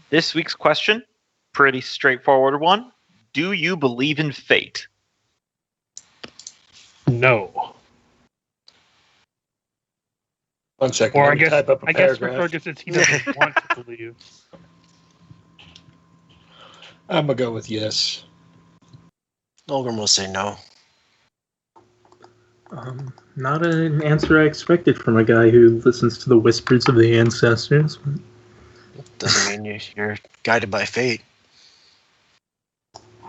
This week's question, pretty straightforward one. Do you believe in fate? No. 1 second. Or let me type up a I guess for paragraph. Fergus, it's he doesn't want to believe. I'm going to go with yes. Nolgrim will say no. Not an answer I expected from a guy who listens to the whispers of the ancestors. Doesn't mean you're guided by fate.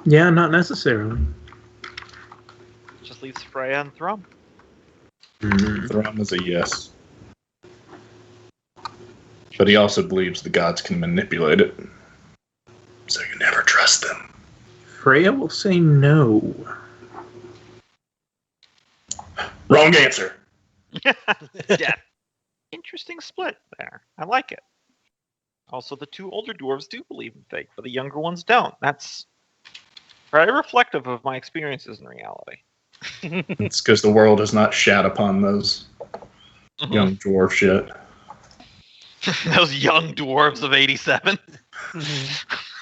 Yeah, not necessarily. Just leaves Freya and Thrum. Thrum is a yes. But he also believes the gods can manipulate it. So you never trust them. Freya will say no. Wrong answer. Yeah. Interesting split there. I like it. Also, the two older dwarves do believe in fate, but the younger ones don't. That's very reflective of my experiences in reality. It's because the world has not shat upon those young dwarf shit. Those young dwarves of 87.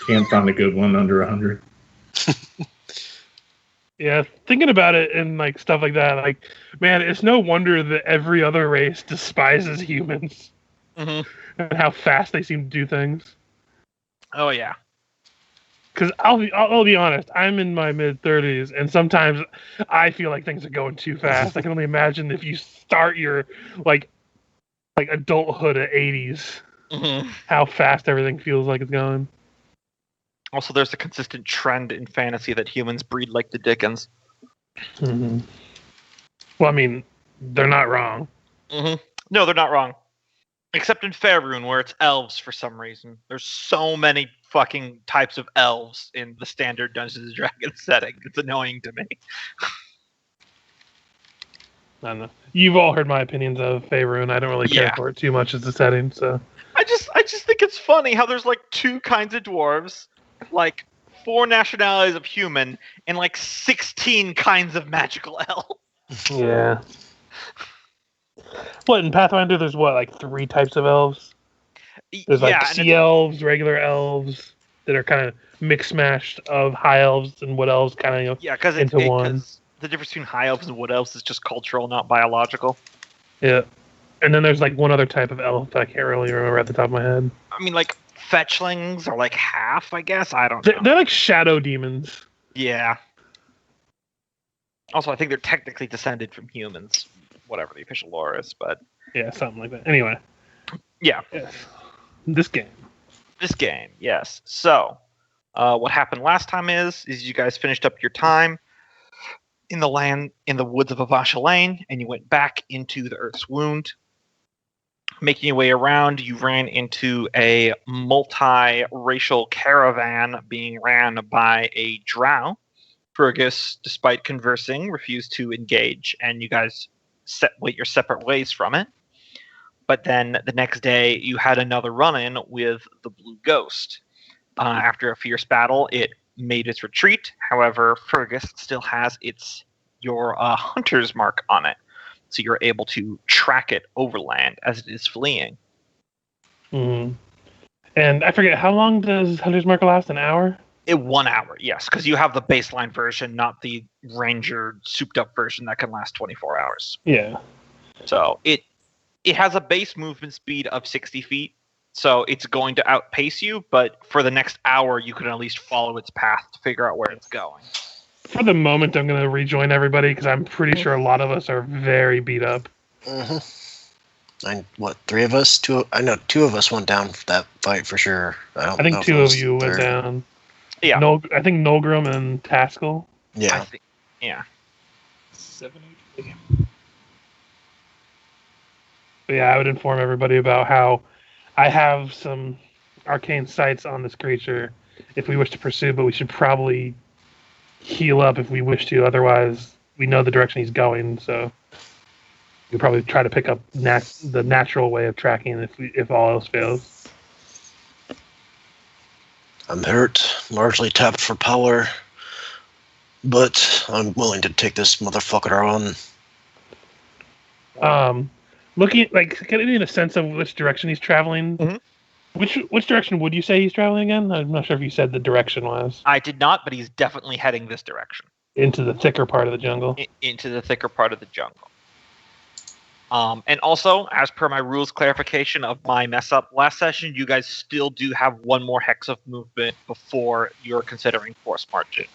Can't find a good one under 100. Yeah, thinking about it and like stuff like that, like, man, it's no wonder that every other race despises humans and how fast they seem to do things. Oh yeah. Because I'll be honest, I'm in my mid-30s, and sometimes I feel like things are going too fast. I can only imagine if you start your like adulthood at 80s, how fast everything feels like it's going. Also, there's a consistent trend in fantasy that humans breed like the Dickens. Well, I mean, they're not wrong. No, they're not wrong. Except in Faerun, where it's elves for some reason. There's so many fucking types of elves in the standard Dungeons & Dragons setting. It's annoying to me. I don't know. You've all heard my opinions of Faerun. I don't really care Yeah. for it too much as a setting, so... I just think it's funny how there's like 2 kinds of dwarves, like 4 nationalities of human, and like 16 kinds of magical elf. Yeah. What, in Pathfinder, there's what, like 3 types of elves? There's like sea elves, regular elves, that are kind of mix-mashed of high elves and wood elves kind of because into one. The difference between high elves and wood elves is just cultural, not biological. Yeah. And then there's like one other type of elf that I can't really remember at the top of my head. I mean, like, fetchlings are like half, I guess. I don't know. They're like shadow demons. Yeah. Also, I think they're technically descended from humans, whatever the official lore is, but... Yeah, something like that. Anyway. Yeah. Yes. This game, yes. So, what happened last time is you guys finished up your time in the woods of Avasha Lane, and you went back into the Earth's Wound. Making your way around, you ran into a multi-racial caravan being ran by a drow. Fergis, despite conversing, refused to engage, and you guys went your separate ways from it. But then the next day, you had another run-in with the Blue Ghost. After a fierce battle, it made its retreat. However, Fergus still has your hunter's mark on it. So you're able to track it overland as it is fleeing. And I forget, how long does Hunter's Mark last? An hour? 1 hour, yes, because you have the baseline version, not the Ranger souped-up version that can last 24 hours. Yeah. So it has a base movement speed of 60 feet, so it's going to outpace you, but for the next hour, you can at least follow its path to figure out where it's going. For the moment, I'm going to rejoin everybody because I'm pretty sure a lot of us are very beat up. And what, 3 of us? 2? I know 2 of us went down for that fight for sure. I think 2 of you went down. Yeah. I think Nolgrim and Taskill. Yeah. Yeah. 7 HP. But yeah, I would inform everybody about how I have some arcane sights on this creature if we wish to pursue, but we should probably heal up if we wish to. Otherwise, we know the direction he's going, so we'll probably try to pick up the natural way of tracking if all else fails. I'm hurt, largely tapped for power, but I'm willing to take this motherfucker on. Looking like getting a sense of which direction he's traveling. Which direction would you say he's traveling again? I'm not sure if you said the direction was. I did not, but he's definitely heading this direction. Into the thicker part of the jungle. Into the thicker part of the jungle. And also, as per my rules clarification of my mess up last session, you guys still do have one more hex of movement before you're considering force marching.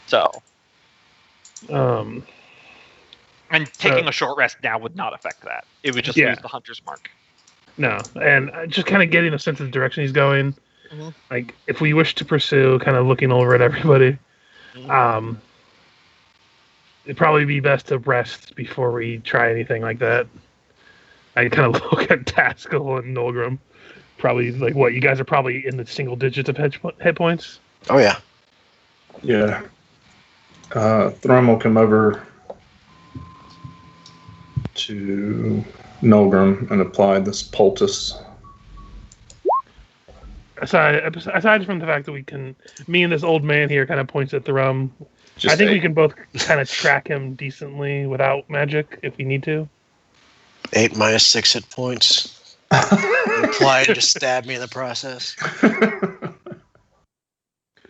So, and taking a short rest now would not affect that. It would just lose the hunter's mark. No, and just kind of getting a sense of the direction he's going. Mm-hmm. Like, if we wish to pursue, kind of looking over at everybody, it'd probably be best to rest before we try anything like that. I kind of look at Taskill and Nolgrim. Probably, like, what, you guys are probably in the single digits of hit points? Oh, yeah. Yeah. Thrum will come over to Nolgrim and apply this poultice. Aside from the fact that we can, me and this old man here kind of points at Thrum. I think we can both kind of track him decently without magic if we need to. 8 minus 6 hit points. Apply to stab me in the process.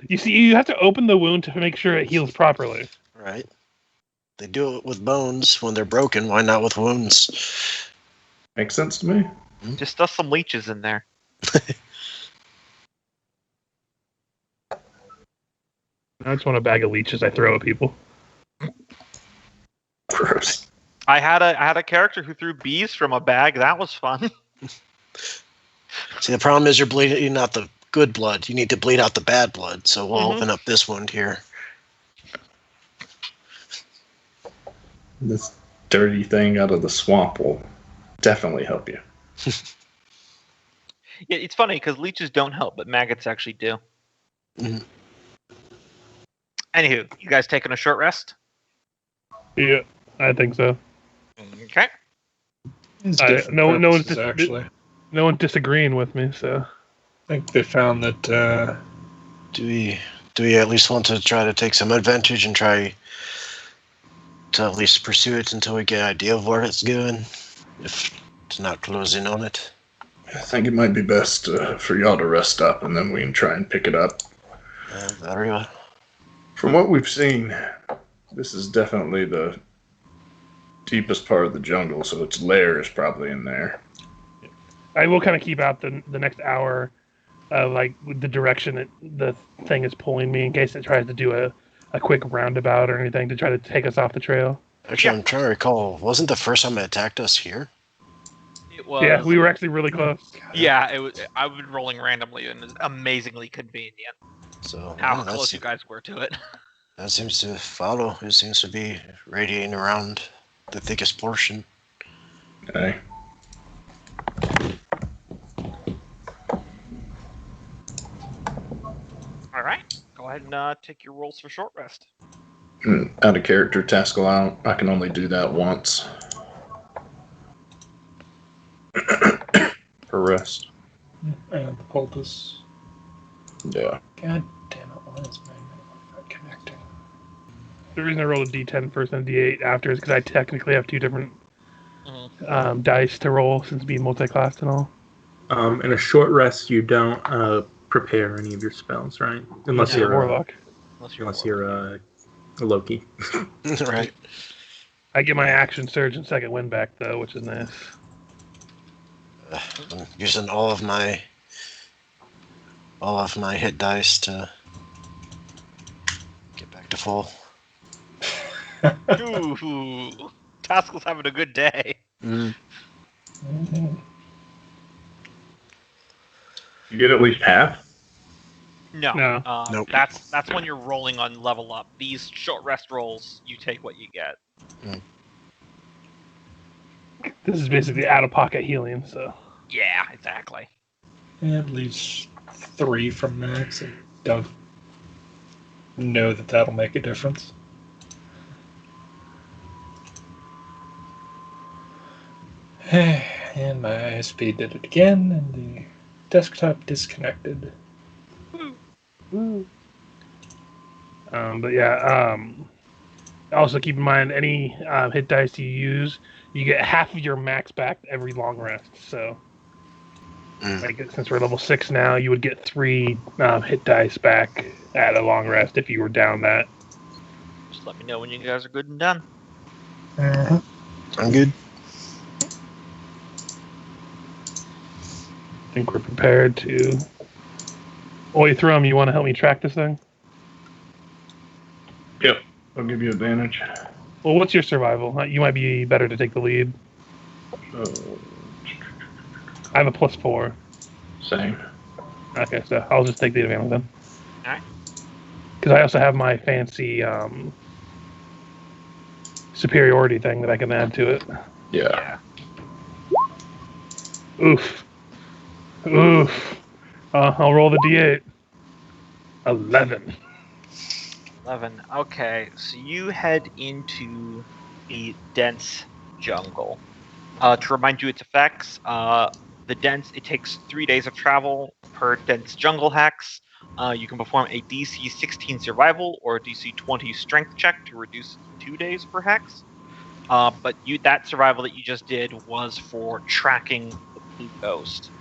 You see, you have to open the wound to make sure it heals properly. Right. They do it with bones when they're broken. Why not with wounds? Makes sense to me. Just stuff some leeches in there. I just want a bag of leeches I throw at people. Gross. I had a character who threw bees from a bag. That was fun. See, the problem is you're bleeding out the good blood. You need to bleed out the bad blood. So we'll open up this wound here. This dirty thing out of the swamp will definitely help you. Yeah, it's funny because leeches don't help, but maggots actually do. Mm-hmm. Anywho, you guys taking a short rest? Yeah, I think so. Okay. No one's disagreeing with me, so I think they found that. Do we at least want to try to take some advantage and try to at least pursue it until we get an idea of where it's going, if it's not closing on it? I think it might be best for y'all to rest up, and then we can try and pick it up. Very well. From what we've seen, this is definitely the deepest part of the jungle, so its lair is probably in there. I will kind of keep out the next hour, like with the direction the thing is pulling me, in case it tries to do a quick roundabout or anything to try to take us off the trail. Actually, I'm trying to recall. Wasn't the first time it attacked us here? It was. Yeah, we were actually really close. Yeah, it was. I've been rolling randomly, and it's amazingly convenient. So How close you guys were to it. That seems to follow. It seems to be radiating around the thickest portion. Okay. All right. Go ahead and take your rolls for short rest. Out of character, Taskill, I can only do that once. Per rest. And the poultice. Yeah. God damn it, why is my not connecting? The reason I rolled a D10 first and a D8 after is because I technically have two different dice to roll, since being multi-classed and all. In a short rest, you don't prepare any of your spells, right? Unless you're Warlock. Unless you're a Loki. Right. I get my action surge and second wind back though, which is nice. I'm using all of my hit dice to get back to full. Ooh, Taskill's having a good day. Mm-hmm. You get at least half? No. Nope. That's when you're rolling on level up. These short rest rolls, you take what you get. This is basically out-of-pocket healing, so... Yeah, exactly. And leaves 3 from max. I don't know that that'll make a difference. And my ISP did it again, and the desktop disconnected. But yeah, also keep in mind, any hit dice you use, you get half of your max back every long rest, so... Like, since we're level 6 now, you would get 3 hit dice back at a long rest if you were down that. Just let me know when you guys are good and done. I'm good. I think we're prepared to... Oi, Thrum, you want to help me track this thing? Yep. I'll give you advantage. Well, what's your survival? You might be better to take the lead. I have a +4. Same. Okay, so I'll just take the advantage then. Alright. Because I also have my fancy superiority thing that I can add to it. Yeah. Oof. I'll roll the d8. 11. 11. Okay, so you head into the dense jungle. To remind you its effects, it takes 3 days of travel per dense jungle hex. You can perform a DC 16 survival or a DC 20 strength check to reduce 2 days per hex. But that survival that you just did was for tracking the blue ghost.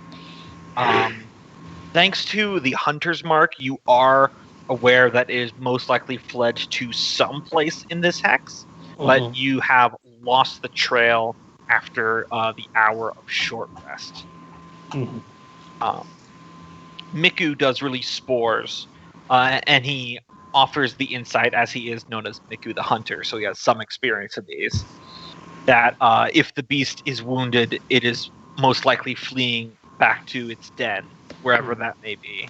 Thanks to the hunter's mark, you are aware that it is most likely fled to some place in this hex, but you have lost the trail after the hour of short rest. Miku does release spores, and he offers the insight, as he is known as Miku the Hunter, so he has some experience in these, that if the beast is wounded, it is most likely fleeing back to its den, wherever that may be.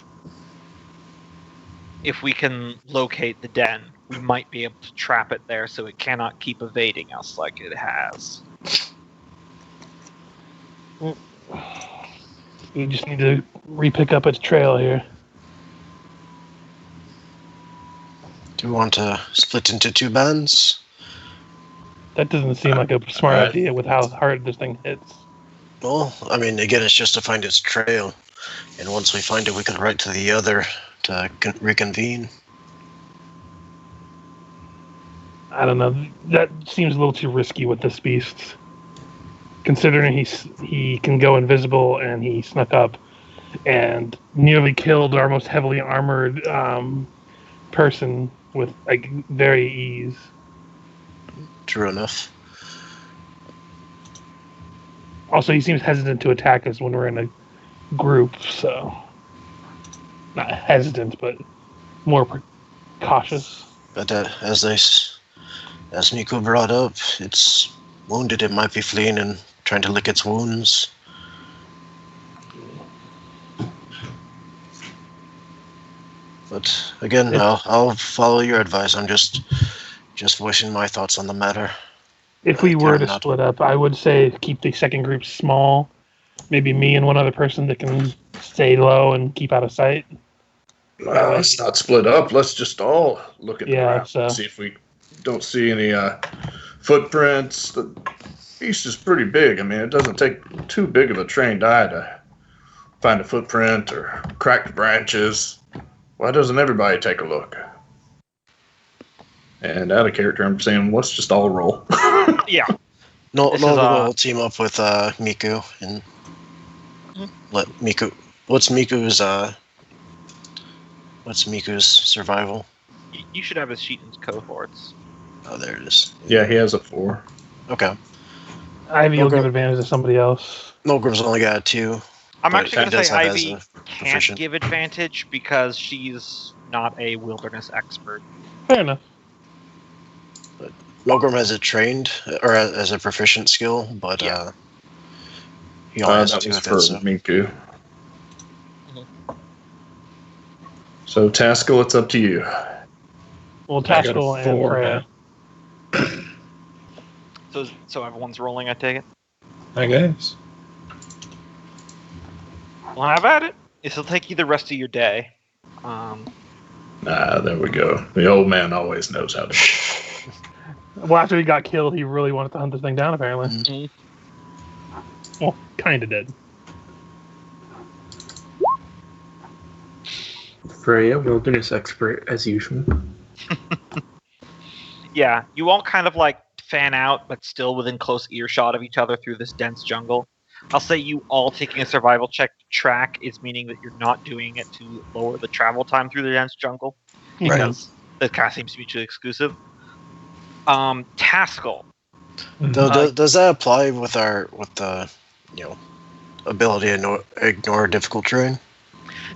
If we can locate the den, we might be able to trap it there so it cannot keep evading us like it has. We just need to re-pick up its trail here. Do you want to split into 2 bands? That doesn't seem like a smart idea with how hard this thing hits. Well, I mean, again, it's just to find its trail. And once we find it, we can write to the other to reconvene. I don't know. That seems a little too risky with this beast. Considering he can go invisible and he snuck up and nearly killed our most heavily armored person with like very ease. True enough. Also, he seems hesitant to attack us when we're in a group, so not hesitant, but more cautious. But as Miku brought up, it's wounded. It might be fleeing and trying to lick its wounds. But again, I'll follow your advice. I'm just voicing my thoughts on the matter. If we were to split up, I would say keep the second group small. Maybe me and one other person that can stay low and keep out of sight. Let's not split up. Let's just all look at the ground. So. See if we don't see any footprints. The beast is pretty big. I mean, it doesn't take too big of a trained eye to find a footprint or cracked branches. Why doesn't everybody take a look? And out of character, I'm saying, let's just all roll. Yeah. Nolgrim will team up with Miku and let Miku. What's Miku's survival? You should have his sheet in cohorts. Oh, there it is. Yeah, he has a 4. Okay. Ivy will give advantage to somebody else. Nolgrim's only got a 2. I'm actually going to say have Ivy can't give advantage because she's not a wilderness expert. Fair enough. Nolgrim has it trained, or as a proficient skill, but he only has 2 that of was it. for Miku. So, Taskill, it's up to you. Well, Taskill and Freya. So everyone's rolling, I take it? I guess. Well, how about it? This'll take you the rest of your day. There we go. The old man always knows how to. Well, after he got killed, he really wanted to hunt this thing down, apparently. Mm-hmm. Well, kind of did. Freya, wilderness expert, as usual. Yeah, you all kind of like fan out, but still within close earshot of each other through this dense jungle. I'll say you all taking a survival check to track is meaning that you're not doing it to lower the travel time through the dense jungle, because that kind of seems to be mutually exclusive. Taskill. Does that apply with the ability to ignore difficult terrain?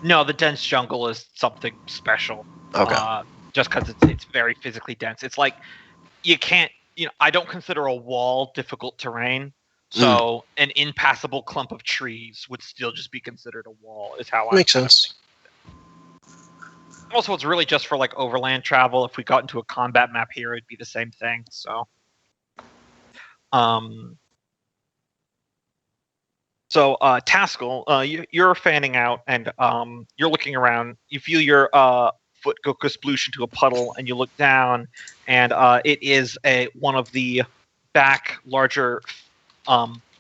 No, the dense jungle is something special. Okay. Just because it's very physically dense. It's like you can't. I don't consider a wall difficult terrain. So an impassable clump of trees would still just be considered a wall. Is how makes sense. Also, it's really just for like overland travel. If we got into a combat map here, it'd be the same thing. So, Taskill, you're fanning out and you're looking around. You feel your foot go kasploosh into a puddle, and you look down, and it is one of the back larger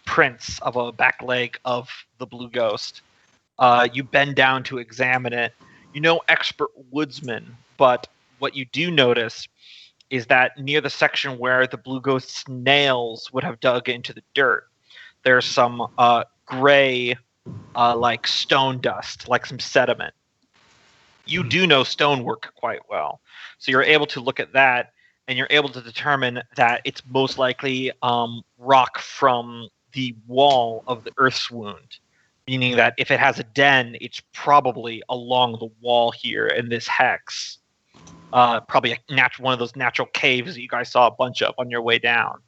prints of a back leg of the blue ghost. You bend down to examine it. You're no expert woodsman, but what you do notice is that near the section where the blue ghost's nails would have dug into the dirt, there's some gray, like stone dust, like some sediment. You do know stonework quite well, so you're able to look at that, and you're able to determine that it's most likely rock from the wall of the Earth's Wound, meaning that if it has a den, it's probably along the wall here in this hex. Probably one of those natural caves that you guys saw a bunch of on your way down.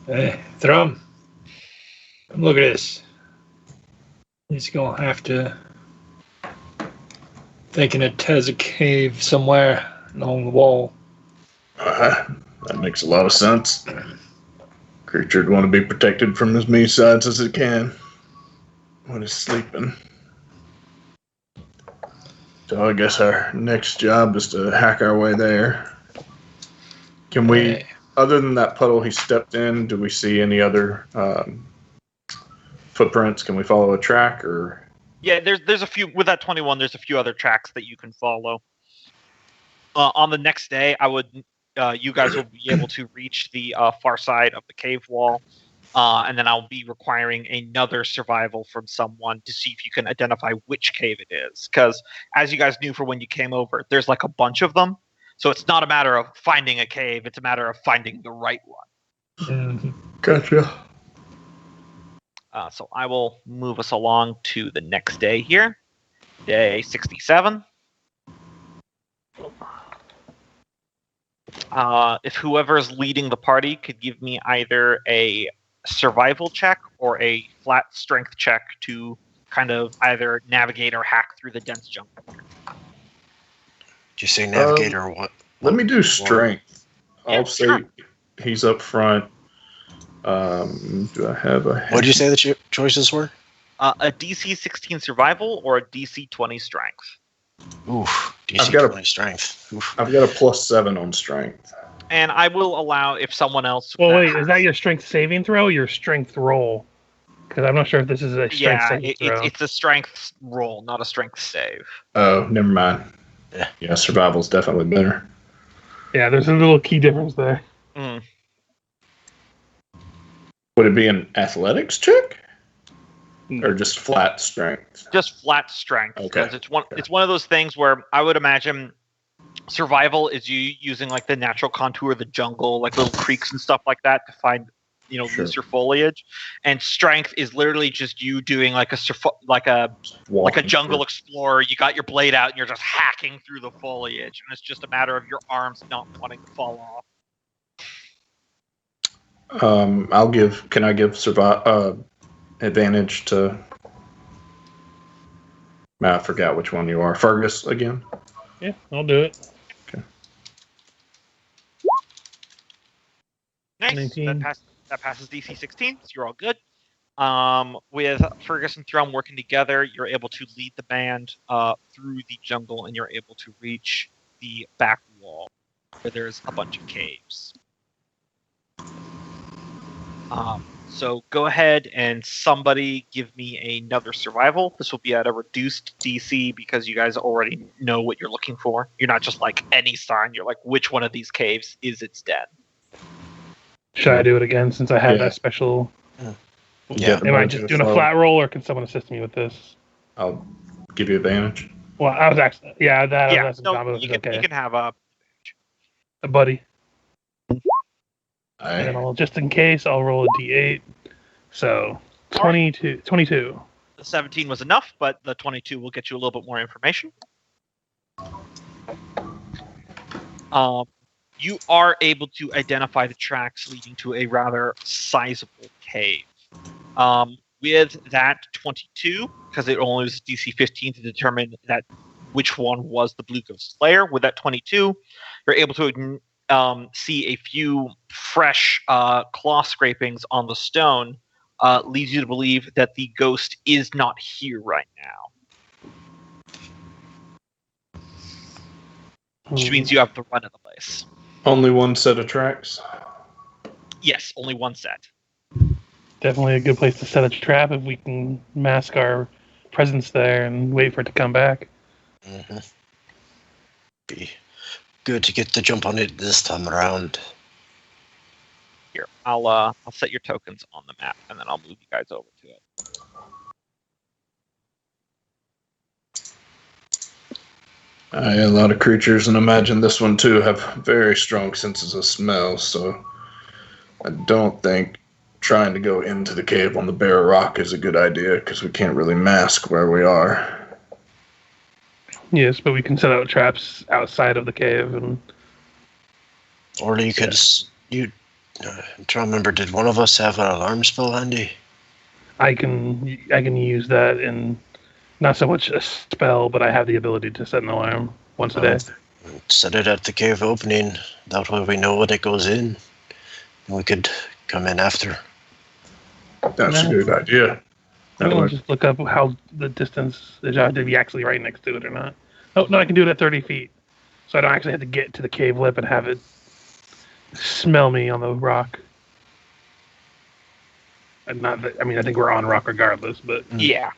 Hey, Thrum. Look at this. He's gonna have to thinking it has a cave somewhere along the wall. That makes a lot of sense. Creature would want to be protected from as many sides as it can when it's sleeping. So I guess our next job is to hack our way there. Can we, other than that puddle he stepped in, do we see any other footprints? Can we follow a track or? Yeah, there's a few with that 21. There's a few other tracks that you can follow. On the next day, you guys will be able to reach the far side of the cave wall, and then I'll be requiring another survival from someone to see if you can identify which cave it is. Because as you guys knew for when you came over, there's like a bunch of them, so it's not a matter of finding a cave; it's a matter of finding the right one. Gotcha. So I will move us along to the next day here, day 67. If whoever's leading the party could give me either a survival check or a flat strength check to kind of either navigate or hack through the dense jungle. Did you say navigate or what? Let me do strength. Yeah, I'll say sure. He's up front. Do I have a... What did you say the choices were? A DC 16 survival or a DC 20 strength. Oof, DC I've got 20 strength. Oof. I've got a +7 on strength. And I will allow if someone else... Well, wait, is that your strength saving throw or your strength roll? Because I'm not sure if this is a strength saving throw. It's a strength roll, not a strength save. Oh, never mind. Yeah, survival's definitely better. Yeah, there's a little key difference there. Mm. Would it be an athletics check? Or just flat strength? Just flat strength. Okay. Because it's one of those things where I would imagine survival is you using like the natural contour of the jungle, like little creeks and stuff like that to find, Sure. looser foliage. And strength is literally just you doing like a jungle explorer. You got your blade out and you're just hacking through the foliage, and it's just a matter of your arms not wanting to fall off. Can I give advantage to... I forgot which one you are. Fergis again? Yeah, I'll do it. Okay. Nice. 19. That passes DC 16, so you're all good. With Fergis and Thrum working together, you're able to lead the band through the jungle, and you're able to reach the back wall where there's a bunch of caves. So go ahead and somebody give me another survival. This will be at a reduced DC because you guys already know what you're looking for. You're not just like any sign. You're like, which one of these caves is its den? Should I do it again since I had Yeah. that special? Yeah. Am I just doing a flat roll, or can someone assist me with this? I'll give you advantage. Well, I was actually, that's no, Gombo, you is can, okay. you can have A buddy. Aye. And then just in case, I'll roll a d8. So, 22. the 17 was enough, but the 22 will get you a little bit more information. You are able to identify the tracks leading to a rather sizable cave. With that 22, because it only was DC 15 to determine that which one was the Blue Ghost Slayer, with that 22, you're able to see a few fresh claw scrapings on the stone, leads you to believe that the ghost is not here right now. Which means you have the run of the place. Only one set of tracks. Yes, only one set. Definitely a good place to set a trap if we can mask our presence there and wait for it to come back. Mm-hmm. Be good to get the jump on it this time around. Here, I'll set your tokens on the map, and then I'll move you guys over to it. A lot of creatures, and imagine this one too, have very strong senses of smell, so I don't think trying to go into the cave on the bare rock is a good idea, because we can't really mask where we are. Yes, but we can set out traps outside of the cave. Or you could... I'm trying to remember, did one of us have an alarm spell handy? I can use that in not so much a spell, but I have the ability to set an alarm once a day. Set it at the cave opening. That way we know when it goes in. We could come in after. That's a good idea. I'll just look up how the distance is to be actually right next to it or not. Oh, no, I can do it at 30 feet. So I don't actually have to get to the cave lip and have it smell me on the rock. And I think we're on rock regardless, but... Yeah.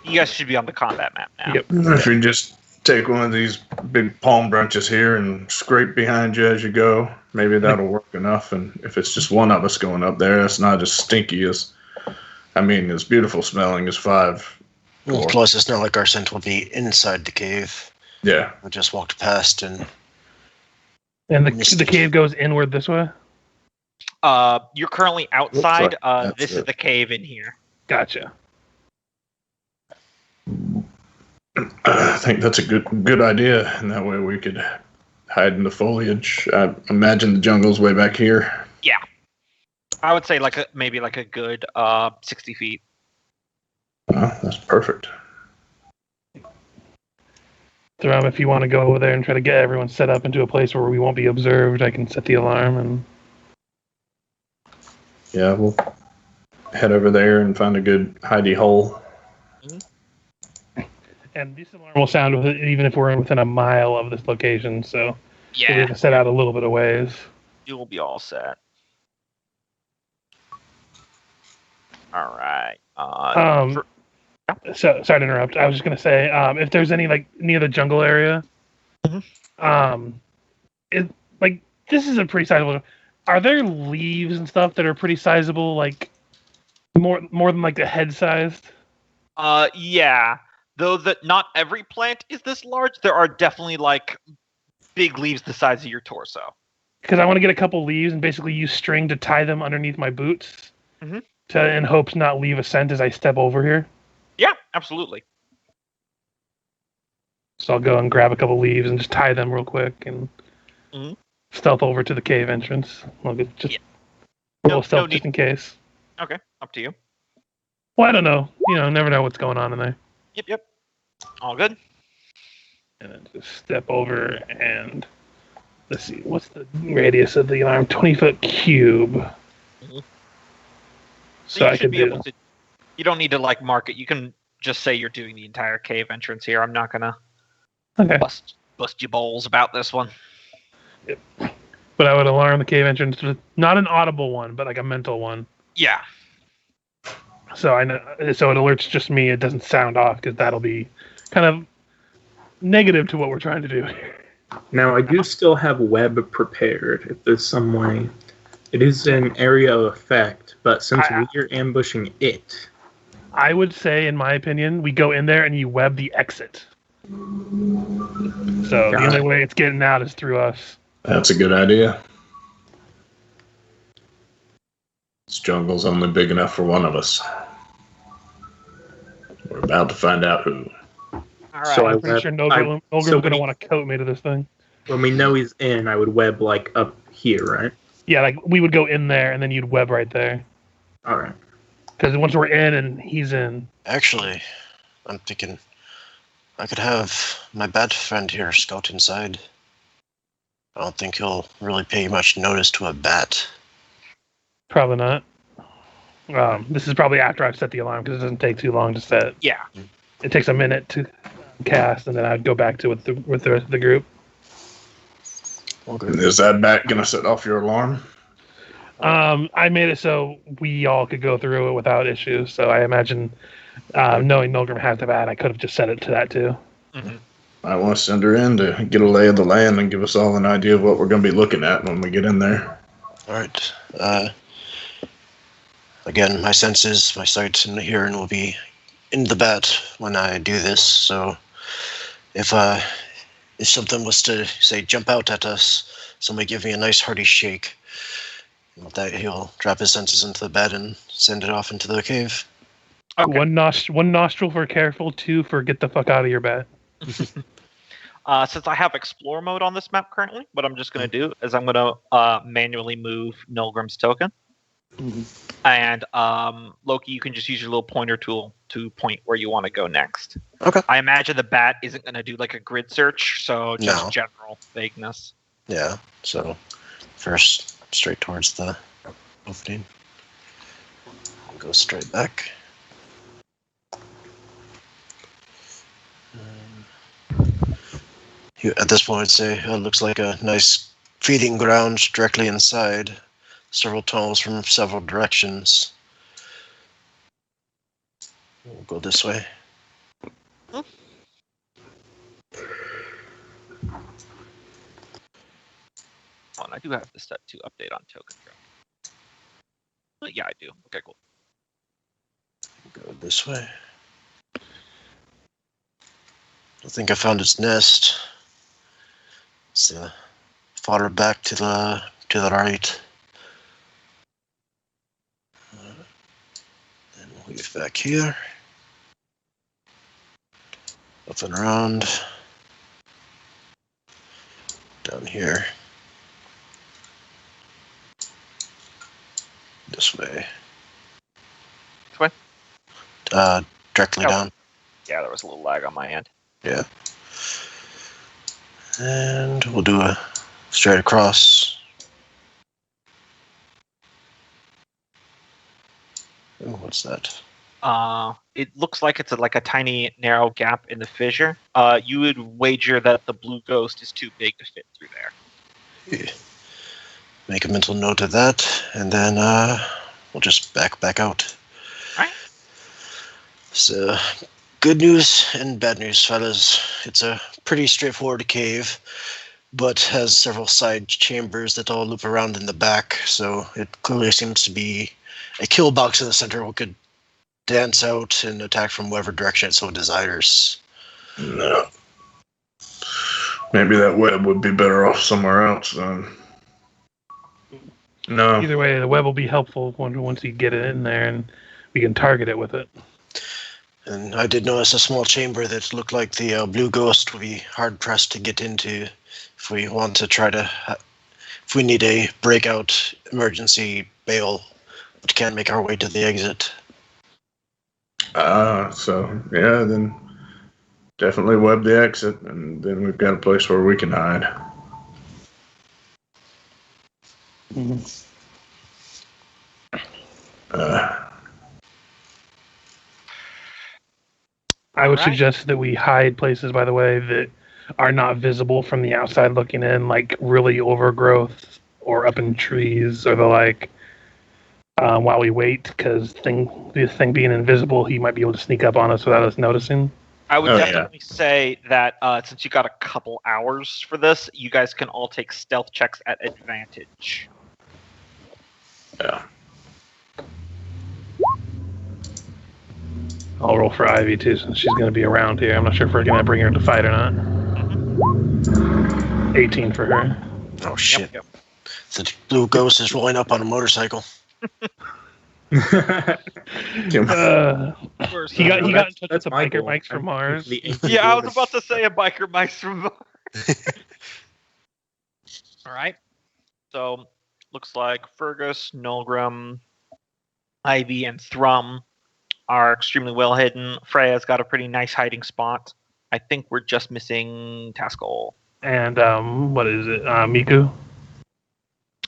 You guys should be on the combat map now. Yep. If you just take one of these big palm branches here and scrape behind you as you go, maybe that'll work enough. And if it's just one of us going up there, it's not as stinky as... as beautiful smelling as 5. Well, plus, it's not like our scent will be inside the cave. Yeah. We just walked past and... And the cave goes inward this way? You're currently outside. Like this is the cave in here. Gotcha. I think that's a good idea, and that way we could hide in the foliage. I imagine the jungle's way back here. Yeah. I would say maybe a good 60 feet. Oh, that's perfect. Thrum, if you want to go over there and try to get everyone set up into a place where we won't be observed, I can set the alarm and... Yeah, we'll head over there and find a good hidey hole. And this alarm will sound even if we're within a mile of this location, so we have to set out a little bit of ways. You will be all set. All right. So sorry to interrupt. I was just gonna say, if there's any near the jungle area, this is a pretty sizable. Are there leaves and stuff that are pretty sizable, more than the head sized? Yeah. Though not every plant is this large, there are definitely big leaves the size of your torso. Because I want to get a couple leaves and basically use string to tie them underneath my boots, in hopes not leave a scent as I step over here. Yeah, absolutely. So I'll go and grab a couple leaves and just tie them real quick and stealth over to the cave entrance. I'll just roll stealth just in case. Okay, up to you. Well, I don't know. Never know what's going on in there. Yep. All good. And then just step over and let's see, what's the radius of the alarm? 20-foot cube. So you should be able to. You don't need to mark it. You can just say you're doing the entire cave entrance here. I'm not gonna bust your balls about this one. Yep. But I would alarm the cave entrance with not an audible one, but a mental one. Yeah. So I know. So it alerts just me. It doesn't sound off because that'll be kind of negative to what we're trying to do here. Now, I do still have web prepared if there's some way It is an area of effect, but since we're ambushing it... I would say, in my opinion, we go in there and you web the exit. So the only way it's getting out is through us. That's a good idea. This jungle's only big enough for one of us. We're about to find out who. All right. So I'm pretty sure Nolgrim's going to want to coat me to this thing. When we know he's in, I would web, like, up here, right? Yeah, like, we would go in there, and then you'd web right there. Alright. Because once we're in and he's in... Actually, I'm thinking I could have my bat friend here scout inside. I don't think he'll really pay much notice to a bat. Probably not. This is probably after I've set the alarm, because it doesn't take too long to set. Yeah. It takes a minute to cast, and then I'd go back to it with the rest of the group. Okay. Is that bat going to set off your alarm? I made it so we all could go through it without issues. So I imagine, knowing Nolgrim has the bat, I could have just set it to that too. Mm-hmm. I want to send her in to get a lay of the land and give us all an idea of what we're going to be looking at when we get in there. All right. Again, my senses, my sight, and hearing will be in the bat when I do this. So if something was to say jump out at us, somebody give me a nice hearty shake. And with that, he'll drop his senses into the bed and send it off into the cave. Okay. One nostril for careful, 2 for get the fuck out of your bed. Since I have explore mode on this map currently, what I'm just going to do is I'm going to manually move Nolgrim's token. Mm-hmm. And Loki, you can just use your little pointer tool to point where you want to go next. Okay. I imagine the bat isn't going to do like a grid search, so just general vagueness. Yeah, so first straight towards the opening. Go straight back. At this point, I'd say it looks like a nice feeding ground directly inside. Several tunnels from several directions. We'll go this way. Oh, and I do have to set to update on token drop. But yeah, I do. Okay, cool. Go this way. I think I found its nest. It's the fodder back to the right. And we'll leave back here. Up and around. Down here. This way. This way? Directly down. Yeah, there was a little lag on my end. Yeah. And we'll do a straight across. Oh, what's that? It looks like it's like a tiny narrow gap in the fissure. You would wager that the blue ghost is too big to fit through there. Yeah. Make a mental note of that, and then we'll just back out. All right. So, good news and bad news, fellas. It's a pretty straightforward cave, but has several side chambers that all loop around in the back, so it clearly seems to be a kill box in the center who could dance out and attack from whatever direction it so desires. No. Maybe that web would be better off somewhere else then. No. Either way, the web will be helpful once you get it in there and we can target it with it. And I did notice a small chamber that looked like the blue ghost would be hard-pressed to get into if we want to try to... if we need a breakout emergency bail, but can't make our way to the exit. So, yeah, then definitely web the exit, and then we've got a place where we can hide. Mm-hmm. I would suggest that we hide places, by the way, that are not visible from the outside looking in, like really overgrowth or up in trees or the like, while we wait, because this thing being invisible, he might be able to sneak up on us without us noticing. I would definitely say that since you got a couple hours for this, you guys can all take stealth checks at advantage. Yeah. I'll roll for Ivy too, since she's going to be around here. I'm not sure if we're going to bring her to fight or not. 18 for her. Oh shit! Yep. The blue ghost is rolling up on a motorcycle. He got in touch with the biker Mikes from Mars. Yeah, I was about to say a biker Mike's from Mars. All right. So, looks like Fergis, Nolgrim, Ivy, and Thrum are extremely well hidden. Freya's got a pretty nice hiding spot. I think we're just missing Taskill. And, what is it? Miku?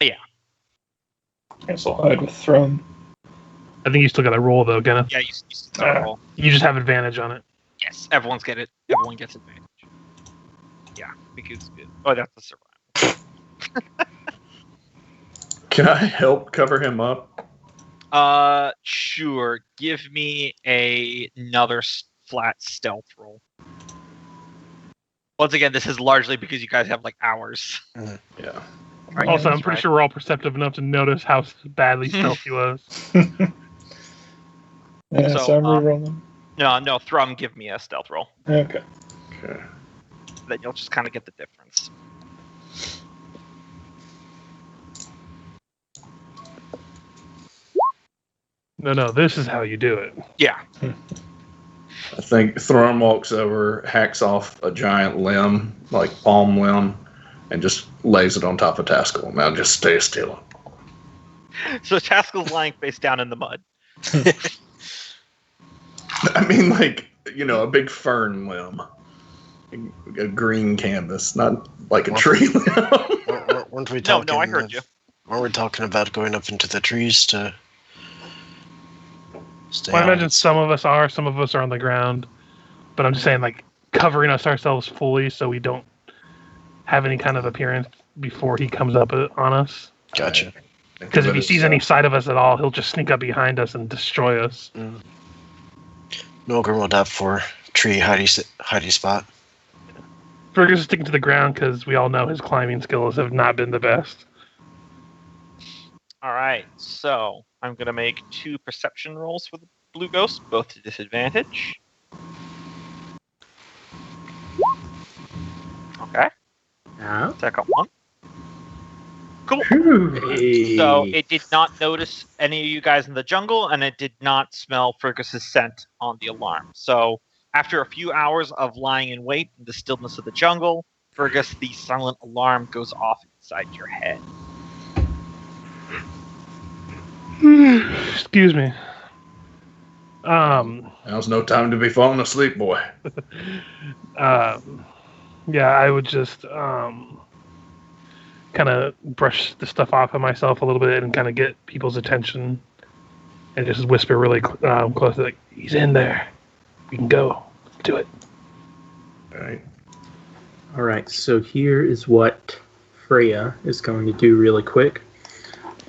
Yeah. Guess I'll hide with Thrum. I think you still got to roll, though, Kenneth. Yeah, you still roll. You just have advantage on it. Yes, everyone gets advantage. Yeah, Miku's good. Oh, that's the survival. Can I help cover him up? Sure. Give me another flat stealth roll. Once again, this is largely because you guys have like hours. Yeah. Right, Also, I'm that's pretty right. sure we're all perceptive enough to notice how badly stealthy was. Yeah, So, so I'm rerolling. No, Thrum, give me a stealth roll. Okay. Okay. Then you'll just kind of get the difference. No, this is how you do it. Yeah. I think Thrum walks over, hacks off a giant limb, like palm limb, and just lays it on top of Taskill. Now just stay still. So Taskill's lying face down in the mud. I mean, like, a big fern limb. A green canvas, not like a tree limb. Weren't we No, talking? I heard you. Weren't we talking about going up into the trees to stay Well, I out? imagine some of us are on the ground. But I'm just saying, like, covering us ourselves fully so we don't have any kind of appearance before he comes up on us. Gotcha. Because if he sees any side of us at all, he'll just sneak up behind us and destroy us. Nolgrim will dab for tree hidey spot. Fergus is sticking to the ground because we all know his climbing skills have not been the best. All right. So I'm gonna make 2 perception rolls for the blue ghost, both to disadvantage. Okay. Yeah. Second one. Cool. Hey. So it did not notice any of you guys in the jungle, and it did not smell Fergus's scent on the alarm. So after a few hours of lying in wait in the stillness of the jungle, Fergus, the silent alarm goes off inside your head. Excuse me. Now's no time to be falling asleep, boy. Yeah, I would just kind of brush the stuff off of myself a little bit and kind of get people's attention and just whisper really close, like, he's in there. We can go. Let's do it. All right. All right, so here is what Freya is going to do really quick.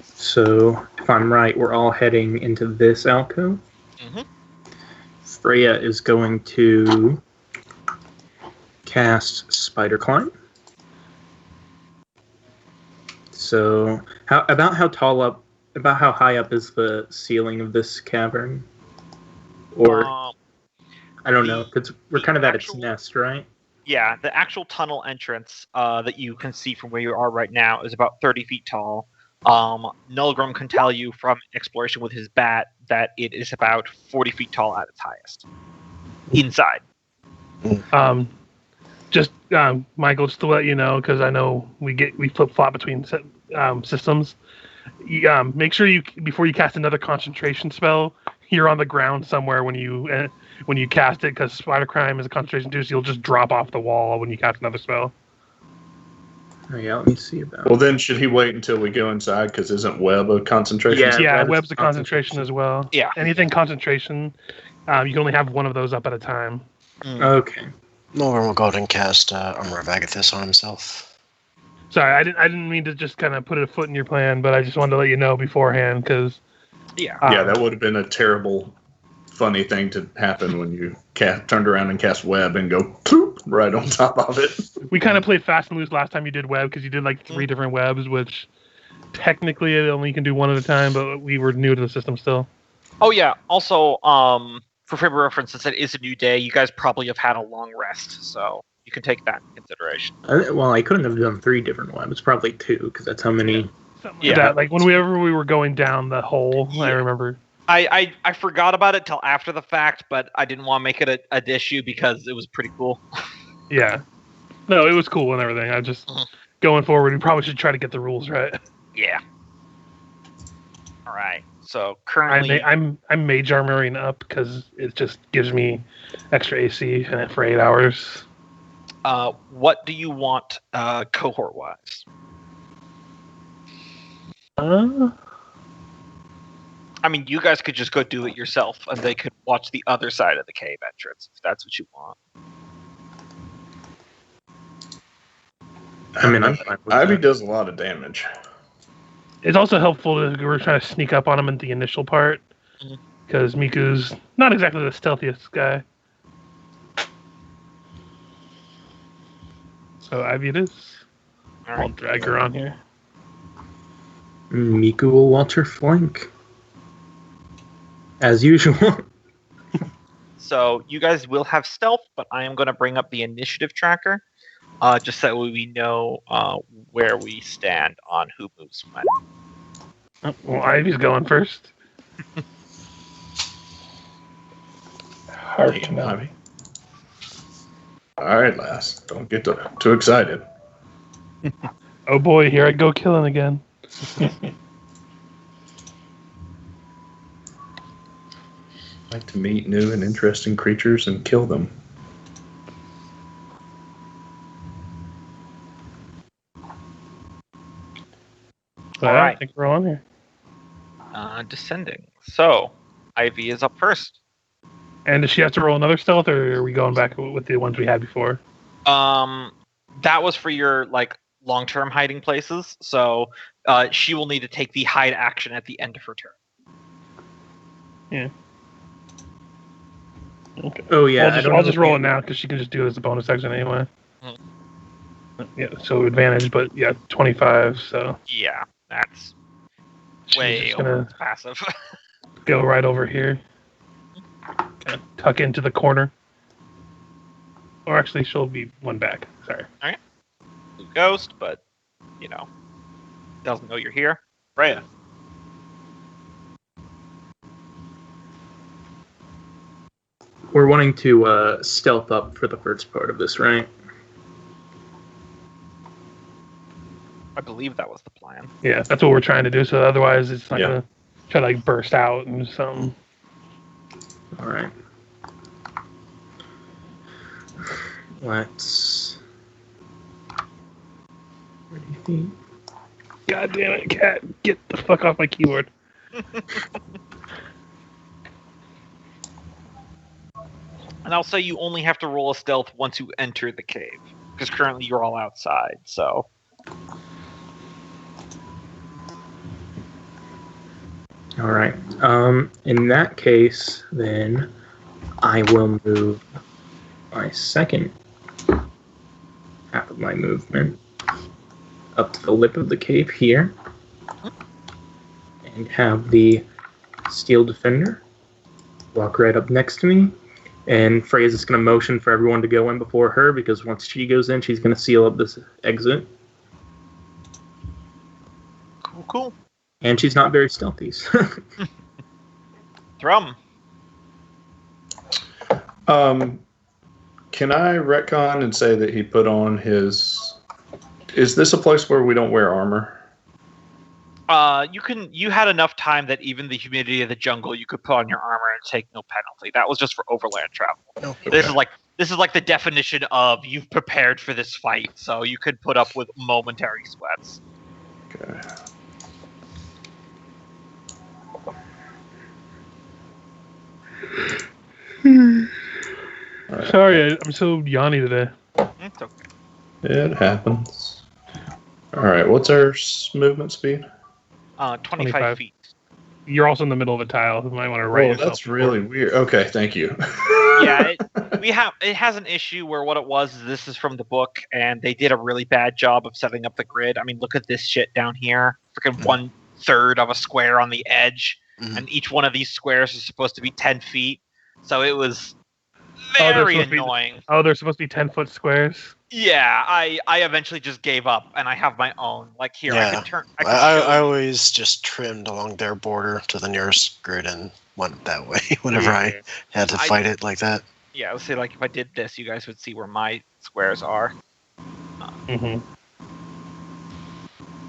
So, if I'm right, we're all heading into this alcove. Mm-hmm. Freya is going to cast Spider Climb. So, how high up is the ceiling of this cavern? Or I don't know, because we're kind of at its nest, right? Yeah, the actual tunnel entrance that you can see from where you are right now is about 30 feet tall. Nolgrim can tell you from exploration with his bat that it is about 40 feet tall at its highest. Inside. Michael, just to let you know, because I know we flip flop between systems. Make sure before you cast another concentration spell, you're on the ground somewhere when you cast it, because Spider Crime is a concentration too, so you'll just drop off the wall when you cast another spell. Oh yeah, let me see about. Well, then should he wait until we go inside? Because isn't web a concentration? Yeah. Yeah, that is web's a concentration as well. Yeah. Anything concentration, you can only have one of those up at a time. Okay. Nolgrim will go ahead and cast Armor of Agathis on himself. Sorry, I didn't mean to just kind of put a foot in your plan, but I just wanted to let you know beforehand, because Yeah. Yeah, that would have been a terrible, funny thing to happen when you turned around and cast web and go ploop right on top of it. we kind of played fast and loose last time you did web, because you did like 3 different webs, which technically it only can do one at a time, but we were new to the system still. Oh yeah. Also, for frame of reference, since it is a new day, you guys probably have had a long rest, so you can take that into consideration. Well, I couldn't have done 3 different webs. Probably 2, because that's how many. Something like that. Like whenever we were going down the hole, I remember. I forgot about it till after the fact, but I didn't want to make it an issue because it was pretty cool. Yeah. No, it was cool and everything. I just going forward, we probably should try to get the rules right. Yeah. All right. So currently, I'm mage armoring up because it just gives me extra AC and for 8 hours. What do you want cohort wise? I mean, you guys could just go do it yourself, and they could watch the other side of the cave entrance if that's what you want. I mean, I'm fine with Ivy that. does a lot of damage. It's also helpful to we're trying to sneak up on him in the initial part because Miku's not exactly the stealthiest guy. So Ivy it is. All I'll right. drag her on here. Miku will watch her flank. As usual. So you guys will have stealth, but I am going to bring up the initiative tracker, just so we know where we stand on who moves when. Oh, well, Ivy's going first. Hard to know. Ivy. All right, lass. Don't get too excited. Oh boy, here I go killing again. I like to meet new and interesting creatures and kill them. But All I right. think we're on here. Descending. So Ivy is up first. And does she have to roll another stealth, or are we going back with the ones we had before? That was for your long-term hiding places. So she will need to take the hide action at the end of her turn. Yeah. Okay. Oh yeah, I'll just roll it now because she can just do it as a bonus action anyway. Yeah, so advantage, but yeah, 25. So Yeah, that's she's way just over gonna its passive. go right over here. Gonna tuck into the corner. Or actually, she'll be one back. Sorry. Blue ghost, but doesn't know you're here. Freya. We're wanting to stealth up for the first part of this, right? I believe that was the plan. Yeah, that's what we're trying to do. So otherwise, it's not Yeah. gonna try to burst out and something. All right. Let's. God damn it, cat! Get the fuck off my keyboard. And I'll say you only have to roll a stealth once you enter the cave, because currently you're all outside. So All right. In that case, then I will move my second half of my movement up to the lip of the cave here, and have the Steel Defender walk right up next to me. And Freya's just going to motion for everyone to go in before her, because once she goes in, she's going to seal up this exit. cool. And she's not very stealthy. Thrum. Can I retcon and say that he put on his... Is this a place where we don't wear armor? You had enough time that even the humidity of the jungle, you could put on your armor and take no penalty. That was just for overland travel. Okay. This is like the definition of you've prepared for this fight, so you could put up with momentary sweats. Okay. Alright. Sorry, I'm so yawny today. It's okay. It happens. Alright, what's our movement speed? 25 25. feet. You're also in the middle of a tile. You might want to write Oh, yourself. that's really weird. Okay, thank you. Yeah, it has an issue where what it was is this is from the book, and they did a really bad job of setting up the grid. I mean, look at this shit down here. freaking 1/3 of a square on the edge, Mhm. and each one of these squares is supposed to be 10 feet. So it was they're very supposed to be- annoying. they're supposed to be 10-foot squares. Yeah, I eventually just gave up, and I have my own. Like here, I Yeah. could turn. I could I show you. always just trimmed along their border to the nearest grid and went that way whenever I had to fight it like that. Yeah, I would say like if I did this, you guys would see where my squares are Mm-hmm.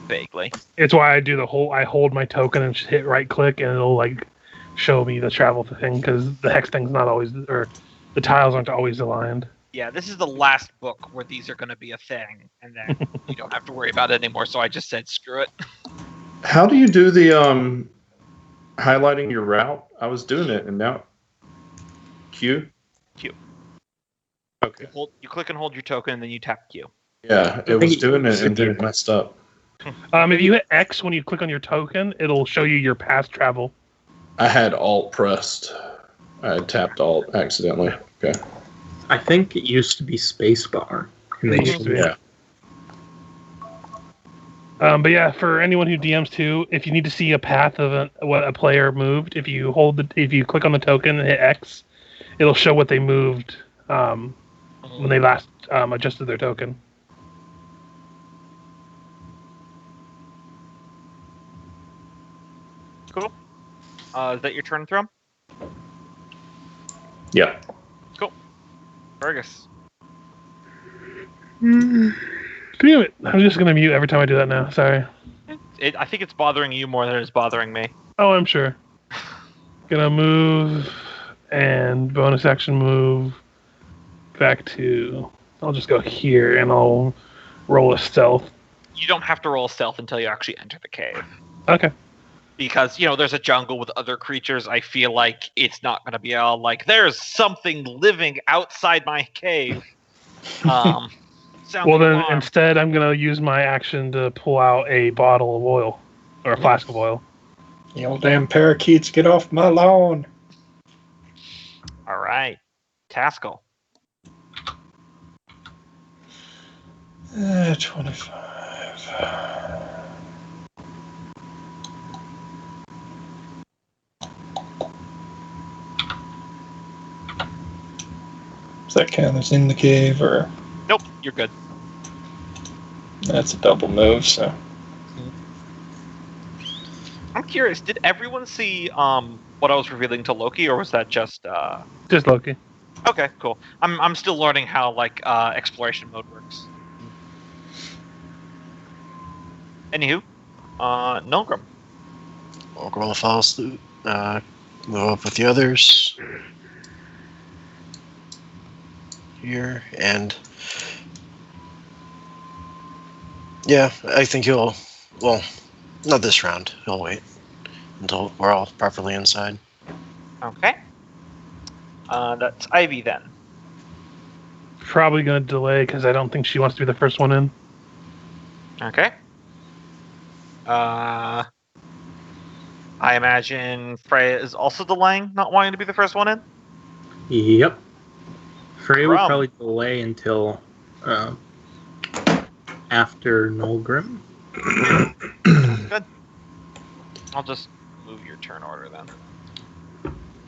vaguely. It's why I do I hold my token and just hit right click, and it'll like show me the travel thing because the hex thing's not always, or the tiles aren't always aligned. Yeah, this is the last book where these are going to be a thing, and then you don't have to worry about it anymore. So I just said screw it. How do you do the highlighting your route? I was doing it, and now Q. Q. Okay. You click and hold your token, and then you tap Q. Yeah, it was doing it, and then it messed up. If you hit X when you click on your token, it'll show you your past travel. I had Alt pressed. I had tapped Alt accidentally. Okay. I think it used to be spacebar. It used to be. Yeah. But yeah, for anyone who DMs too, if you need to see a path of what a player moved, if you click on the token and hit X, it'll show what they moved when they last adjusted their token. Cool. Is that your turn, Thrum? Yeah. Fergus. Damn it! I'm just gonna mute every time I do that now. Sorry. I think it's bothering you more than it's bothering me. Oh, I'm sure. Gonna move and bonus action move back to. I'll just go here and I'll roll a stealth. You don't have to roll stealth until you actually enter the cave. Okay. Because, there's a jungle with other creatures. I feel like it's not going to be all like, there's something living outside my cave. Well, then instead, I'm going to use my action to pull out a bottle of oil or a flask of oil. You old damn parakeets, get off my lawn. All right. Taskill. 25. Does that count as in the cave, or Nope, you're good. that's a double move? So I'm curious, did everyone see what I was revealing to Loki, or was that just Just Loki. Okay, cool. I'm still learning how exploration mode works. Anywho, Nolgrim. Walk around the follow suit. Move up with the others. Here, and yeah, I think he'll, well, not this round. He'll wait until we're all properly inside. Okay. That's Ivy then. Probably going to delay because I don't think she wants to be the first one in. Okay. I imagine Freya is also delaying, not wanting to be the first one in. Yep. Freya would Thrum. probably delay until after Nolgrim. Good. I'll just move your turn order then.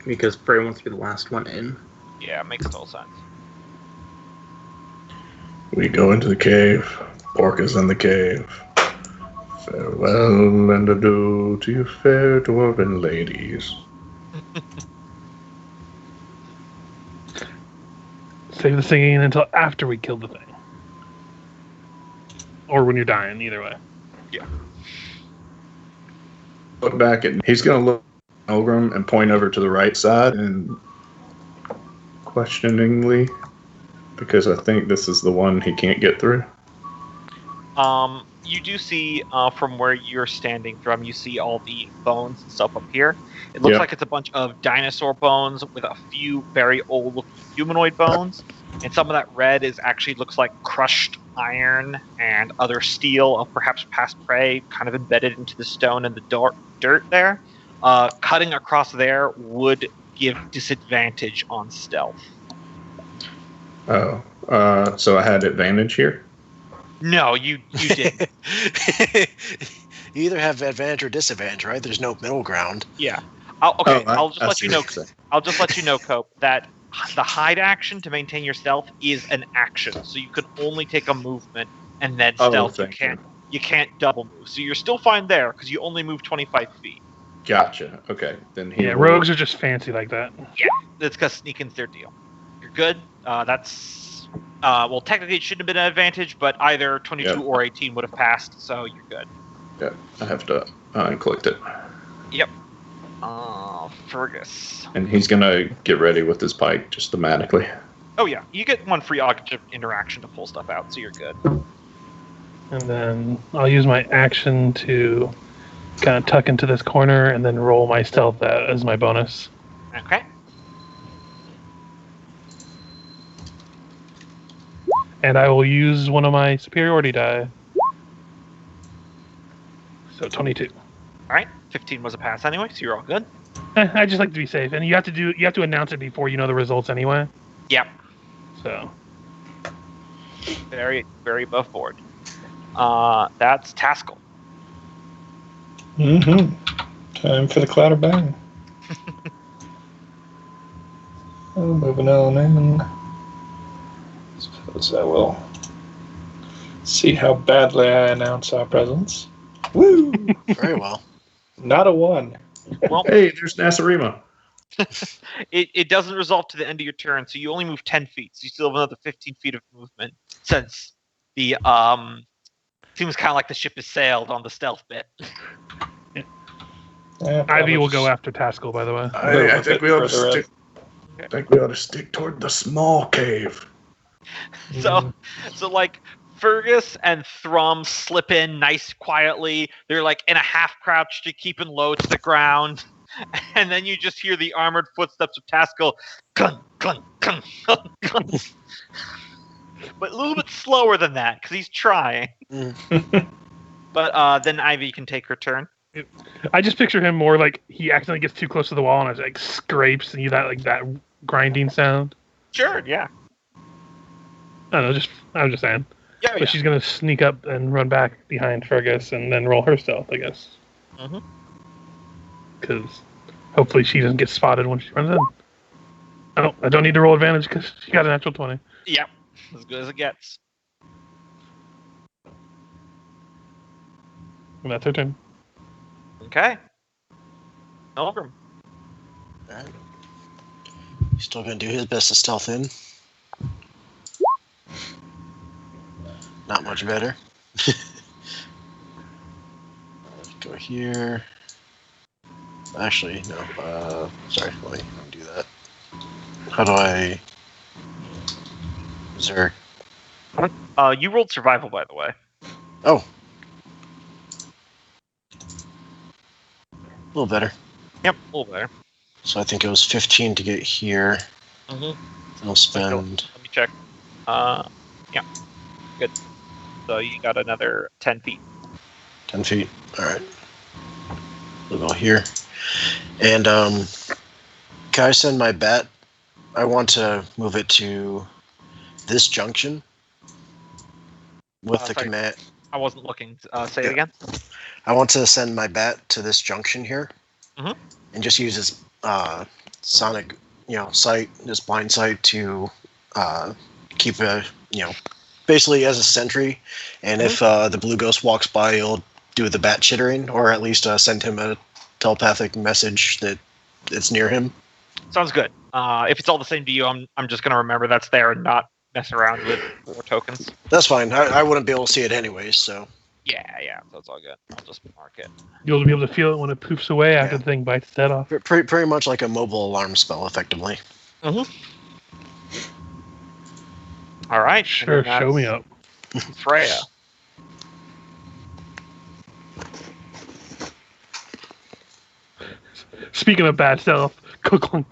Because Freya wants to be the last one in. Yeah, makes total sense. We go into the cave. Pork is in the cave. Farewell and adieu to you fair dwarven ladies. Save the singing until after we kill the thing. Or when you're dying, either way. Look back at. He's gonna look at Nolgrim and point over to the right side and questioningly, because I think this is the one he can't get through. You do see from where you're standing, Thrum, you see all the bones and stuff up here. It looks Yep. like it's a bunch of dinosaur bones with a few very old-looking humanoid bones, and some of that red actually looks like crushed iron and other steel of perhaps past prey, kind of embedded into the stone and the dirt there. Cutting across there would give disadvantage on stealth. Oh, so I had advantage here. No, you didn't. You either have advantage or disadvantage, right? There's no middle ground. Yeah. I'll just I let see you know. what you're saying. I'll just let you know, Cope, that the hide action to maintain your stealth is an action, so you can only take a movement and then stealth. thank You can't double move, so you're still fine there because you only move 25 feet. Gotcha. Okay, then he Yeah, will- rogues are just fancy like that. That's because sneaking's their deal. You're good. That's well, technically it shouldn't have been an advantage, but either 22 Yep. or 18 would have passed, so you're good. Yeah, I have to unclick it. Fergus. And he's gonna get ready with his pike just automatically. Oh yeah, you get one free object interaction to pull stuff out, so you're good. And then I'll use my action to kind of tuck into this corner and then roll my stealth as my bonus. Okay. And I will use one of my superiority die. So 22. All right. 15 was a pass anyway, so you're all good. I just like to be safe, and you have to announce it before you know the results anyway. Yep. So Very, very above board. That's Taskill. Mm-hmm. Time for the clatter bang. Moving on in. Suppose I will see how badly I announce our presence. Woo! Very well. Not a 1. Well, Hey, there's Nasarima. it doesn't resolve to the end of your turn, so you only move 10 feet. So you still have another 15 feet of movement since the seems kind of like the ship has sailed on the stealth bit. Yeah, Ivy will go after Taskill, by the way. I think we ought to further stick. I think we ought to stick toward the small cave. So like Fergus and Thrum slip in nice quietly. They're like in a half crouch to keeping low to the ground. And then you just hear the armored footsteps of Taskill. Gun, gun, gun, gun, gun. But a little bit slower than that, because he's trying. But then Ivy can take her turn. I just picture him more like he accidentally gets too close to the wall and it like scrapes and you that grinding sound. Sure, yeah. I don't know, I'm just saying. Yeah, But she's gonna sneak up and run back behind Fergus and then roll her stealth, I guess. Mhm. Because hopefully she doesn't get spotted when she runs in. I don't need to roll advantage because she got a natural 20. Yeah, as good as it gets. And that's her turn. Okay. Nolgrim. Alright. He's still gonna do his best to stealth in. Not much better. Go here. Actually, no. Sorry, let me do that. How do I? Is there? You rolled survival, by the way. Oh, a little better. Yep, a little better. So I think it was 15 to get here. Mm-hmm. I'll spend. Let me check. Yeah. Good. So you got another 10 feet. 10 feet. All right. We'll go here. And can I send my bat? I want to move it to this junction with the sorry. command. I wasn't looking. Say it again. I want to send my bat to this junction here, Mhm. and just use his sonic, sight, his blind sight to keep basically as a sentry. And if the blue ghost walks by, it'll do the bat chittering, or at least send him a telepathic message that it's near him. Sounds good. If it's all the same to you, I'm just gonna remember that's there and not mess around with more tokens. That's fine. I wouldn't be able to see it anyways, so. Yeah, that's all good. I'll just mark it. You'll be able to feel it when it poofs away after the thing bites its head off. Pretty much like a mobile alarm spell, effectively. Mm-hmm. All right. Sure, show me up. Freya. Speaking of bad stealth, cook one.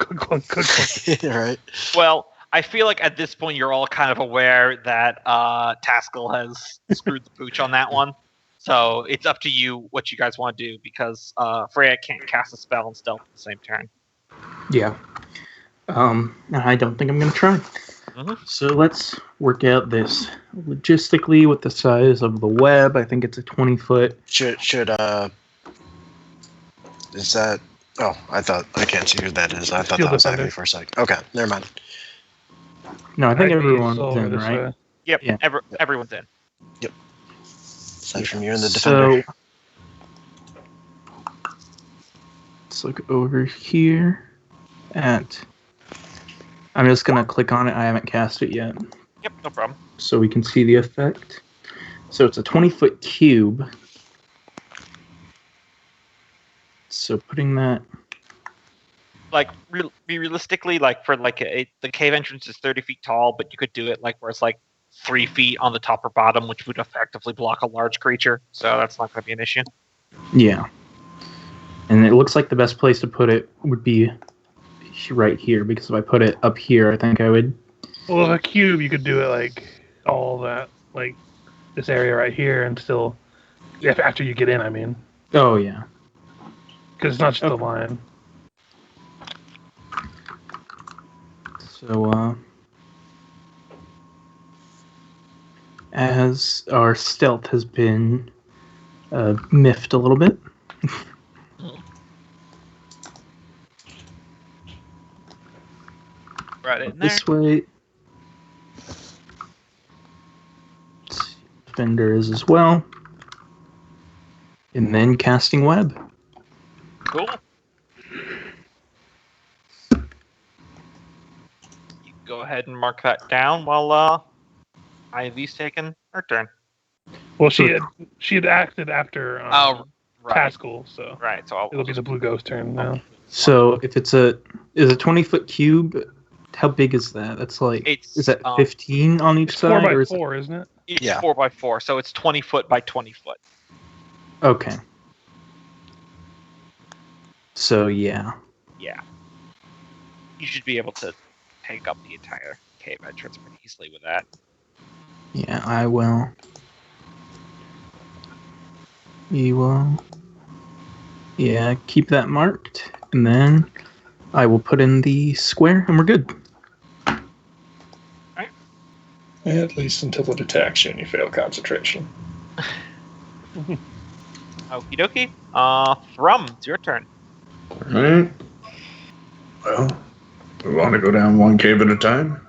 Right. Well, I feel like at this point you're all kind of aware that Taskill has screwed the pooch on that one. So it's up to you what you guys want to do because Freya can't cast a spell and stealth at the same turn. Yeah. And I don't think I'm gonna try. So let's work out this logistically with the size of the web. I think it's a 20-foot. Should is that? Oh, I can't see who that is. I thought Steel that was Defender. Ivy for a second. Okay, never mind. No, I think Ivy is everyone's over in, this right? way. Yep. Yeah. Everyone's in. Aside from you and the Defender. So let's look over here at. I'm just gonna click on it. I haven't cast it yet, Yep, no problem. so we can see the effect. So it's a 20-foot cube. So putting that. Like, realistically, like for like the cave entrance is 30 feet tall, but you could do it like where it's like 3 feet on the top or bottom, which would effectively block a large creature. So that's not going to be an issue. Yeah. And it looks like the best place to put it would be right here, because if I put it up here, I think I would. Well, with a cube, you could do it like all that, like this area right here, and still, after you get in, I mean, Oh, yeah. because it's not just the line. So, as our stealth has been miffed a little bit. Right in there. This way. Defender is as well. And then casting web. Cool. You go ahead and mark that down while Ivy's taking her turn. Well, she had acted after Right. Taskill, so Right. So it'll be the blue ghost turn now. So if it's a 20-foot cube, how big is that? That's like, is that 15 on each It's side? 4 or by is it- 4, isn't it? It's Yeah. 4 by 4, so it's 20 foot by 20 foot. Okay. So yeah. Yeah. You should be able to take up the entire cave entrance pretty easily with that. Yeah, I will. You will. Yeah, keep that marked, and then I will put in the square, and we're good. At least until it attacks you and you fail concentration. Okie dokie. Thrum, it's your turn. Alright. Well, we want to go down one cave at a time.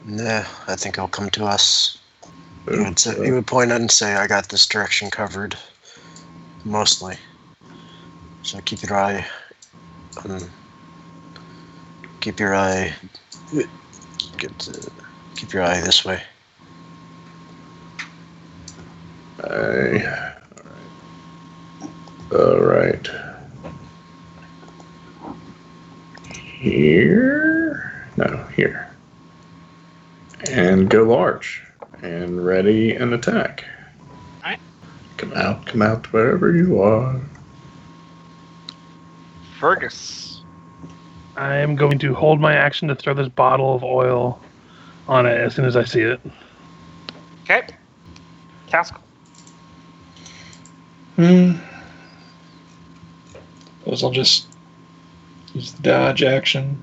Nah, I think he'll come to us. He Uh, would point out and say, "I got this direction covered, mostly." So keep your eye. Keep your eye this way. Alright. Here? No, here. And go large. And ready and attack. Alright. Come out wherever you are. Fergus. I am going to hold my action to throw this bottle of oil on it as soon as I see it. Okay. Taskill. Suppose I'll just use the dodge action.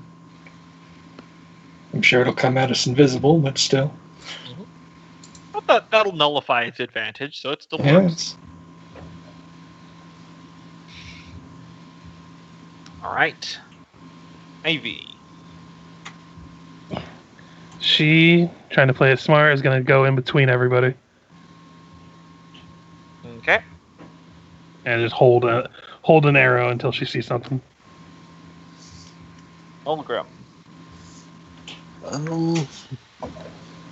I'm sure it'll come at us invisible, but still. Well, that'll nullify its advantage, so it still Yeah, works. Alright. Ivy. She, trying to play it smart, is going to go in between everybody Okay. and just hold an arrow until she sees something. Nolgrim. I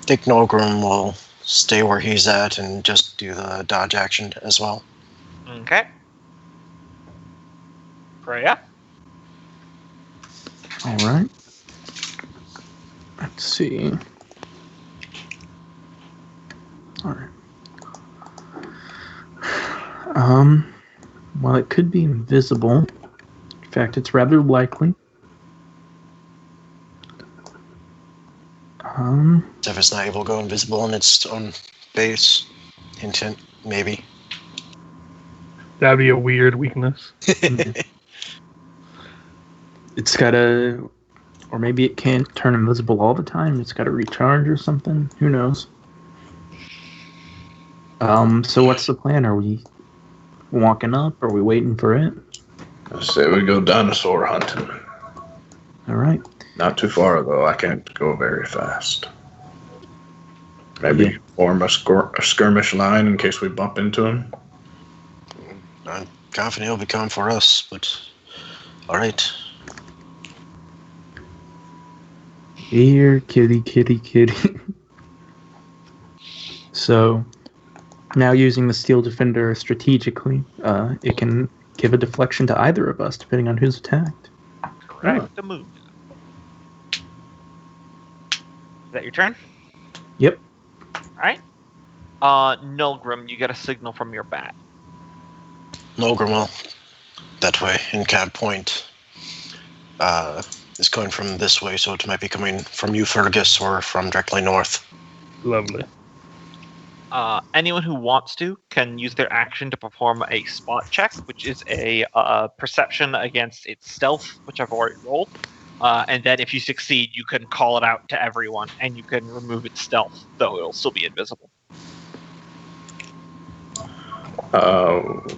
think Nolgrim will stay where he's at and just do the dodge action as well. Okay. Freya. All right. Let's see. All right. Well, it could be invisible. In fact, it's rather likely. So if it's not able to go invisible in its own base, intent, maybe. That'd be a weird weakness. It's got a Or maybe it can't turn invisible all the time. It's got to recharge or something. Who knows? So what's the plan? Are we walking up? Are we waiting for it? I say we go dinosaur hunting. All right. Not too far, though. I can't go very fast. Maybe form a skirmish line in case we bump into him. I'm confident he'll be coming for us, but all right. Here, kitty, kitty, kitty. So, now using the Steel Defender strategically, it can give a deflection to either of us, depending on who's attacked. Correct the move. Is that your turn? Yep. Alright. Nolgrim, you get a signal from your bat. Nolgrim will that way and can't point. It's coming from this way, so it might be coming from you, Fergis, or from directly north. Lovely. Anyone who wants to can use their action to perform a spot check, which is a perception against its stealth, which I've already rolled. And then if you succeed, you can call it out to everyone, and you can remove its stealth, though it'll still be invisible.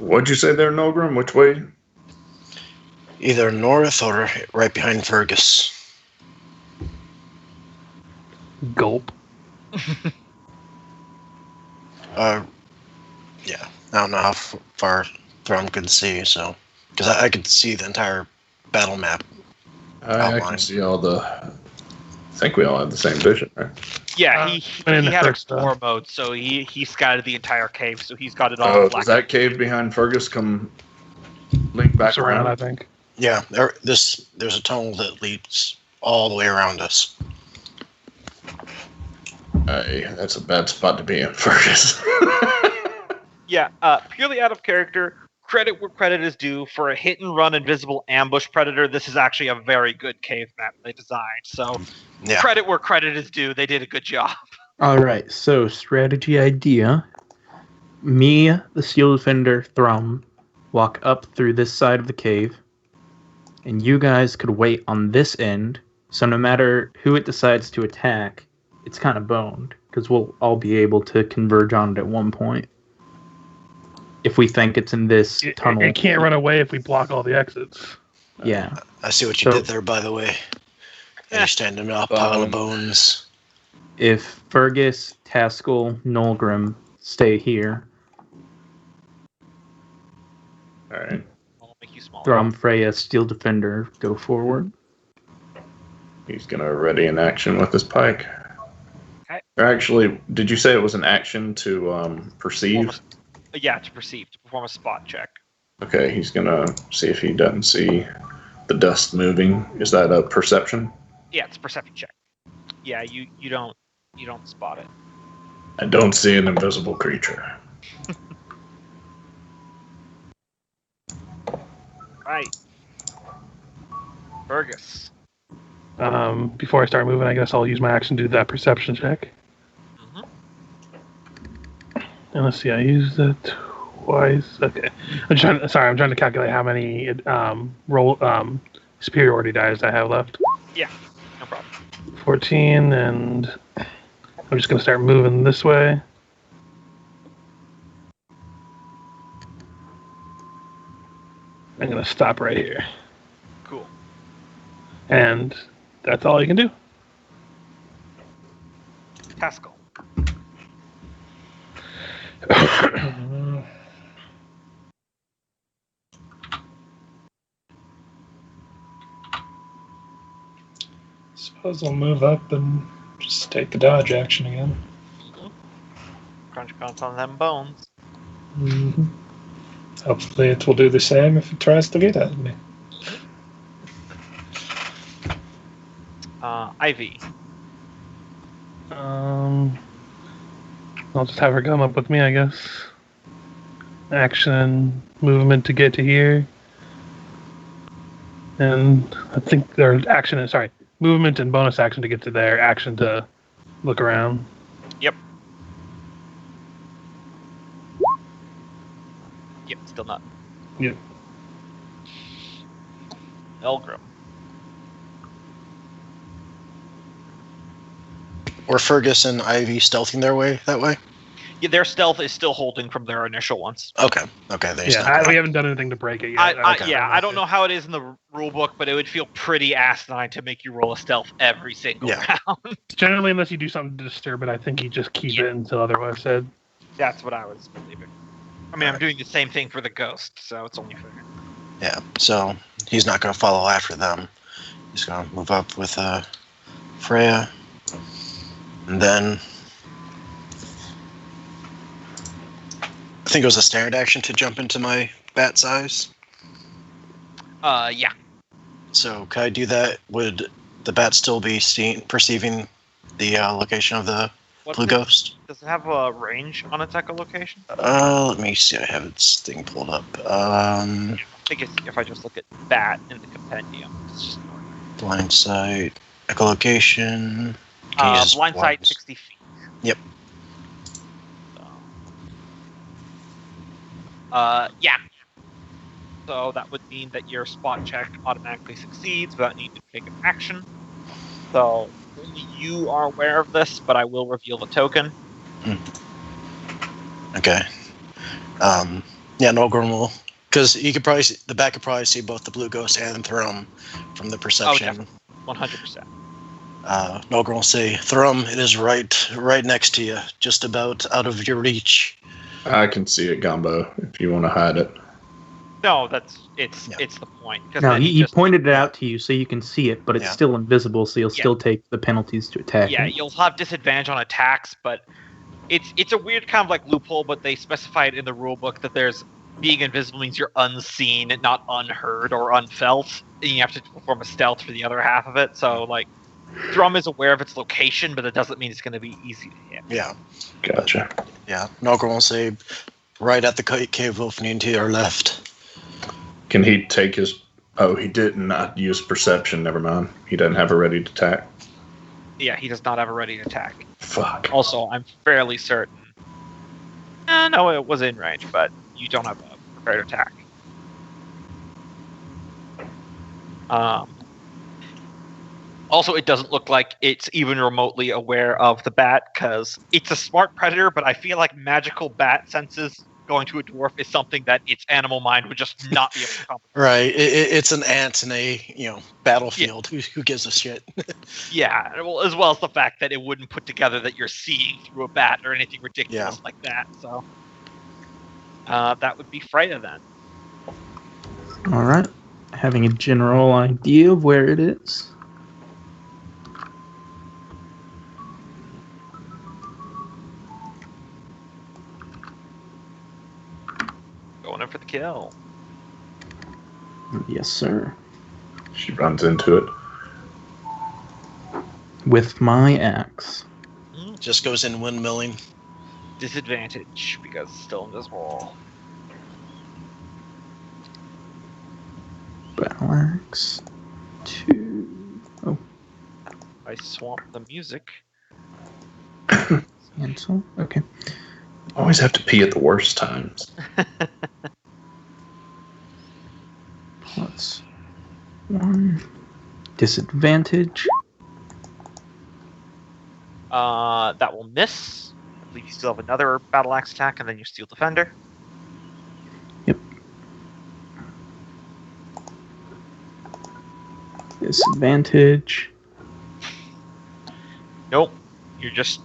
What'd you say there, Nolgrim? Which way? Either north or right behind Fergus. Gulp. Yeah. I don't know how far Thrum could see, so because I could see the entire battle map. I can see all the. I think we all have the same vision, right? Yeah, he in the had first, explore mode, so he scouted the entire cave, so he's got it all. Oh, does that cave behind Fergus come link back Around, around? I think. Yeah, there's a tunnel that leads all the way around us. That's a bad spot to be in, Fergus. Yeah, purely out of character, credit where credit is due. For a hit-and-run invisible ambush predator, this is actually a very good cave map they designed. So, Yeah. credit where credit is due. They did a good job. All right. So, strategy idea. Me, the Steel Defender, Thrum, walk up through this side of the cave, and you guys could wait on this end. So no matter who it decides to attack, it's kind of boned, because we'll all be able to converge on it at one point. If we think it's in this tunnel. It can't run away if we block all the exits. Yeah. I see what you did there, by the way. You're standing up, pile of bones. If Fergus, Taskill, Nolgrim stay here, All right. I'll make you smaller. Thrum, Freya, Steel Defender go forward. He's gonna ready an action with his pike. Okay. Or actually, did you say it was an action to perceive? Yeah, to perceive, to perform a spot check. Okay, he's gonna see if he doesn't see the dust moving. Is that a perception? Yeah, it's a perception check. Yeah, you don't spot it. I don't see an invisible creature. Right. Fergus. Before I start moving, I guess I'll use my action to do that perception check. Mm-hmm. And let's see, I used it twice. Okay, I'm trying to calculate how many superiority dice I have left. Yeah, no problem. 14, and I'm just gonna start moving this way. I'm gonna stop right here, Cool. and that's all you can do. Taskill. Suppose I'll move up and just take the dodge action again. Crunch on them bones. Mm-hmm. Hopefully it will do the same if it tries to get at me. Ivy. I'll just have her come up with me, I guess. Action, movement to get to here. And I think their action is, movement and bonus action to get to there, action to look around. Yep, still not. Yep. Nolgrim. Were Fergis and Ivy stealthing their way that way? Yeah, their stealth is still holding from their initial ones. Okay. They snuck we out. haven't done anything to break it yet. I don't know how it is in the rule book, but it would feel pretty asinine to make you roll a stealth every single round. Generally, unless you do something to disturb it, I think you just keep it until otherwise said. That's what I was believing. I mean, I'm doing the same thing for the ghost, so it's only fair. Yeah, so he's not going to follow after them. He's going to move up with Freya. And then I think it was a standard action to jump into my bat size. Yeah. So could I do that? Would the bat still be perceiving the location of the blue ghost? Does it have a range on its echolocation? Let me see. I have its thing pulled up. I think if I just look at bat in the compendium, it's just blind sight, echolocation. Blind sight 60 feet. Yep. Yeah. So that would mean that your spot check automatically succeeds without needing to take an action. So only you are aware of this, but I will reveal the token. Okay. Yeah, Nolgrim will, because the bat could probably see both the blue ghost and Thrum from the perception. Oh, 100%. Nolgrim will say, "Thrum, it is right next to you, just about out of your reach." I can see it, Gombo, if you want to hide it. No, it's the point. No, he pointed it out to you so you can see it, but it's still invisible, so you'll still take the penalties to attack. Yeah, you'll have disadvantage on attacks, but it's a weird kind of like loophole, but they specify it in the rule book that there's being invisible means you're unseen, not unheard or unfelt, and you have to perform a stealth for the other half of it. So like Thrum is aware of its location, but it doesn't mean it's going to be easy to hit. Yeah. Gotcha. Yeah. Nolgrim will say, right at the cave opening to your left. Can he take his... Oh, he did not use perception. Never mind. He doesn't have a ready to attack. Yeah, he does not have a ready to attack. Fuck. Also, I'm fairly certain... no, it was in range, but you don't have a prepared attack. Also, it doesn't look like it's even remotely aware of the bat, because it's a smart predator, but I feel like magical bat senses going to a dwarf is something that its animal mind would just not be able to comprehend. Right. It's an ant in a battlefield. Yeah. Who gives a shit? Yeah, well, as well as the fact that it wouldn't put together that you're seeing through a bat or anything ridiculous like that. So that would be Freya then. All right. Having a general idea of where it is. Going in for the kill. Yes, sir. She runs into it. With my axe. Just goes in windmilling. Disadvantage, because it's still invisible. Battle axe. 2. Oh. I swamp the music. Cancel. Okay. Always have to pee at the worst times. Plus 1. Disadvantage. That will miss. I believe you still have another battle axe attack, and then you steel defender. Yep. Disadvantage. Nope.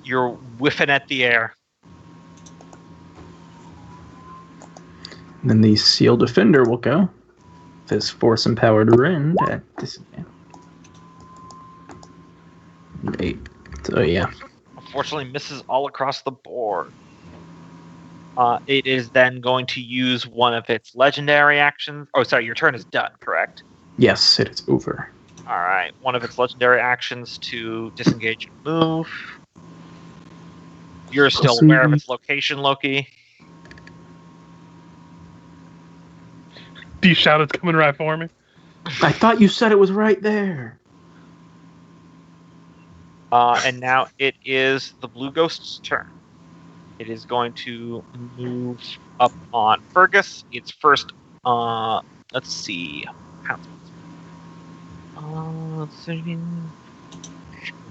You're whiffing at the air. And then the Seal Defender will go. This Force Empowered Rend at disadvantage. 8. So yeah. Unfortunately, misses all across the board. It is then going to use one of its legendary actions. Oh, sorry, your turn is done, correct? Yes, it is over. All right, one of its legendary actions to disengage and move. You're still aware of its location, Loki. Do you shout it's coming right for me? I thought you said it was right there. And now it is the Blue Ghost's turn. It is going to move up on Fergus. Its first, let's see.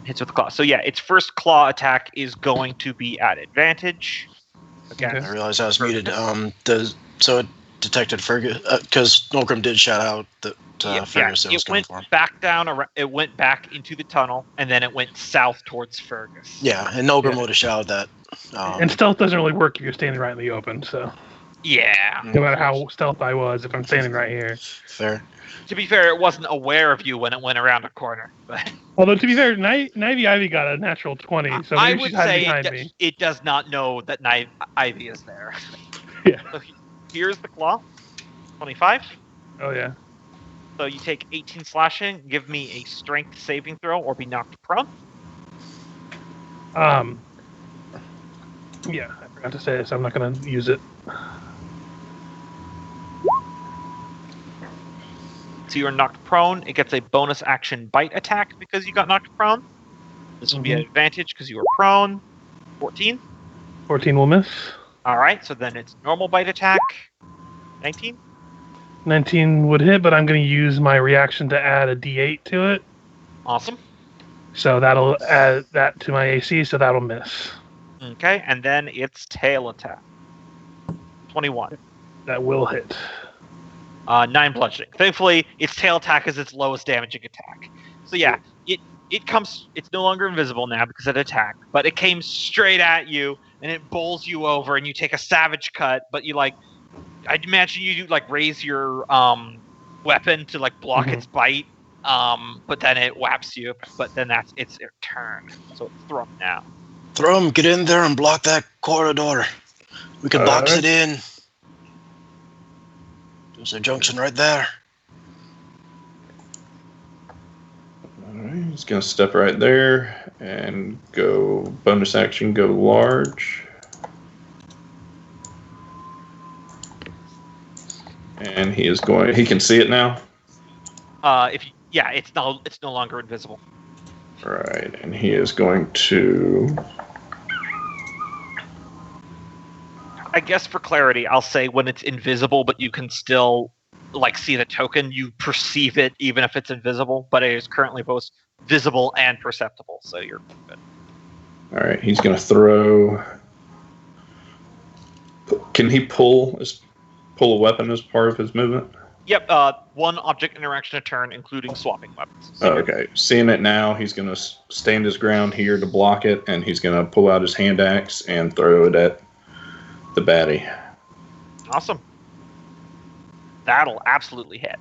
Hits with the claw. So yeah, its first claw attack is going to be at advantage. Again, Okay. I realized I was muted. So it detected Fergus because Nolgrim did shout out that Fergus was it coming went for him. back down. It went back into the tunnel, and then it went south towards Fergus. Yeah, and Nolgrim Yeah. would have shouted that. And stealth doesn't really work if you're standing right in the open, so Yeah. no matter how stealth I was, if I'm standing right here. Fair. To be fair, it wasn't aware of you when it went around a corner. But Although, to be fair, Nivy Ivy got a natural 20, so I maybe would she's hiding say behind me. it does not know that Ivy is there. Yeah. So here's the claw. 25. Oh, yeah. So you take 18 slashing. Give me a strength saving throw or be knocked prone. Yeah, I forgot to say this. I'm not going to use it. So you're knocked prone. It gets a bonus action bite attack because you got knocked prone. This will be an advantage because you were prone. 14. 14 will miss. All right, so then it's normal bite attack. 19. 19 would hit, but I'm going to use my reaction to add a D8 to it. Awesome. So that'll add that to my AC, so that'll miss. Okay, and then it's tail attack. 21. That will hit. 9 bludgeoning. Thankfully, its tail attack is its lowest damaging attack. So yeah, it comes. It's no longer invisible now because it attacked, but it came straight at you and it bowls you over, and you take a savage cut. But you I'd imagine you raise your weapon to block its bite. But then it whaps you. But then it's their turn. So it's Thrum now. Thrum, get in there and block that corridor. We can box it in. There's a junction right there. Alright, he's going to step right there and go bonus action, go large. And he can see it now. It's no longer invisible. Right, and he is going to. I guess for clarity, I'll say when it's invisible, but you can still see the token, you perceive it even if it's invisible, but it is currently both visible and perceptible, so you're good. All right, he's going to throw. Can he pull a weapon as part of his movement? Yep, one object interaction a turn, including swapping weapons. Oh, okay. Seeing it now, he's going to stand his ground here to block it, and he's going to pull out his hand axe and throw it at the baddie. Awesome. That'll absolutely hit.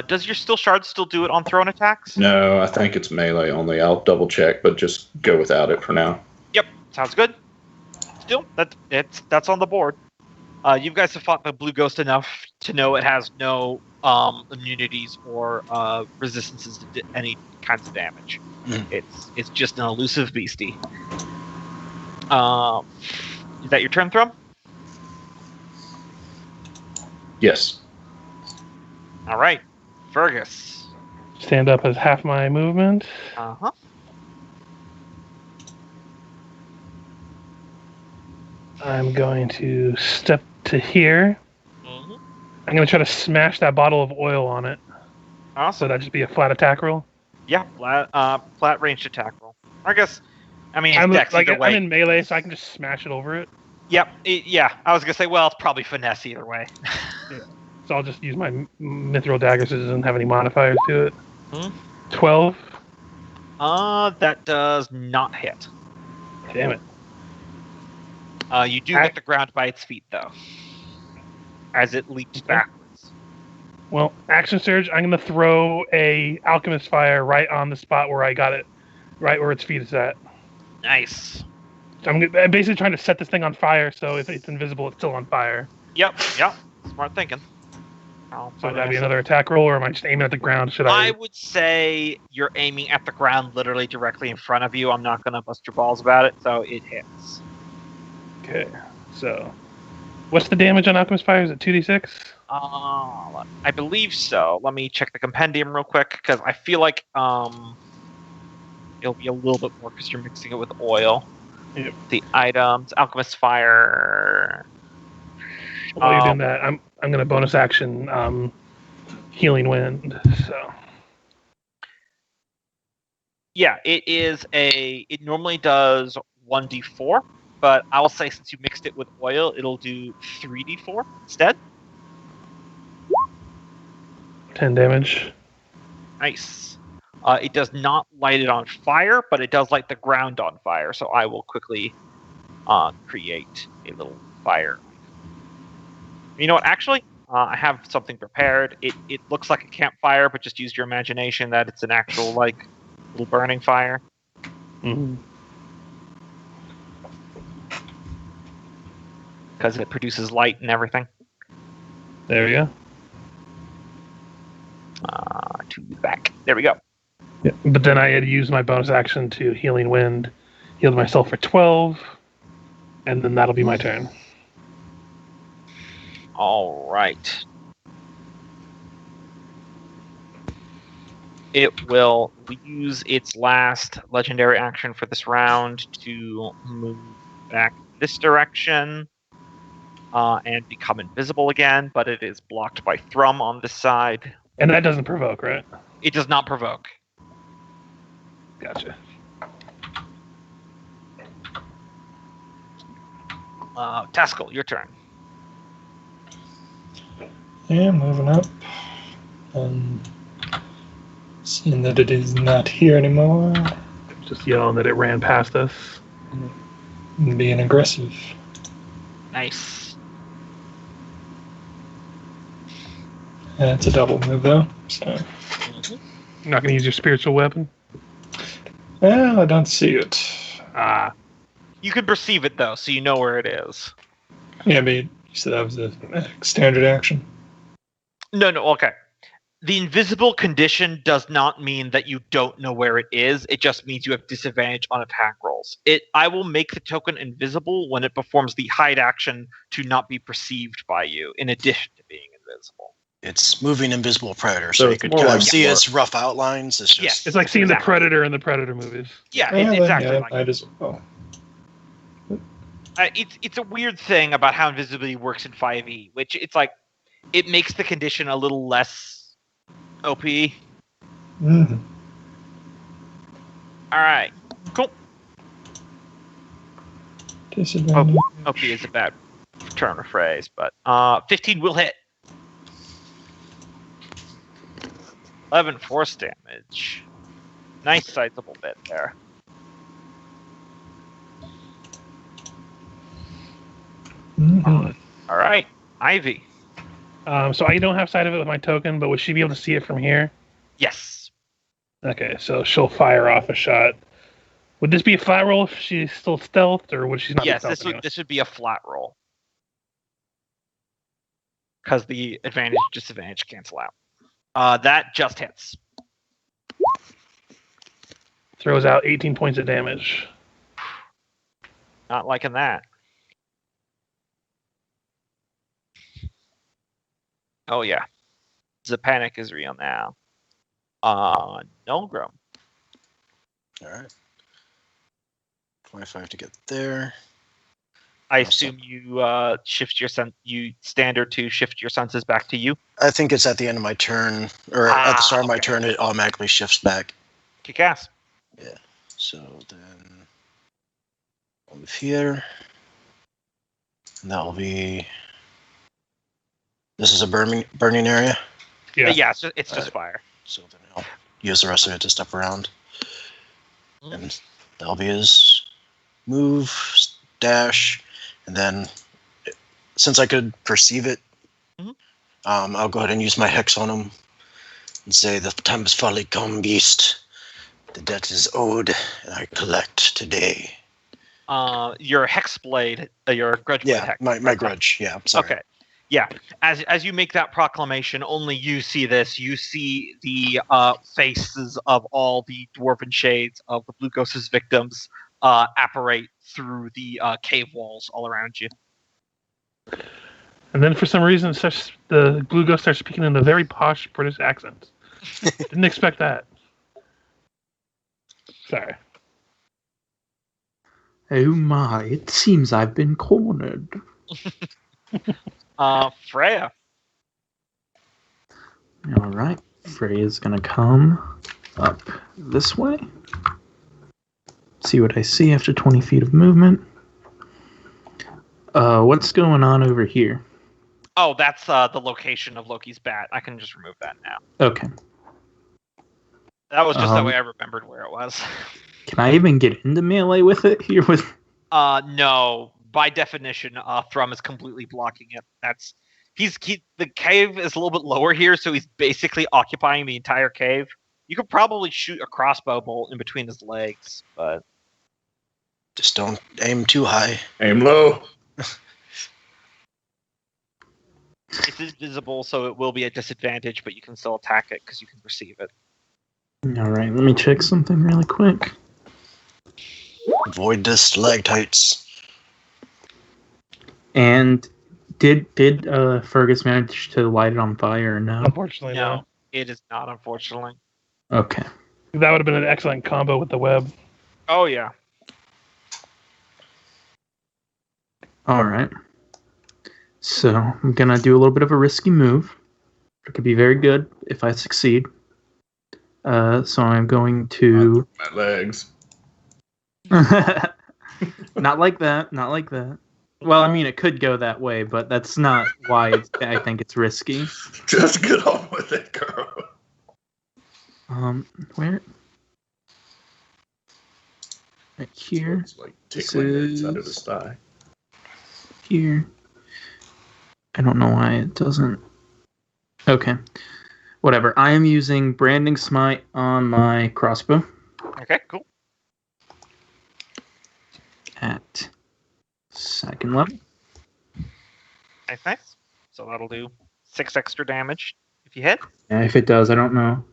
Does your Steel Shard still do it on thrown attacks? No, I think it's melee only. I'll double check, but just go without it for now. Yep, sounds good. Still, that's on the board. You guys have fought the Blue Ghost enough to know it has no immunities or resistances to any kinds of damage. It's just an elusive beastie. Is that your turn, Thrum? Yes. All right, Fergus. Stand up as half my movement. Uh-huh. I'm going to step to here. Mm-hmm. I'm going to try to smash that bottle of oil on it. Awesome. So that just be a flat attack roll. Yeah, flat ranged attack roll. I guess. I mean, I'm dex either way. I'm in melee, so I can just smash it over it. Yep. Yeah. I was gonna say, well, it's probably finesse either way. Yeah. So I'll just use my mithril dagger so it doesn't have any modifiers to it. 12. That does not hit. Damn it. You do hit the ground by its feet, though, as it leaps backwards. Well, action surge. I'm gonna throw a alchemist fire right on the spot where I got it, right where its feet is at. Nice. So I'm basically trying to set this thing on fire, so if it's invisible, it's still on fire. Yep. Smart thinking. So would that be another attack roll, or am I just aiming at the ground? I would say you're aiming at the ground, literally directly in front of you. I'm not gonna bust your balls about it, so it hits. Okay. So, what's the damage on alchemist fire? Is it 2d6? I believe so. Let me check the compendium real quick, because I feel like it'll be a little bit more because you're mixing it with oil. Yep. The items, alchemist fire. While you're doing that, I'm going to bonus action healing wind. So Yeah, it normally does 1d4, but I will say since you mixed it with oil, it'll do 3d4 instead. 10 damage. Nice. It does not light it on fire, but it does light the ground on fire. So I will quickly create a little fire. You know what? Actually, I have something prepared. It looks like a campfire, but just use your imagination that it's an actual little burning fire. Because it produces light and everything. There we go. To the back. There we go. Yeah, but then I had used my bonus action to Healing Wind, healed myself for 12, and then that'll be my turn. All right. It will use its last legendary action for this round to move back this direction and become invisible again, but it is blocked by Thrum on this side. And that doesn't provoke, right? It does not provoke. Gotcha. Taskill, your turn. Yeah, moving up. And seeing that it is not here anymore. Just yelling that it ran past us. And being aggressive. Nice. It's a double move though, so. You're not going to use your spiritual weapon? Well, I don't see it. You can perceive it though, so you know where it is. Yeah, but you said that was a standard action. No, okay. The invisible condition does not mean that you don't know where it is. It just means you have disadvantage on attack rolls. I will make the token invisible when it performs the hide action to not be perceived by you, in addition to being invisible. It's moving invisible predator, So so you it's could more kind like of see more- its rough outlines. It's just Yes. It's like seeing Exactly. the Predator in the Predator movies. Yeah, Yeah, it's then, exactly yeah, like I just. Oh. it's a weird thing about how invisibility works in 5e, which it's like it makes the condition a little less OP. Mm-hmm. All right, cool. Disadvantage. OP is a bad turn of phrase, but 15 will hit. 11 force damage. Nice sizable bit there. Mm-hmm. All right, Ivy. So I don't have sight of it with my token, but would she be able to see it from here? Yes. Okay, so she'll fire off a shot. Would this be a flat roll if she's still stealthed, or would she not Yes, be stealthed? this would be a flat roll. Because the advantage disadvantage cancel out. That just hits. Throws out 18 points of damage. Not liking that. Oh yeah. The panic is real now. Nolgrim. all right. 25 to get there. I Awesome. assume you shift your you standard to shift your senses back to you. I think it's at the end of my turn, or at the start of my Okay. turn, it automatically shifts back. Kick ass. So then I'll move here. And that'll be. This is a burning area. Yeah. Yeah, it's just fire. So then I'll use the rest of it to step around. And that'll be his move, dash, and then since I could perceive it, Mhm. I'll go ahead and use my hex on him and say, "The time has finally come, beast. The debt is owed, and I collect today." Your hex blade, your grudge blade Yeah, hex. my grudge. Yeah, I'm sorry. Okay. Yeah. As you make that proclamation, only you see this. You see the faces of all the dwarven shades of the Blue Ghost's victims apparate through the cave walls all around you. And then for some reason, the Blue Ghost starts speaking in a very posh British accent. Didn't expect that. Sorry. Oh my, it seems I've been cornered. Freya. Alright, Freya's gonna come up this way. See what I see after 20 feet of movement. What's going on over here? Oh, that's the location of Loki's bat. I can just remove that now. Okay. That was just that way I remembered where it was. Can I even get into melee with it here? No. By definition, Thrum is completely blocking it. The cave is a little bit lower here, so he's basically occupying the entire cave. You could probably shoot a crossbow bolt in between his legs, but Just don't aim too high. Aim low. it's invisible, so it will be a disadvantage, but you can still attack it because you can perceive it. Alright, let me check something really quick. Avoid the stalactites. And did Fergus manage to light it on fire or no? Unfortunately, No, no. it is not, unfortunately. Okay. That would have been an excellent combo with the web. Oh, yeah. Alright. So, I'm gonna do a little bit of a risky move. It could be very good if I succeed. So I'm going to... My legs. Not like that, not like that. Well, I mean, it could go that way, but that's not why I think it's risky. Just get on with it, girl. Where? Right here. It's like tickling the inside of his thigh. Here. I don't know why it doesn't. Okay. Whatever. I am using Branding Smite on my crossbow. Okay, cool. At second level. Nice. So that'll do 6 extra damage if you hit. Yeah, if it does, I don't know.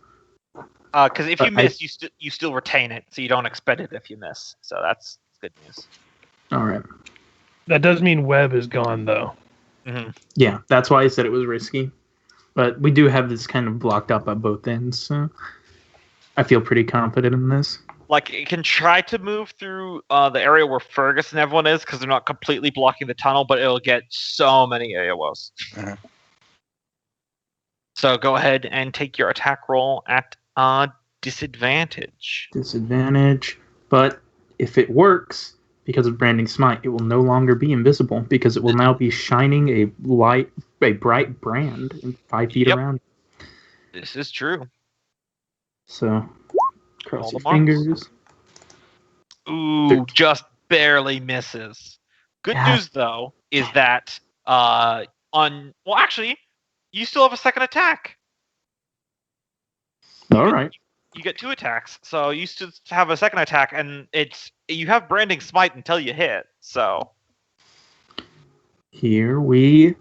Because if you I- miss, you still retain it, so you don't expend it if you miss. So that's good news. Alright. That does mean web is gone, though. Mm-hmm. Yeah, that's why I said it was risky. But we do have this kind of blocked up at both ends, so I feel pretty confident in this. Like, it can try to move through the area where Fergus and everyone is, because they're not completely blocking the tunnel, but it'll get so many AOs. Mhm. So go ahead and take your attack roll at disadvantage. Disadvantage. But if it works, because of Branding Smite, it will no longer be invisible, because it will now be shining a bright brand 5 feet Yep. around. This is true. So, cross All your the marks. fingers. Ooh, just barely misses. Good Yeah. news, though, is that actually, you still have a second attack. All right. You get 2 attacks, so you still have a second attack, and you have Branding Smite until you hit. So Here we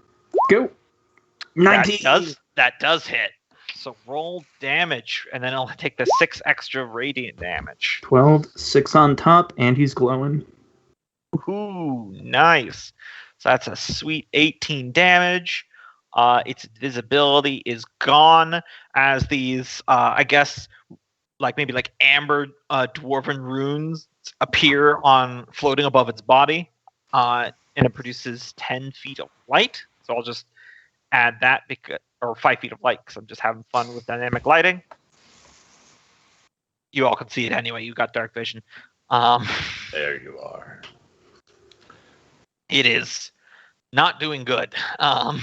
go. 19. that does hit. So roll damage, and then I'll take the 6 extra radiant damage. 12, 6 on top, and he's glowing. Ooh, nice. So that's a sweet 18 damage. Its invisibility is gone as these, I guess, maybe amber dwarven runes appear floating above its body, and it produces 10 feet of light. So I'll just add that or 5 feet of light because I'm just having fun with dynamic lighting. You all can see it anyway. You got dark vision. There you are. It is not doing good. And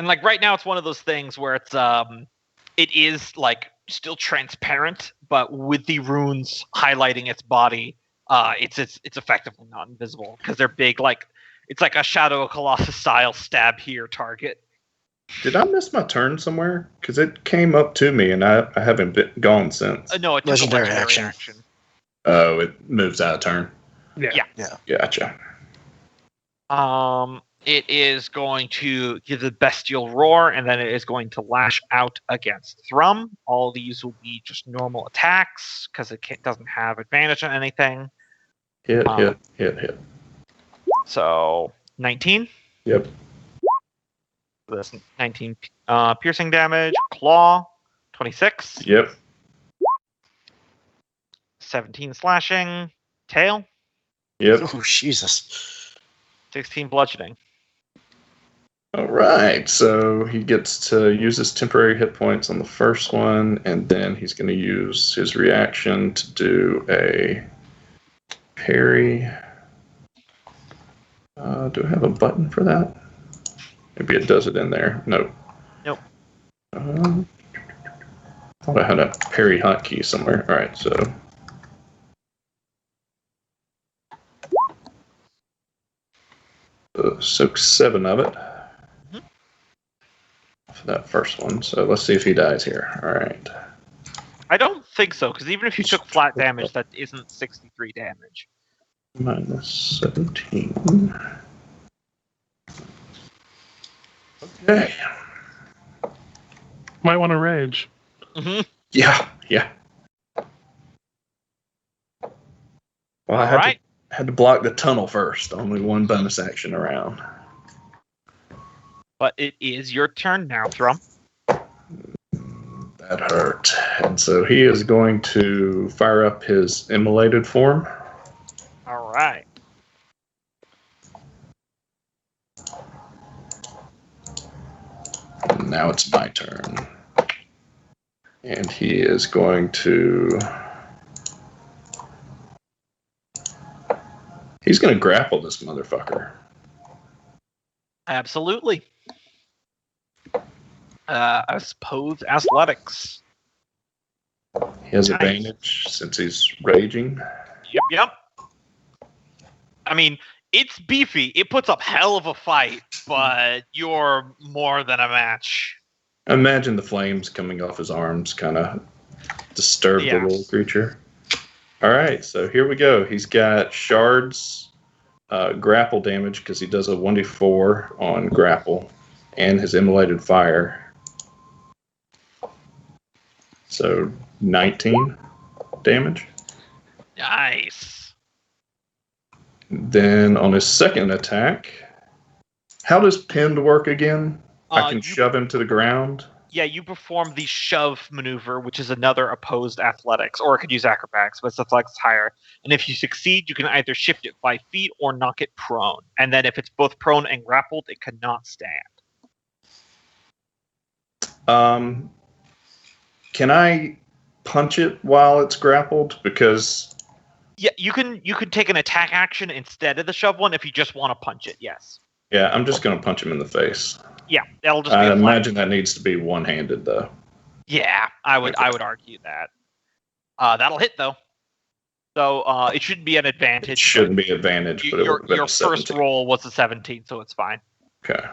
right now, it's one of those things where it is still transparent, but with the runes highlighting its body, it's effectively not invisible because they're big. It's like a Shadow of Colossus style stab here target. Did I miss my turn somewhere? Because it came up to me and I haven't gone since. No, it's just a Legendary legendary action. Oh, it moves out of turn. Yeah. Gotcha. It is going to give the bestial roar, and then it is going to lash out against Thrum. All these will be just normal attacks because it doesn't have advantage on anything. Hit. So 19. Yep. This 19 piercing damage. Claw 26. Yep. 17 slashing. Tail Yep. Oh, Jesus. 16 bludgeoning. All right, so he gets to use his temporary hit points on the first one, and then he's going to use his reaction to do a parry. Do I have a button for that? Maybe it does it in there. No. Nope. Thought I had a parry hotkey somewhere. All right, so. Soak 7 of it. For that first one. So let's see if he dies here. All right. I don't think so, because even if you took flat damage, that isn't 63 damage. Minus 17. Okay. Might want to rage. Mm-hmm. Yeah. Well, I had to block the tunnel first. Only one bonus action around. But it is your turn now, Thrum. That hurt. And so he is going to fire up his immolated form. All right. Now it's my turn. And he is going to... He's going to grapple this motherfucker. Absolutely. I suppose athletics. He has Nice. advantage since he's raging. Yep. I mean, it's beefy. It puts up hell of a fight, but you're more than a match. Imagine the flames coming off his arms kind of disturb the little creature. All right, so here we go. He's got shards grapple damage because he does a 1d4 on grapple and his immolated fire. So 19 damage. Nice. Then on his second attack, how does pinned work again? I can shove him to the ground. Yeah, you perform the shove maneuver, which is another opposed athletics, or it could use acrobatics, but its athletics is higher. And if you succeed, you can either shift it 5 feet or knock it prone. And then if it's both prone and grappled, it cannot stand. Can I punch it while it's grappled? Because Yeah, you could take an attack action instead of the shove one if you just want to punch it. Yes. yeah, I'm just going to punch him in the face. Yeah, that'll just be. I imagine that needs to be one-handed, though. Yeah, I would argue that. That'll hit though. So it shouldn't be an advantage. It shouldn't be advantage, but your your first roll was a 17, so it's fine. Okay.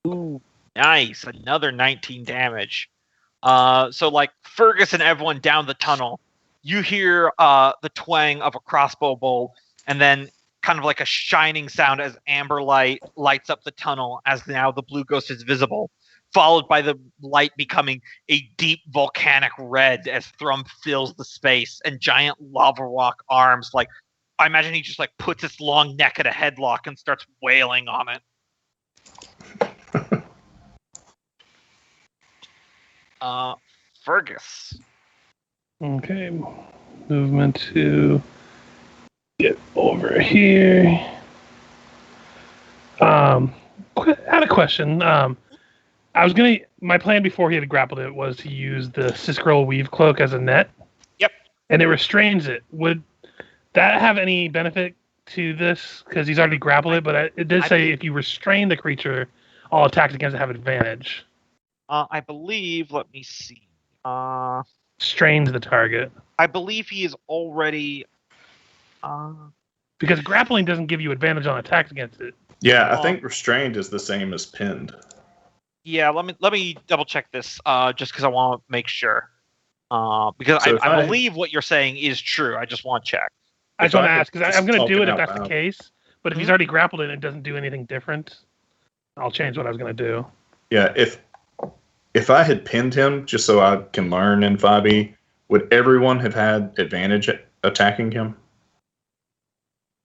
Ooh, nice. Another 19 damage. So like Fergis and everyone down the tunnel, you hear the twang of a crossbow bolt, and then kind of like a shining sound as amber light lights up the tunnel as now the blue ghost is visible, followed by the light becoming a deep volcanic red as Thrum fills the space, and giant lava rock arms, like I imagine he just like puts his long neck at a headlock and starts wailing on it. Fergus. Okay. Movement to get over here. I had a question. My plan before he had grappled it was to use the Siscroll Weave Cloak as a net. Yep. And it restrains it. Would that have any benefit to this? Because he's already grappled it, but it did say if you restrain the creature, all attacks against it have advantage. I believe, let me see. Strains the target. I believe he is already... Because grappling doesn't give you advantage on attacks against it. Yeah, I think restrained is the same as pinned. Yeah, let me double check this, just because I want to make sure. Because So I believe what you're saying is true. I just want to check. I just want to ask, because I'm going to do it if talking that's out the case. But if he's already grappled it and it doesn't do anything different, I'll change what I was going to do. Yeah, if I had pinned him just so I can learn in 5e, would everyone have had advantage at attacking him?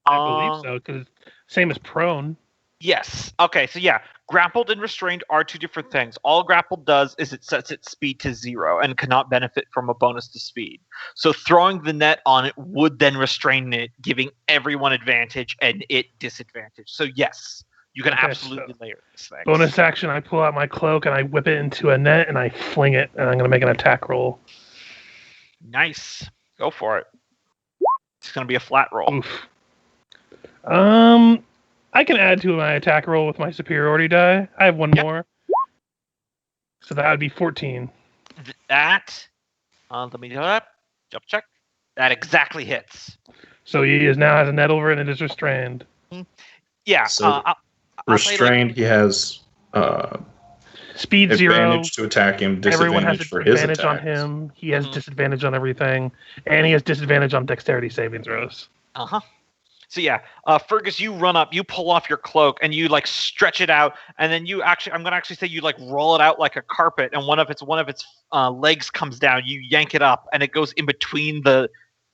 I believe so, because same as prone. Yes. Okay, so yeah, grappled and restrained are two different things. All grappled does is it sets its speed to 0 and cannot benefit from a bonus to speed. So throwing the net on it would then restrain it, giving everyone advantage and it disadvantage. So yes, you can absolutely layer this thing. Bonus action, I pull out my cloak and I whip it into a net and I fling it, and I'm going to make an attack roll. Nice. Go for it. It's going to be a flat roll. Oof. I can add to my attack roll with my superiority die. I have one more. So that would be 14. That, let me do that. Jump check. That exactly hits. So he now has a net over it and it is restrained. Yeah. So restrained, he has speed 0. Advantage to attack him, Everyone has disadvantage for his advantage on attacks. him. He has disadvantage on everything. And he has disadvantage on dexterity saving throws. Uh-huh. So yeah, Fergus, you run up, you pull off your cloak, and you like stretch it out, and then I'm gonna say you like roll it out like a carpet, and one of its legs comes down. You yank it up, and it goes in between the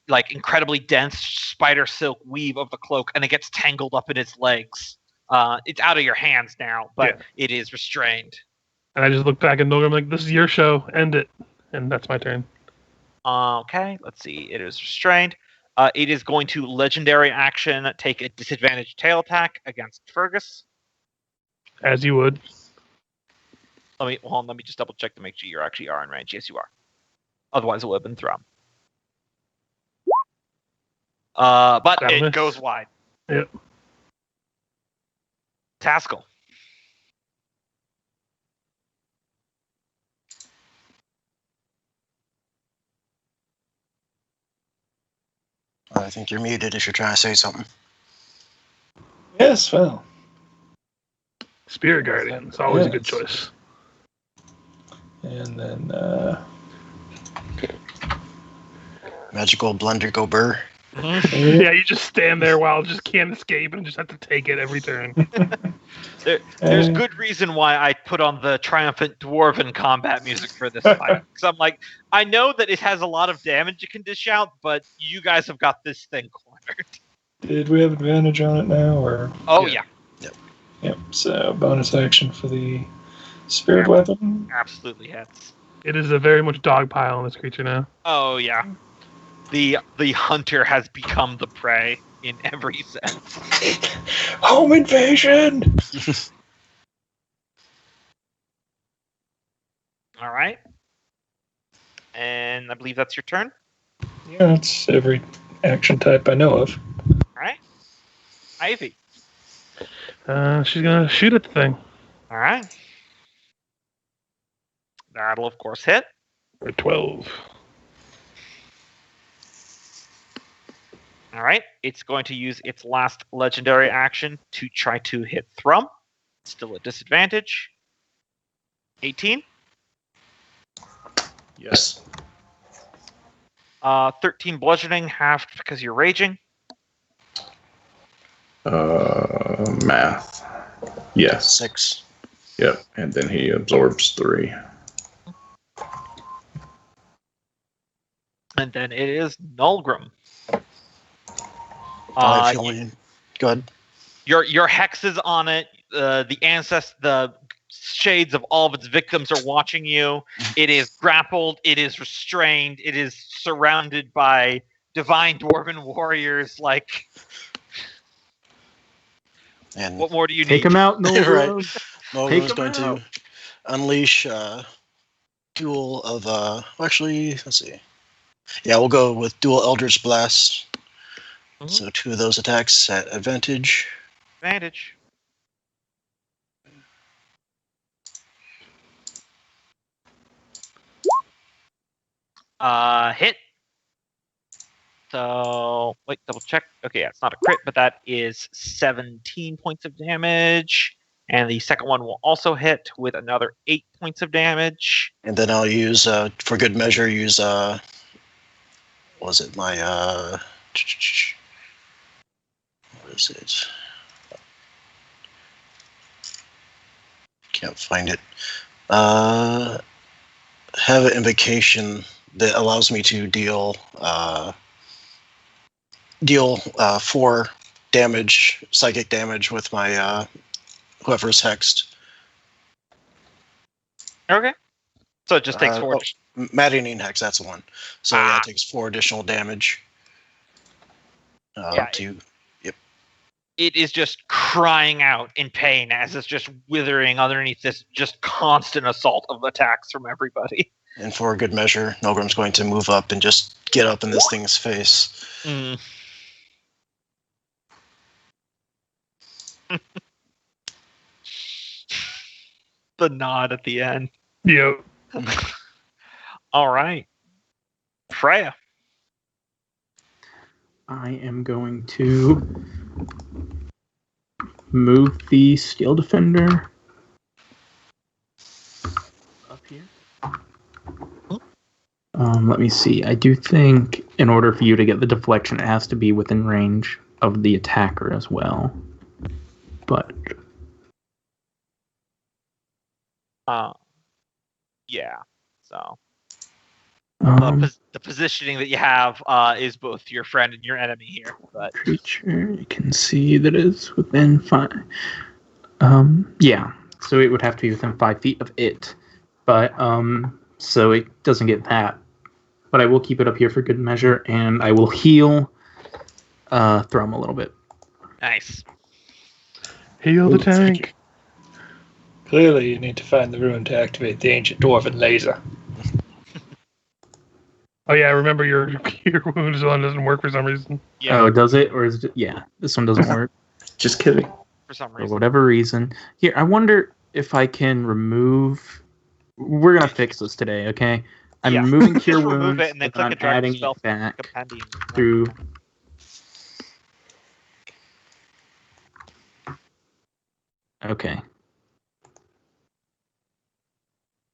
like incredibly dense spider silk weave of the cloak, and it gets tangled up in its legs. It's out of your hands now, but it is restrained. And I just look back at Nolgrim like, this is your show, end it. And that's my turn. Okay, let's see. It is restrained. It is going to legendary action, take a disadvantage tail attack against Fergus. As you would. Let me just double check to make sure you actually are in range. Yes, you are. Otherwise, it would have been Thrum. But it goes wide. Yep. Taskill. I think you're muted if you're trying to say something. Yes, well. Spirit Guardian is always a good choice. And then Magical Blunder Go Burr. Yeah, you just stand there while just can't escape and just have to take it every turn. There's good reason why I put on the triumphant dwarven combat music for this fight. Because I'm like, I know that it has a lot of damage it can dish out, but you guys have got this thing cornered. did we have advantage on it now, or? Oh yeah. Yep. So bonus action for the spirit weapon. Absolutely hits. It is a very much dog pile on this creature now. Oh yeah. The hunter has become the prey in every sense. Home invasion. All right. And I believe that's your turn. Yeah, that's every action type I know of. All right. Ivy. She's gonna shoot at the thing. All right. That'll of course hit. For 12. All right. It's going to use its last legendary action to try to hit Thrum. Still a disadvantage. 18. Yes. 13 bludgeoning, halved because you're raging. Math. Yes. 6. Yep. And then he absorbs 3. And then it is Nolgrim. 5 healing. Go ahead. Your hex is on it. The shades of all of its victims are watching you. It is grappled. It is restrained. It is surrounded by divine dwarven warriors. Like, And what more do you need? Take him out, Nolgrim. Right. Nolgrim Take is him going out. to unleash duel of actually, let's see. Yeah, we'll go with dual Eldritch Blast. Mhm. So 2 of those attacks at advantage. Advantage. Hit. So wait, double check. Okay, yeah, it's not a crit, but that is 17 points of damage. And the second one will also hit with another 8 points of damage. And then I'll use, for good measure, use, was it my, what is it? Can't find it. Have an invocation that allows me to deal 4 damage, psychic damage with my whoever's hexed Okay. So it just takes 4. Maddening Hex, that's the one. So yeah, it takes 4 additional damage. It is just crying out in pain as it's just withering underneath this just constant assault of attacks from everybody. And for a good measure, Nolgrim's going to move up and just get up in this thing's face. Mm. The nod at the end. Yep. All right. Freya. I am going to move the Steel Defender up here. Let me see. I do think in order for you to get the deflection, it has to be within range of the attacker as well. But Yeah. So the the positioning that you have is both your friend and your enemy here. But creature, you can see that is within 5. Yeah. So it would have to be within 5 feet of it, but so it doesn't get that. But I will keep it up here for good measure, and I will heal Thrum a little bit. nice. Heal the Ooh, thank tank. Clearly, you need to find the rune to activate the ancient dwarven laser. Oh yeah, remember your wounds one doesn't work for some reason. Yeah. Oh, does it? Or is it? Yeah, this one doesn't work Just kidding. For some for reason. whatever reason. Here, I wonder if I can remove. We're gonna fix this today, okay? I'm Yeah. removing Just Cure remove Wounds, it and then but click I'm and drag adding the spell it back compendium. through. Okay.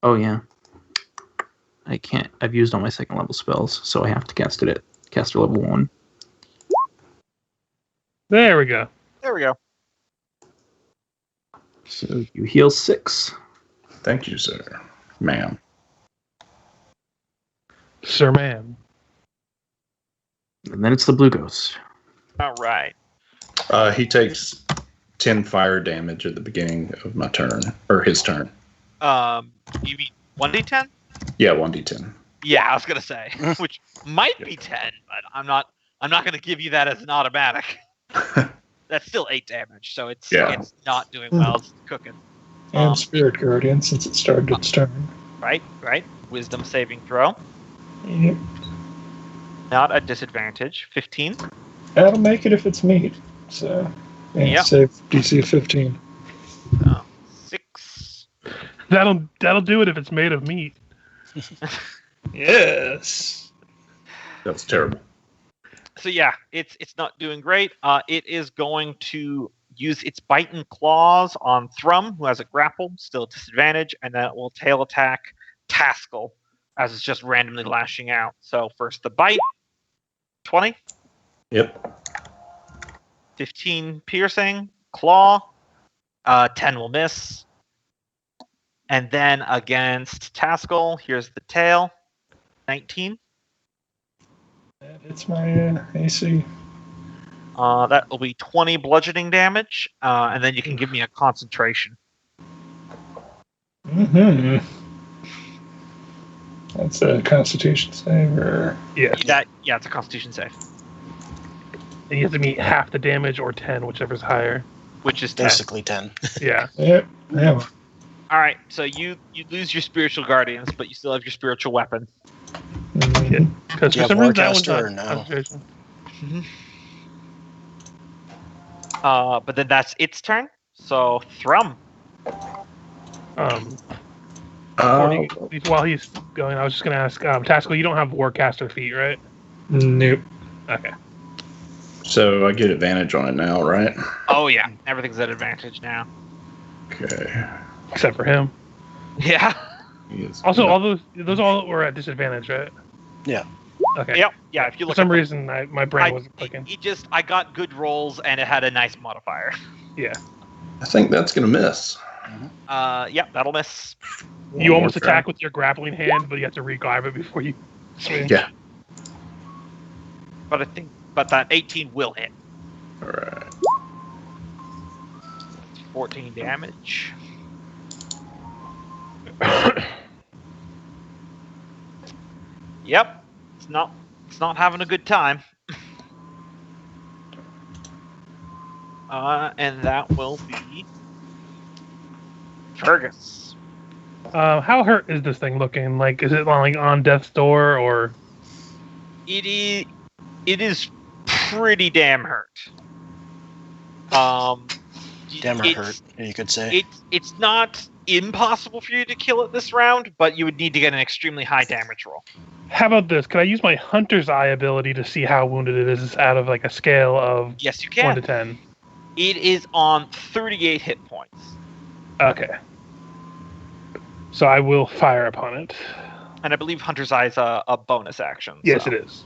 Oh yeah. I can't. I've used all my 2nd level spells, so I have to cast it at caster level 1. There we go. There we go. So you heal 6. Thank you, sir. Ma'am. Sir ma'am. And then it's the blue ghost. All right. He takes 10 fire damage at the beginning of my turn, or his turn. You mean 1d10? Yeah, 1d10. Yeah, I was gonna say, which might be 10, but I'm not gonna give you that as an automatic. That's still 8 damage, so it's not doing well. It's cooking. And Spirit Guardian, since it started its turn. Right. Wisdom saving throw. Yep. Not a disadvantage. 15. That'll make it if it's meat. So, yeah, Yep. save DC of 15. 6. That'll do it if it's made of meat. Yes. That was terrible. So yeah, it's not doing great. It is going to use its bite and claws on Thrum, who has a grapple, still disadvantage, and then it will tail attack Taskill as it's just randomly lashing out. So first the bite, 20. Yep. 15 piercing, claw, 10 will miss. And then against Taskill, here's the tail, 19. It's my AC. That will be 20 bludgeoning damage, and then you can give me a concentration. Mm-hmm. That's a Constitution save, or... Yeah. Yeah, it's a Constitution save, And you have to meet half the damage or 10, whichever's higher. which is 10. Basically 10. Yeah. Yep. Yeah. All right, so you lose your spiritual guardians, but you still have your spiritual weapon. Mhm. Because Do for you have some reason that one's Warcaster or not no? concentration. But then that's its turn. So Thrum. While he's going, I was just going to ask, Taskill, you don't have Warcaster feat, right? Nope. Okay. So I get advantage on it now, right? Oh yeah, everything's at advantage now. Okay. Except for him. Yeah. Also, all those all were at disadvantage, right? Yeah. Okay. Yep. Yeah. If you For look some at reason, my brain wasn't clicking. I got good rolls and it had a nice modifier. Yeah. I think that's going to miss. Yep, that'll miss. You One almost more try. attack with your grappling hand, but you have to regrab it before you swing. Yeah. But that 18 will hit. All right. 14 damage. Yep. It's not having a good time. And that will be Fergus. How hurt is this thing looking? Like, is it like on death's door, or? It is pretty damn hurt. Hurt, you could say. It's not impossible for you to kill it this round, but you would need to get an extremely high damage roll. How about this? Could I use my Hunter's Eye ability to see how wounded it is out of like a scale of Yes, you can. 1 to 10? It is on 38 hit points. Okay. So I will fire upon it. And I believe Hunter's Eye is a bonus action. Yes, so. it is.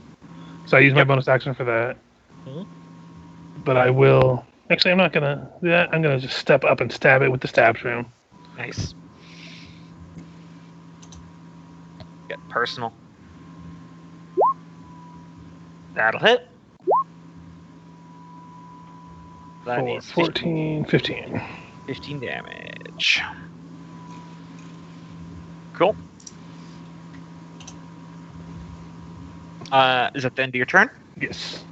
So I use my bonus action for that. Mhm. But I will... Actually, I'm not going to do that. I'm going to just step up and stab it with the stab shroom. Nice. Get personal. That'll hit. That For is 14, 15. 15 damage. Cool. Is that the end of your turn? Yes.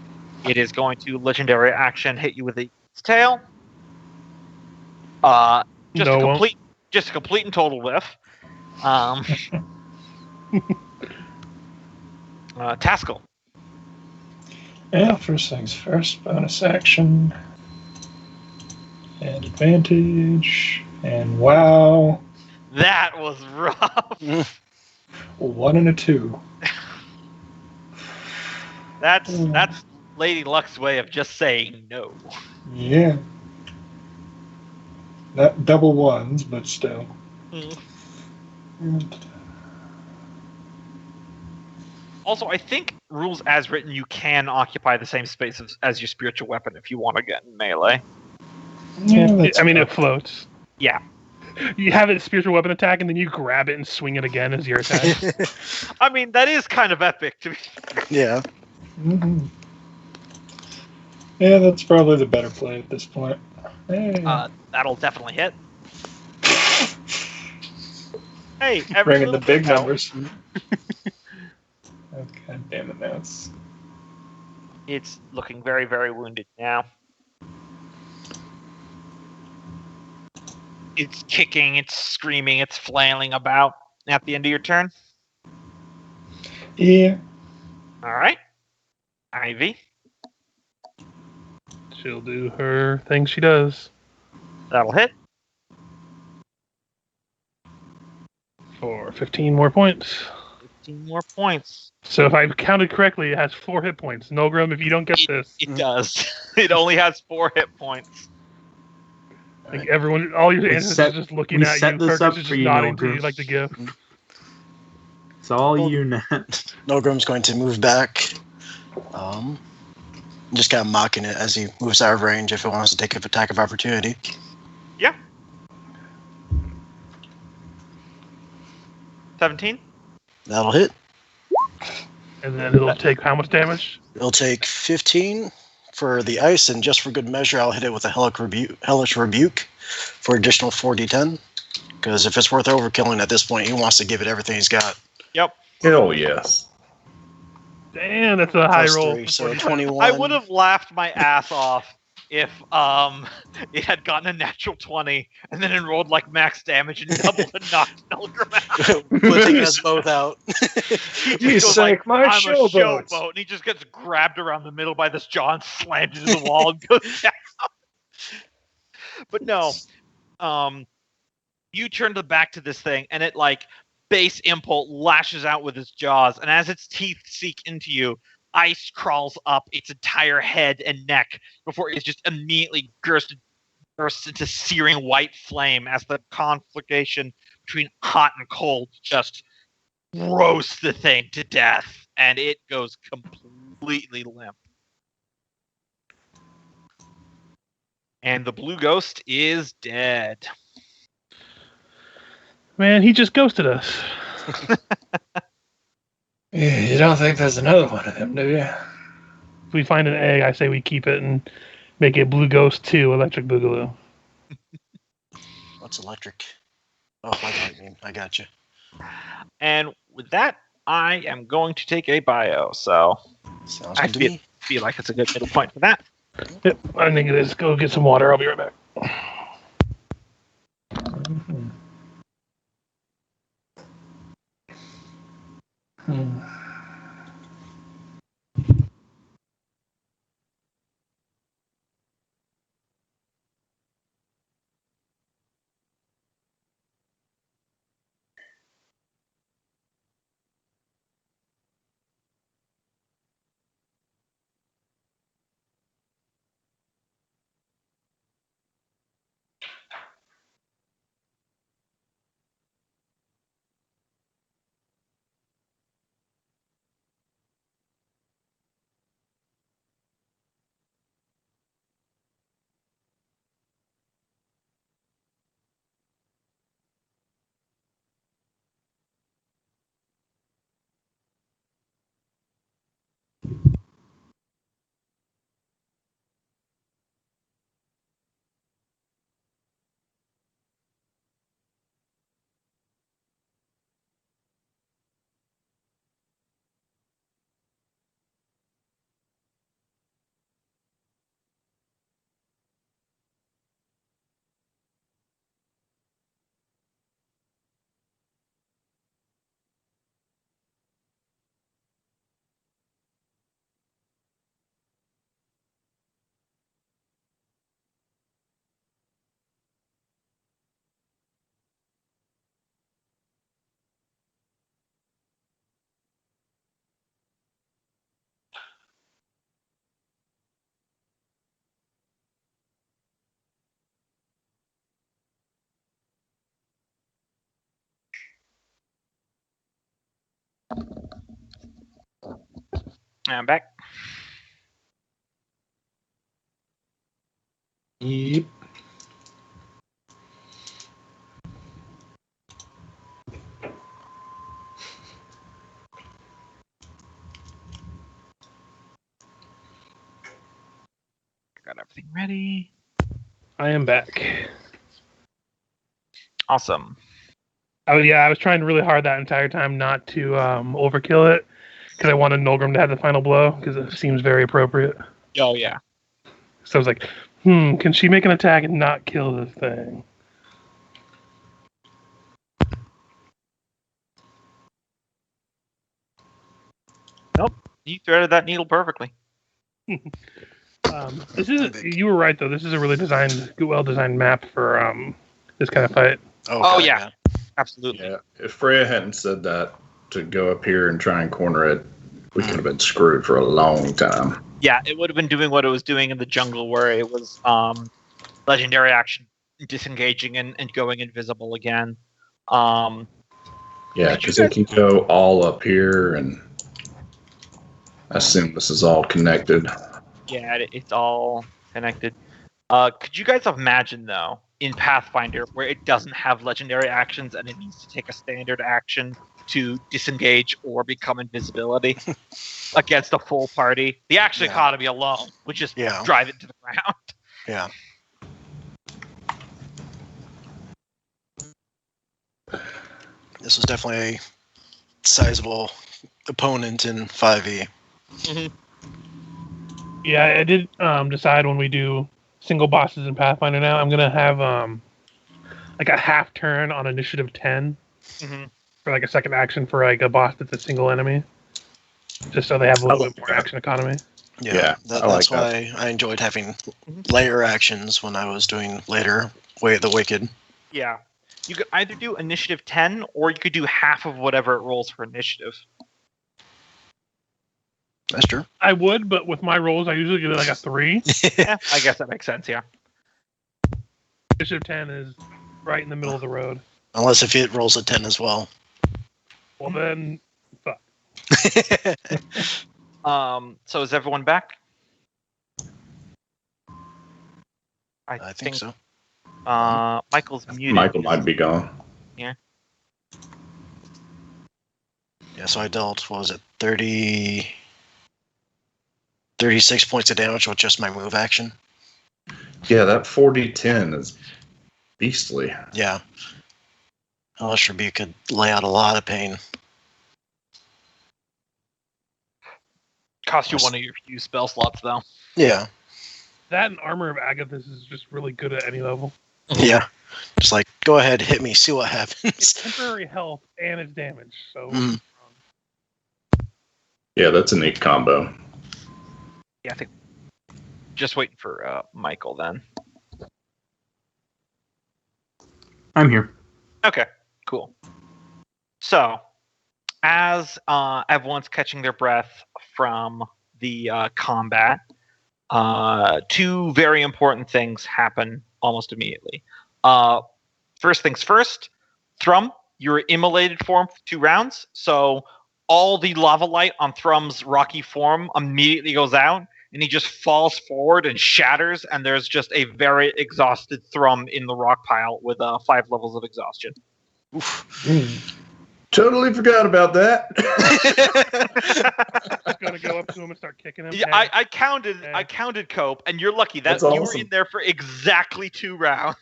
It is going to legendary action hit you with its tail. Just No, a complete and total whiff. Taskill. Yeah, first things first, bonus action. And advantage. And wow. That was rough. 1 and a 2. That's Lady Luck's way of just saying no. Yeah. Not double ones, but still. And Also, I think rules as written, you can occupy the same space as your spiritual weapon if you want to get in melee. yeah, that's I mean, it fine. floats. Yeah. You have it spiritual weapon attack, and then you grab it and swing it again as your attack. I mean, that is kind of epic to be. Yeah. Mhm. Yeah, that's probably the better play at this point. Hey. That'll definitely hit. Hey, every Bringing the little big bit helps. numbers. Oh, God damn it, now It's looking very, very wounded now. It's kicking, it's screaming, it's flailing about at the end of your turn. Yeah. All right. Ivy. She'll do her thing she does. That'll hit. For 15 more points. 15 more points. So if I've counted correctly, it has 4 hit points. Nolgrim, if you don't get this, It does. It only has 4 hit points. like everyone, all your We ancestors set- are just looking we at set you. this Fergus up is for just you, nodding to Nolgrim. you like the gift. It's all Well- you, Nat. Nolgrim's going to move back. Just kind of mocking it as he moves out of range if it wants to take an attack of opportunity. Yeah. 17. That'll hit. And then it'll take how much damage? It'll take 15 for the ice, and just for good measure, I'll hit it with a hellish rebuke for additional 4d10. Because if it's worth overkilling at this point, he wants to give it everything he's got. Yep. Hell yes. Damn, that's a high Plus roll. 3, so 21. I would have laughed my ass off if it had gotten a natural 20 and then enrolled like max damage and doubled and knocked Nolgrim out. Putting us both out. He You just goes like, sank my I'm a showboat. showboat, and he just gets grabbed around the middle by this jaw and slammed into the wall and goes down. But no, you turn the back to this thing, and it like base impulse lashes out with its jaws, and as its teeth seek into you, ice crawls up its entire head and neck before it just immediately bursts into searing white flame as the conflagration between hot and cold just roasts the thing to death, and it goes completely limp. And the blue ghost is dead. Man, he just ghosted us. Yeah, you don't think there's another one of them, do you? If we find an egg, I say we keep it and make it Blue Ghost 2 Electric Boogaloo. What's electric? Oh, like lightning. I got you. And with that, I am going to take a bio. So Sounds I good to me. feel like it's a good middle point for that. Yep, I think it is. Go get some water. I'll be right back. I'm back. Yep. Got everything ready. I am back. Awesome. Oh yeah, I was trying really hard that entire time not to overkill it because I wanted Nolgrim to have the final blow because it seems very appropriate. Oh yeah. So I was like, can she make an attack and not kill this thing? You threaded that needle perfectly. This is you were right though. This is a really well designed map for this kind of fight. Oh, God, yeah. Absolutely. Yeah, if Freya hadn't said that to go up here and try and corner it, we could have been screwed for a long time. Yeah, it would have been doing what it was doing in the jungle where it was legendary action, disengaging and going invisible again. Yeah, Did you because it can go all up here, and I Mm-hmm. assume this is all connected. Yeah, it's all connected. Could you guys imagine, though, in Pathfinder, where it doesn't have legendary actions and it needs to take a standard action to disengage or become invisibility against a full party? The action Yeah. economy alone would just Yeah. drive it to the ground. Yeah. This was definitely a sizable opponent in 5e. Yeah, I did decide when we do single bosses in Pathfinder now, I'm gonna have like a half turn on initiative 10 for like a second action for like a boss that's a single enemy, just so they have a little bit more action economy. Yeah, That's why I enjoyed having layer actions when I was doing later Way of the Wicked. Yeah. You could either do initiative 10 or you could do half of whatever it rolls for initiative. That's true. I would, but with my rolls, I usually get like a 3. Yeah, I guess that makes sense, yeah. Initiative 10 is right in the middle of the road. Unless if it rolls a 10 as well. Well, then, fuck. So is everyone back? I think so. Michael's muted. Michael might be gone. Yeah. Yeah, so I dealt, what was it, 36 points of damage with just my move action. Yeah, that 4d10 is beastly. Yeah. Unless Rebuke could lay out a lot of pain. Cost you one of your few spell slots, though. Yeah. That and Armor of Agathis is just really good at any level. Yeah. Just like, go ahead, hit me, see what It's happens. temporary health and it's damage, so... Mm. Yeah, that's a neat combo. Yeah, I think. Just waiting for Michael then. I'm here. Okay, cool. So, as everyone's catching their breath from the combat, two very important things happen almost immediately. First things first, Thrum, you're immolated for him for 2 rounds, so all the lava light on Thrum's rocky form immediately goes out, and he just falls forward and shatters, and there's just a very exhausted Thrum in the rock pile with 5 levels of exhaustion. Oof. Totally forgot about that. Just gonna go up to him and start kicking him. Yeah, I counted Cope, and you're lucky that That's you were awesome. in there for exactly 2 rounds.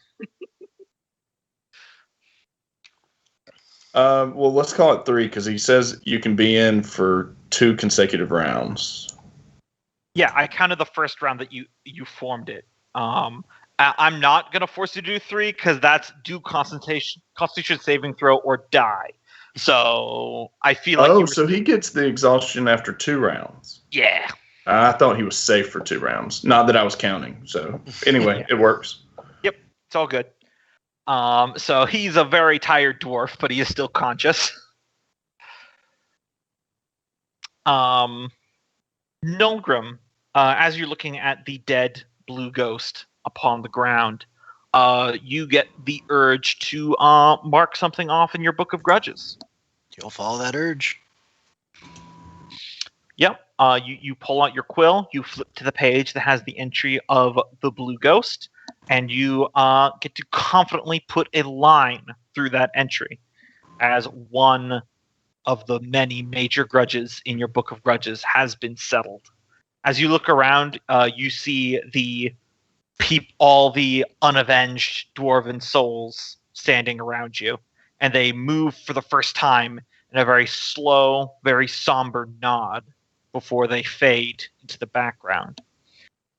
Well, let's call it 3 because he says you can be in for 2 consecutive rounds. Yeah, I counted the first round that you formed it. I'm not gonna force you to do 3 because that's do Constitution saving throw or die. So I feel like So he gets the exhaustion after 2 rounds. yeah. I thought he was safe for 2 rounds. Not that I was counting. So anyway, it works. Yep, it's all good. So he's a very tired dwarf, but he is still conscious. Nolgrim, as you're looking at the dead blue ghost upon the ground, you get the urge to mark something off in your book of grudges. You'll follow that urge. Yep. You pull out your quill, you flip to the page that has the entry of the blue ghost, and you get to confidently put a line through that entry as one of the many major grudges in your book of grudges has been settled. As you look around, you see all the unavenged dwarven souls standing around you, and they move for the first time in a very slow, very somber nod before they fade into the background,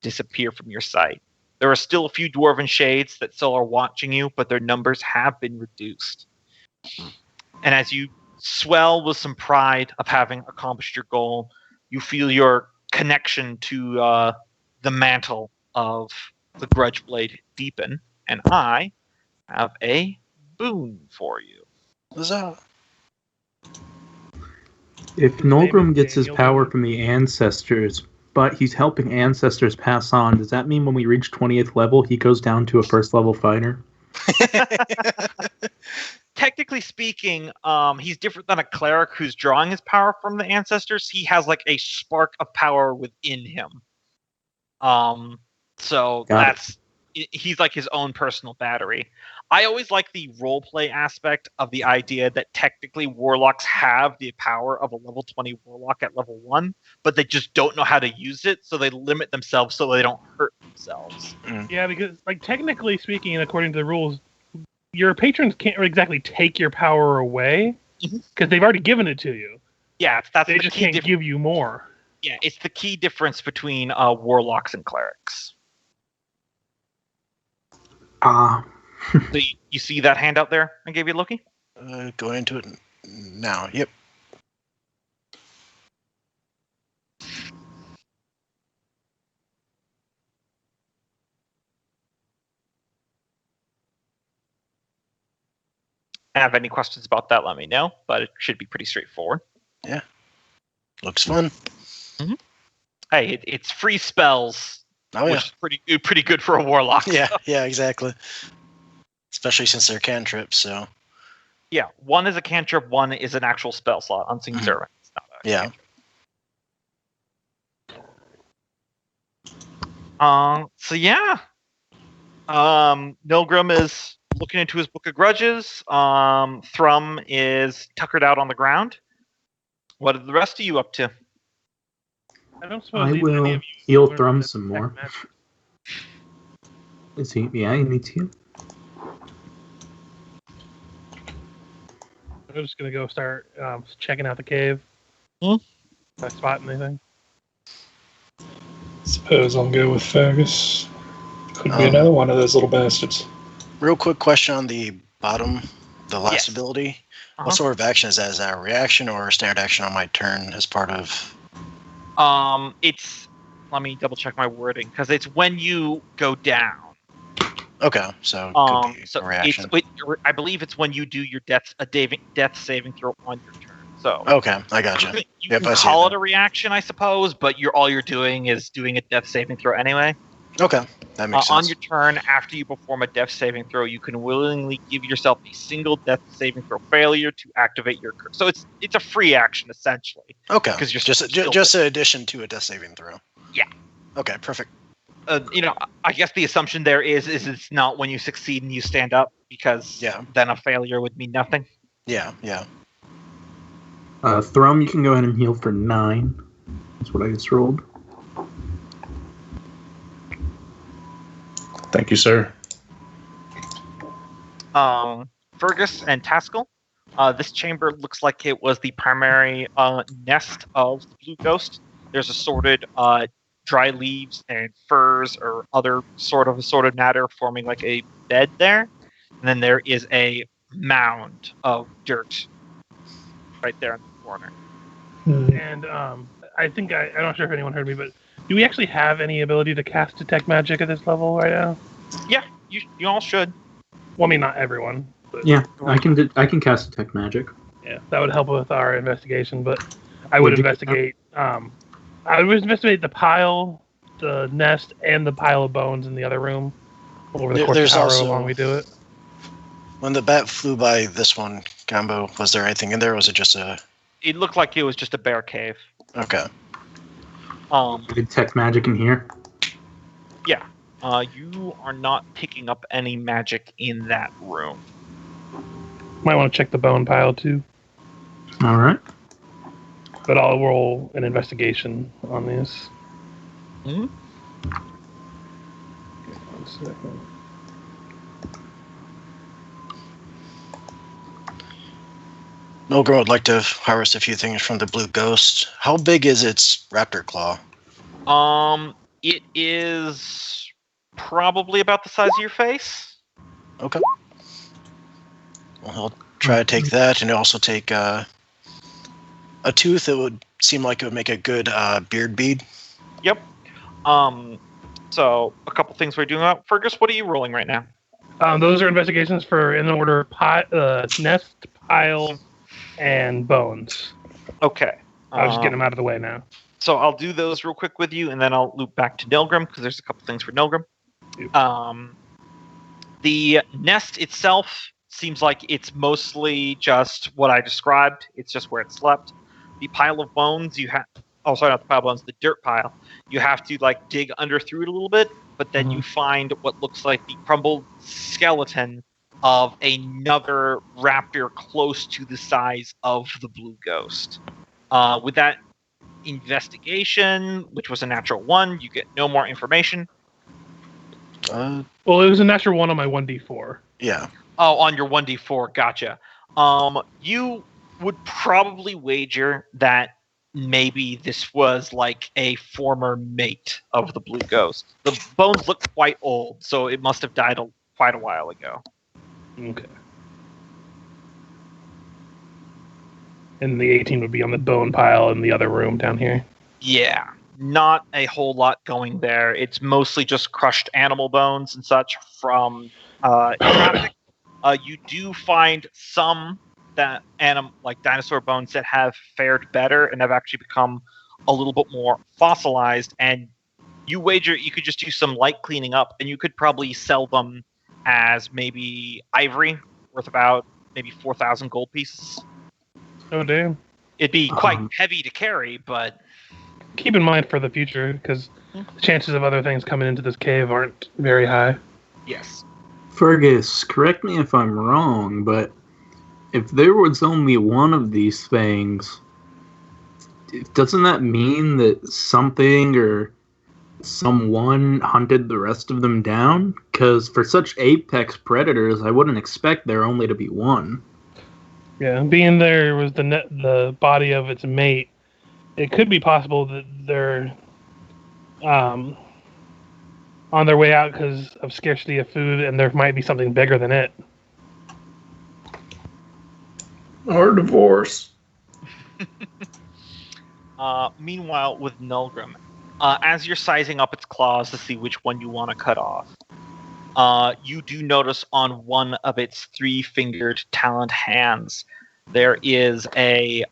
disappear from your sight. There are still a few dwarven shades that still are watching you, but their numbers have been reduced. And as you swell with some pride of having accomplished your goal, you feel your connection to the mantle of the Grudge Blade deepen, and I have a boon for you. What's that? If Nolgrim gets his power from the ancestors, but he's helping ancestors pass on, does that mean when we reach 20th level, he goes down to a first level fighter? Technically speaking, he's different than a cleric who's drawing his power from the ancestors. He has like a spark of power within him. So he's like his own personal battery. I always like the roleplay aspect of the idea that technically warlocks have the power of a level 20 warlock at level 1, but they just don't know how to use it, so they limit themselves so they don't hurt themselves. Yeah, because like technically speaking, and according to the rules, your patrons can't exactly take your power away because they've already given it to you. Yeah, that's they the just key can't give you more. Yeah, it's the key difference between warlocks and clerics. So you see that handout there I gave you, Loki? Going into it now. Yep. Have any questions about that, let me know, but it should be pretty straightforward. Yeah. Looks fun. Hey, it's free spells, which is pretty good for a warlock. Yeah, exactly. Especially since they're cantrips, so... Yeah, one is a cantrip, one is an actual spell slot, Unseen Servant. It's not a cantrip. So yeah. Nolgrim is looking into his book of grudges. Thrum is tuckered out on the ground. What are the rest of you up to? I don't suppose I will heal Thrum some more. Is he? Yeah, he needs heal. I'm just gonna go start checking out the cave. Hmm? If I spot anything. Suppose I'll go with Fergus. Could be another one of those little bastards. Real quick question on the bottom, the last Yes. ability. Uh-huh. What sort of action is that? Is that a reaction or a standard action on my turn as part of... It's... Let me double check my wording, because it's when you go down. Okay, so it could be So a reaction. I believe it's when you do your death saving throw on your turn. So Okay, I gotcha. you Yep, can I see call that. it a reaction, I suppose, but all you're doing is doing a death saving throw anyway. Okay, that makes On sense. your turn, after you perform a death saving throw, you can willingly give yourself a single death saving throw failure to activate your curse. So it's a free action essentially. Okay, because you're just an addition to a death saving throw. Yeah. Okay, perfect. I guess the assumption there is it's not when you succeed and you stand up, because then a failure would mean nothing. Yeah. Thrum, you can go ahead and heal for 9. That's what I just rolled. Thank you, sir. Fergis and Taskill. This chamber looks like it was the primary nest of the Blue Ghost. There's assorted dry leaves and furs or other sort of assorted matter forming like a bed there. And then there is a mound of dirt right there in the corner. And I think I'm not sure if anyone heard me, but do we actually have any ability to cast detect magic at this level right now? Yeah, you all should. Well, I mean, not everyone. But Yeah, I can cast detect magic. Yeah, that would help with our investigation. But I would investigate. I would investigate the pile, the nest, and the pile of bones in the other room over the course of however long we do it. When the bat flew by this one, Gombo, was there anything in there, or was it just a... It looked like it was just a bear cave. Okay. Detect magic in here? Yeah. You are not picking up any magic in that room. Might want to check the bone pile, too. All right. But I'll roll an investigation on this. Mm-hmm. 1 second. Nolgrim would like to harvest a few things from the Blue Ghost. How big is its raptor claw? It is probably about the size of your face. Okay. Well, he'll try to take that, and he'll also take a tooth. It would seem like it would make a good beard bead. Yep. So a couple things we're doing. Fergus, what are you rolling right now? Those are investigations for in order nest, pile, and bones. Okay. I'll just get them out of the way now. So I'll do those real quick with you, and then I'll loop back to Nolgrim, because there's a couple things for Nolgrim. The nest itself seems like it's mostly just what I described. It's just where it slept. The pile of bones, not the pile of bones, the dirt pile. You have to dig under through it a little bit, but then you find what looks like the crumbled skeleton of another raptor close to the size of the Blue Ghost. With that investigation, which was a natural 1, you get no more information. Well, it was a natural 1 on my 1d4. Yeah. Oh, on your 1d4, gotcha. You would probably wager that maybe this was like a former mate of the Blue Ghost. The bones look quite old, so it must have died quite a while ago. Okay. And the 18 would be on the bone pile in the other room down here. Yeah, not a whole lot going there. It's mostly just crushed animal bones and such from traffic. You do find some dinosaur bones that have fared better and have actually become a little bit more fossilized. And you wager you could just do some light cleaning up, and you could probably sell them as maybe ivory, worth about maybe 4,000 gold pieces. Oh, damn. It'd be quite heavy to carry, but... Keep in mind for the future, because the chances of other things coming into this cave aren't very high. Yes. Fergus, correct me if I'm wrong, but if there was only one of these things, doesn't that mean that something or someone hunted the rest of them down? Because for such apex predators, I wouldn't expect there only to be one. Yeah, being there was the body of its mate, it could be possible that there on their way out because of scarcity of food, and there might be something bigger than it. Or divorce. Meanwhile, with Nolgrim, as you're sizing up its claws to see which one you want to cut off, you do notice on one of its 3-fingered taloned hands there is a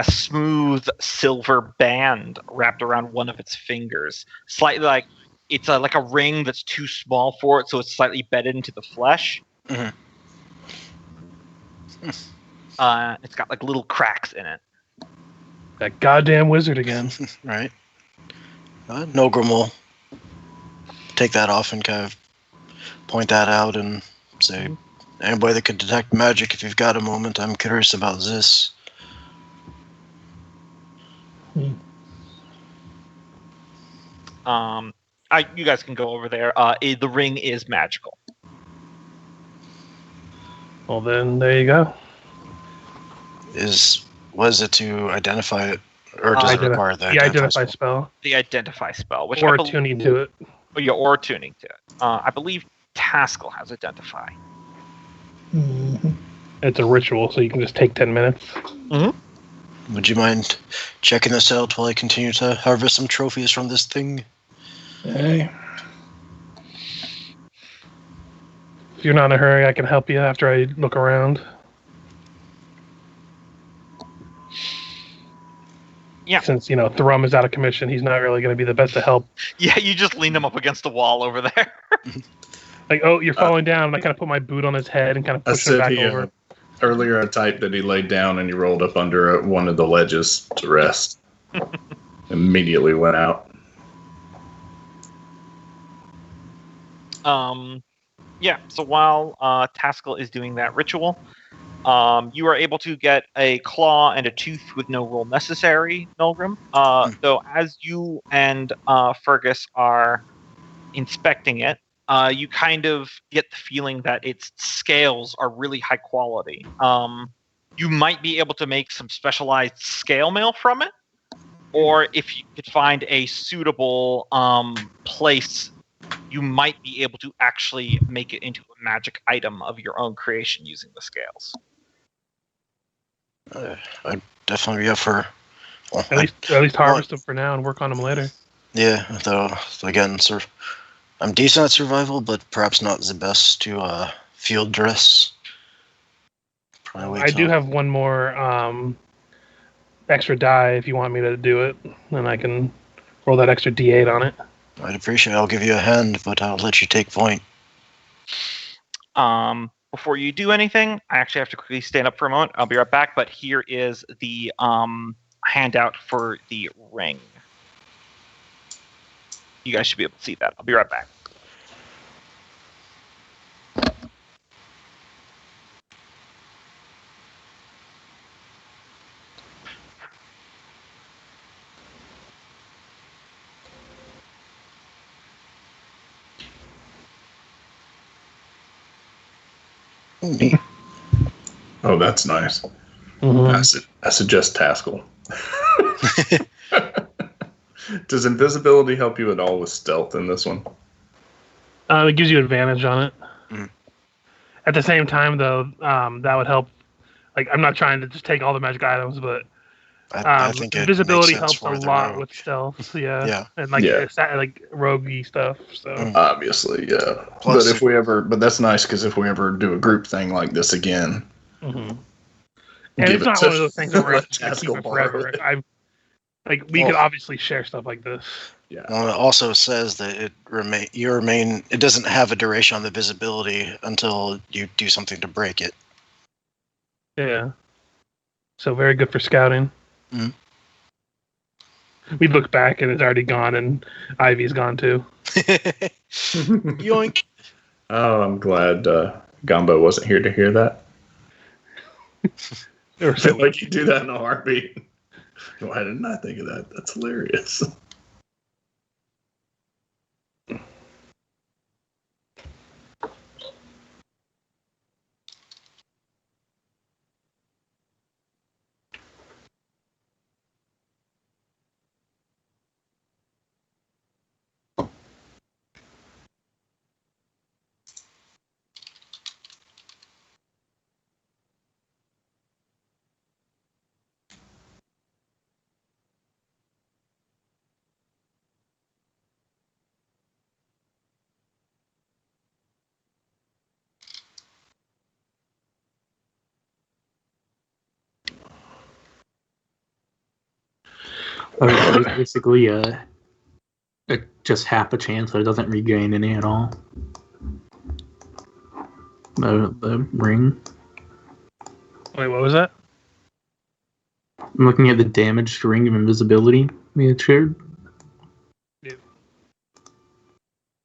smooth silver band wrapped around one of its fingers, slightly like it's like a ring that's too small for it, so it's slightly bedded into the flesh. Mm-hmm. It's got like little cracks in it. That goddamn wizard again. Right. Nolgrim will take that off and kind of point that out and say, anybody that can detect magic, if you've got a moment, I'm curious about this. You guys can go over there. The ring is magical. Well, then there you go. Was it to identify it, or does it require the identify spell? The identify spell, which or tuning to it. Or tuning to it. I believe Taskill has identify. Mm-hmm. It's a ritual, so you can just take 10 minutes. Mm-hmm. Would you mind checking this out while I continue to harvest some trophies from this thing? Hey. If you're not in a hurry, I can help you after I look around. Yeah. Since, Thrum is out of commission, he's not really going to be the best to help. Yeah, you just lean him up against the wall over there. Like, oh, you're falling down, and I kind of put my boot on his head and kind of push him back over. Earlier I typed that he laid down and he rolled up under one of the ledges to rest. Immediately went out. Yeah, so while Taskill is doing that ritual, you are able to get a claw and a tooth with no roll necessary, Nolgrim. Though as you and Fergis are inspecting it, you kind of get the feeling that its scales are really high quality. You might be able to make some specialized scale mail from it, or if you could find a suitable place, you might be able to actually make it into a magic item of your own creation using the scales. I'd definitely be up for... Well, at least harvest them for now and work on them later. Yeah, though, again, I'm decent at survival, but perhaps not the best to field dress. I do have one more extra die if you want me to do it, then I can roll that extra D8 on it. I'd appreciate it. I'll give you a hand, but I'll let you take point. Before you do anything, I actually have to quickly stand up for a moment. I'll be right back, but here is the handout for the ring. You guys should be able to see that. I'll be right back. Neat. Oh, that's nice. Mm-hmm. I suggest Taskill. Does invisibility help you at all with stealth in this one? It gives you advantage on it. Mm. At the same time, though, that would help. Like, I'm not trying to just take all the magic items, but I think invisibility helps a for the lot rogue. with stealth. Yeah. Yeah. And like rogue-y stuff. So. Obviously, yeah. Plus, But that's nice because if we ever do a group thing like this again, And it's not one of those things where we're just gonna keep it forever. We could obviously share stuff like this. Yeah. Well, it also says that it doesn't have a duration on the visibility until you do something to break it. Yeah. So very good for scouting. Mm. We look back and it's already gone, and Ivy's gone too. Yoink. Oh, I'm glad Gombo wasn't here to hear that. Like you do that in a heartbeat. Why didn't I think of that? That's hilarious. There's basically just half a chance that it doesn't regain any at all. The ring. Wait, what was that? I'm looking at the damaged ring of invisibility we had shared. Yeah.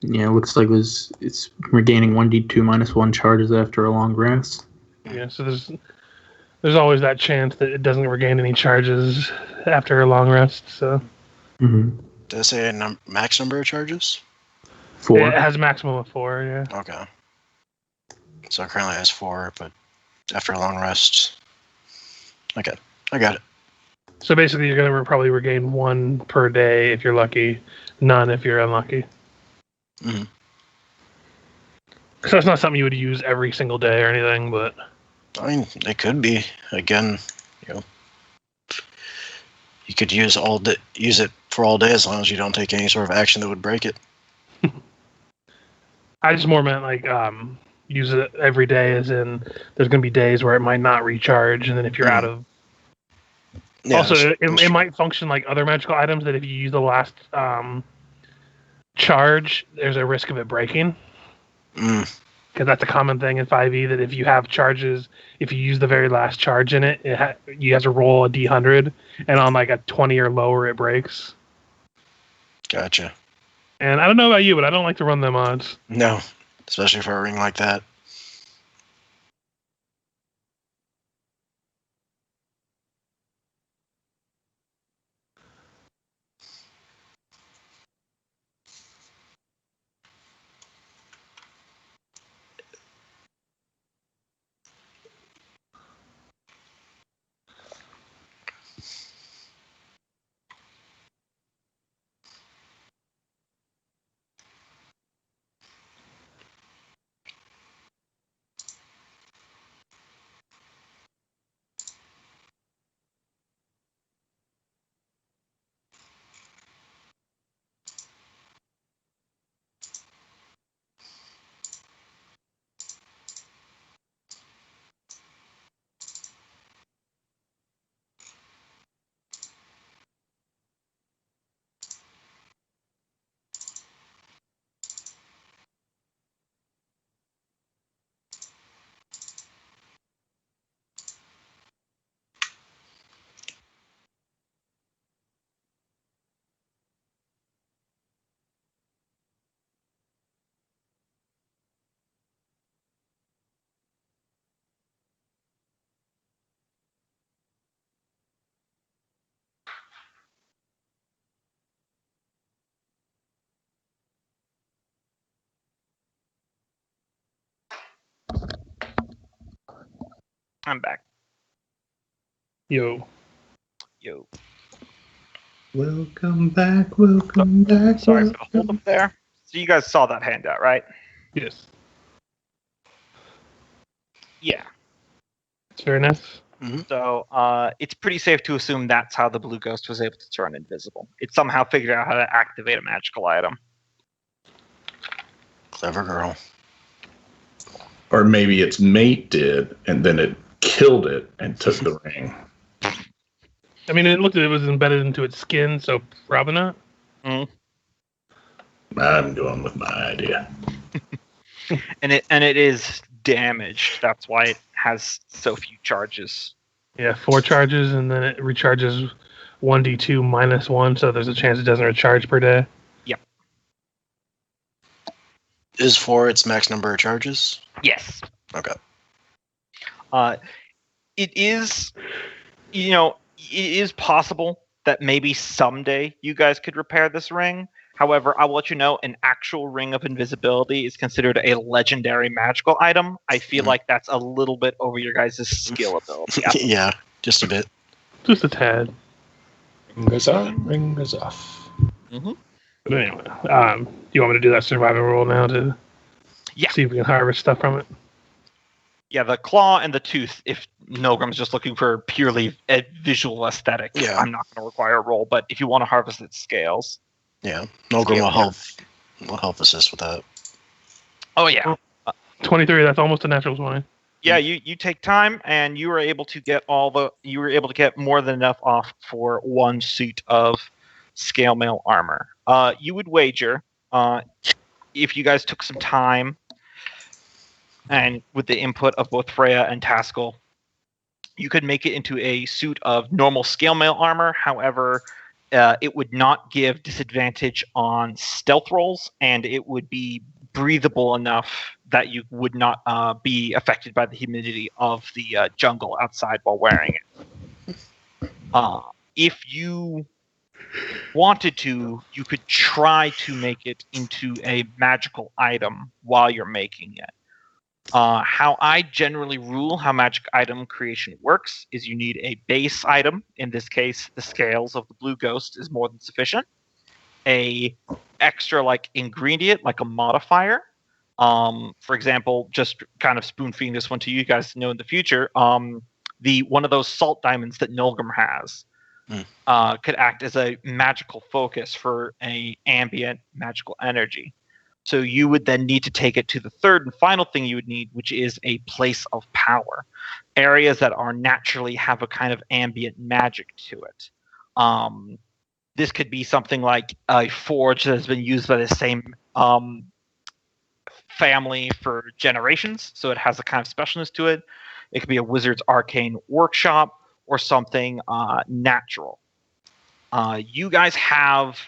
Yeah, it looks like it's regaining 1d2 -1 charges after a long rest. Yeah, so there's always that chance that it doesn't regain any charges after a long rest. So Did I say a max number of charges? 4. it has a maximum of 4. Yeah. Okay. So it currently has 4, but after a long rest. Okay, I got it. So basically, you're gonna probably regain 1 per day if you're lucky, none if you're unlucky. Mm-hmm. So it's not something you would use every single day or anything, but I mean, it could be. Again, you could use it for all day as long as you don't take any sort of action that would break it. I just more meant like use it every day, as in there's gonna be days where it might not recharge, and then if you're out of Yeah, also, it might function like other magical items that if you use the last charge, there's a risk of it breaking. Because that's a common thing in 5e, that if you have charges, if you use the very last charge in it, you have to roll a d100, and on like a 20 or lower, it breaks. Gotcha. And I don't know about you, but I don't like to run them odds. No, especially for a ring like that. I'm back. Yo. Welcome back, welcome back. Sorry for the hold up there. So you guys saw that handout, right? Yes. Yeah. It's very nice. So it's pretty safe to assume that's how the blue ghost was able to turn invisible. It somehow figured out how to activate a magical item. Clever girl. Or maybe its mate did, and then it killed it and took the ring. I mean, it looked like it was embedded into its skin, so probably not. I'm going with my idea. And it is damaged. That's why it has so few charges. Yeah, 4 charges, and then it recharges 1d2 -1, so there's a chance it doesn't recharge per day. Yep. Is 4 its max number of charges? Yes. Okay. It is, it is possible that maybe someday you guys could repair this ring. However, I will let you know an actual ring of invisibility is considered a legendary magical item. I feel like that's a little bit over your guys' skill ability. Yeah, just a bit. Just a tad. Ring goes on, ring goes off. But anyway, do you want me to do that survival roll now to see if we can harvest stuff from it? Yeah, the claw and the tooth, if Nolgrim's just looking for purely a visual aesthetic, I'm not going to require a roll, but if you want to harvest its scales. Yeah, Nolgrim will help assist with that. Oh, yeah. 23, that's almost a natural 20. Yeah, you take time, and you were able to get more than enough off for one suit of scale mail armor. You would wager, if you guys took some time, and with the input of both Freya and Taskill, you could make it into a suit of normal scale mail armor. However, it would not give disadvantage on stealth rolls, and it would be breathable enough that you would not be affected by the humidity of the jungle outside while wearing it. If you wanted to, you could try to make it into a magical item while you're making it. How I generally rule how magic item creation works is you need a base item. In this case, the scales of the blue ghost is more than sufficient. A extra ingredient, like a modifier. For example, just kind of spoon feeding this one to you guys to know in the future. One of those salt diamonds that Nolgrim has could act as a magical focus for a ambient magical energy. So you would then need to take it to the third and final thing you would need, which is a place of power. Areas that are naturally have a kind of ambient magic to it. This could be something like a forge that has been used by the same family for generations, so it has a kind of specialness to it. It could be a wizard's arcane workshop or something natural. You guys have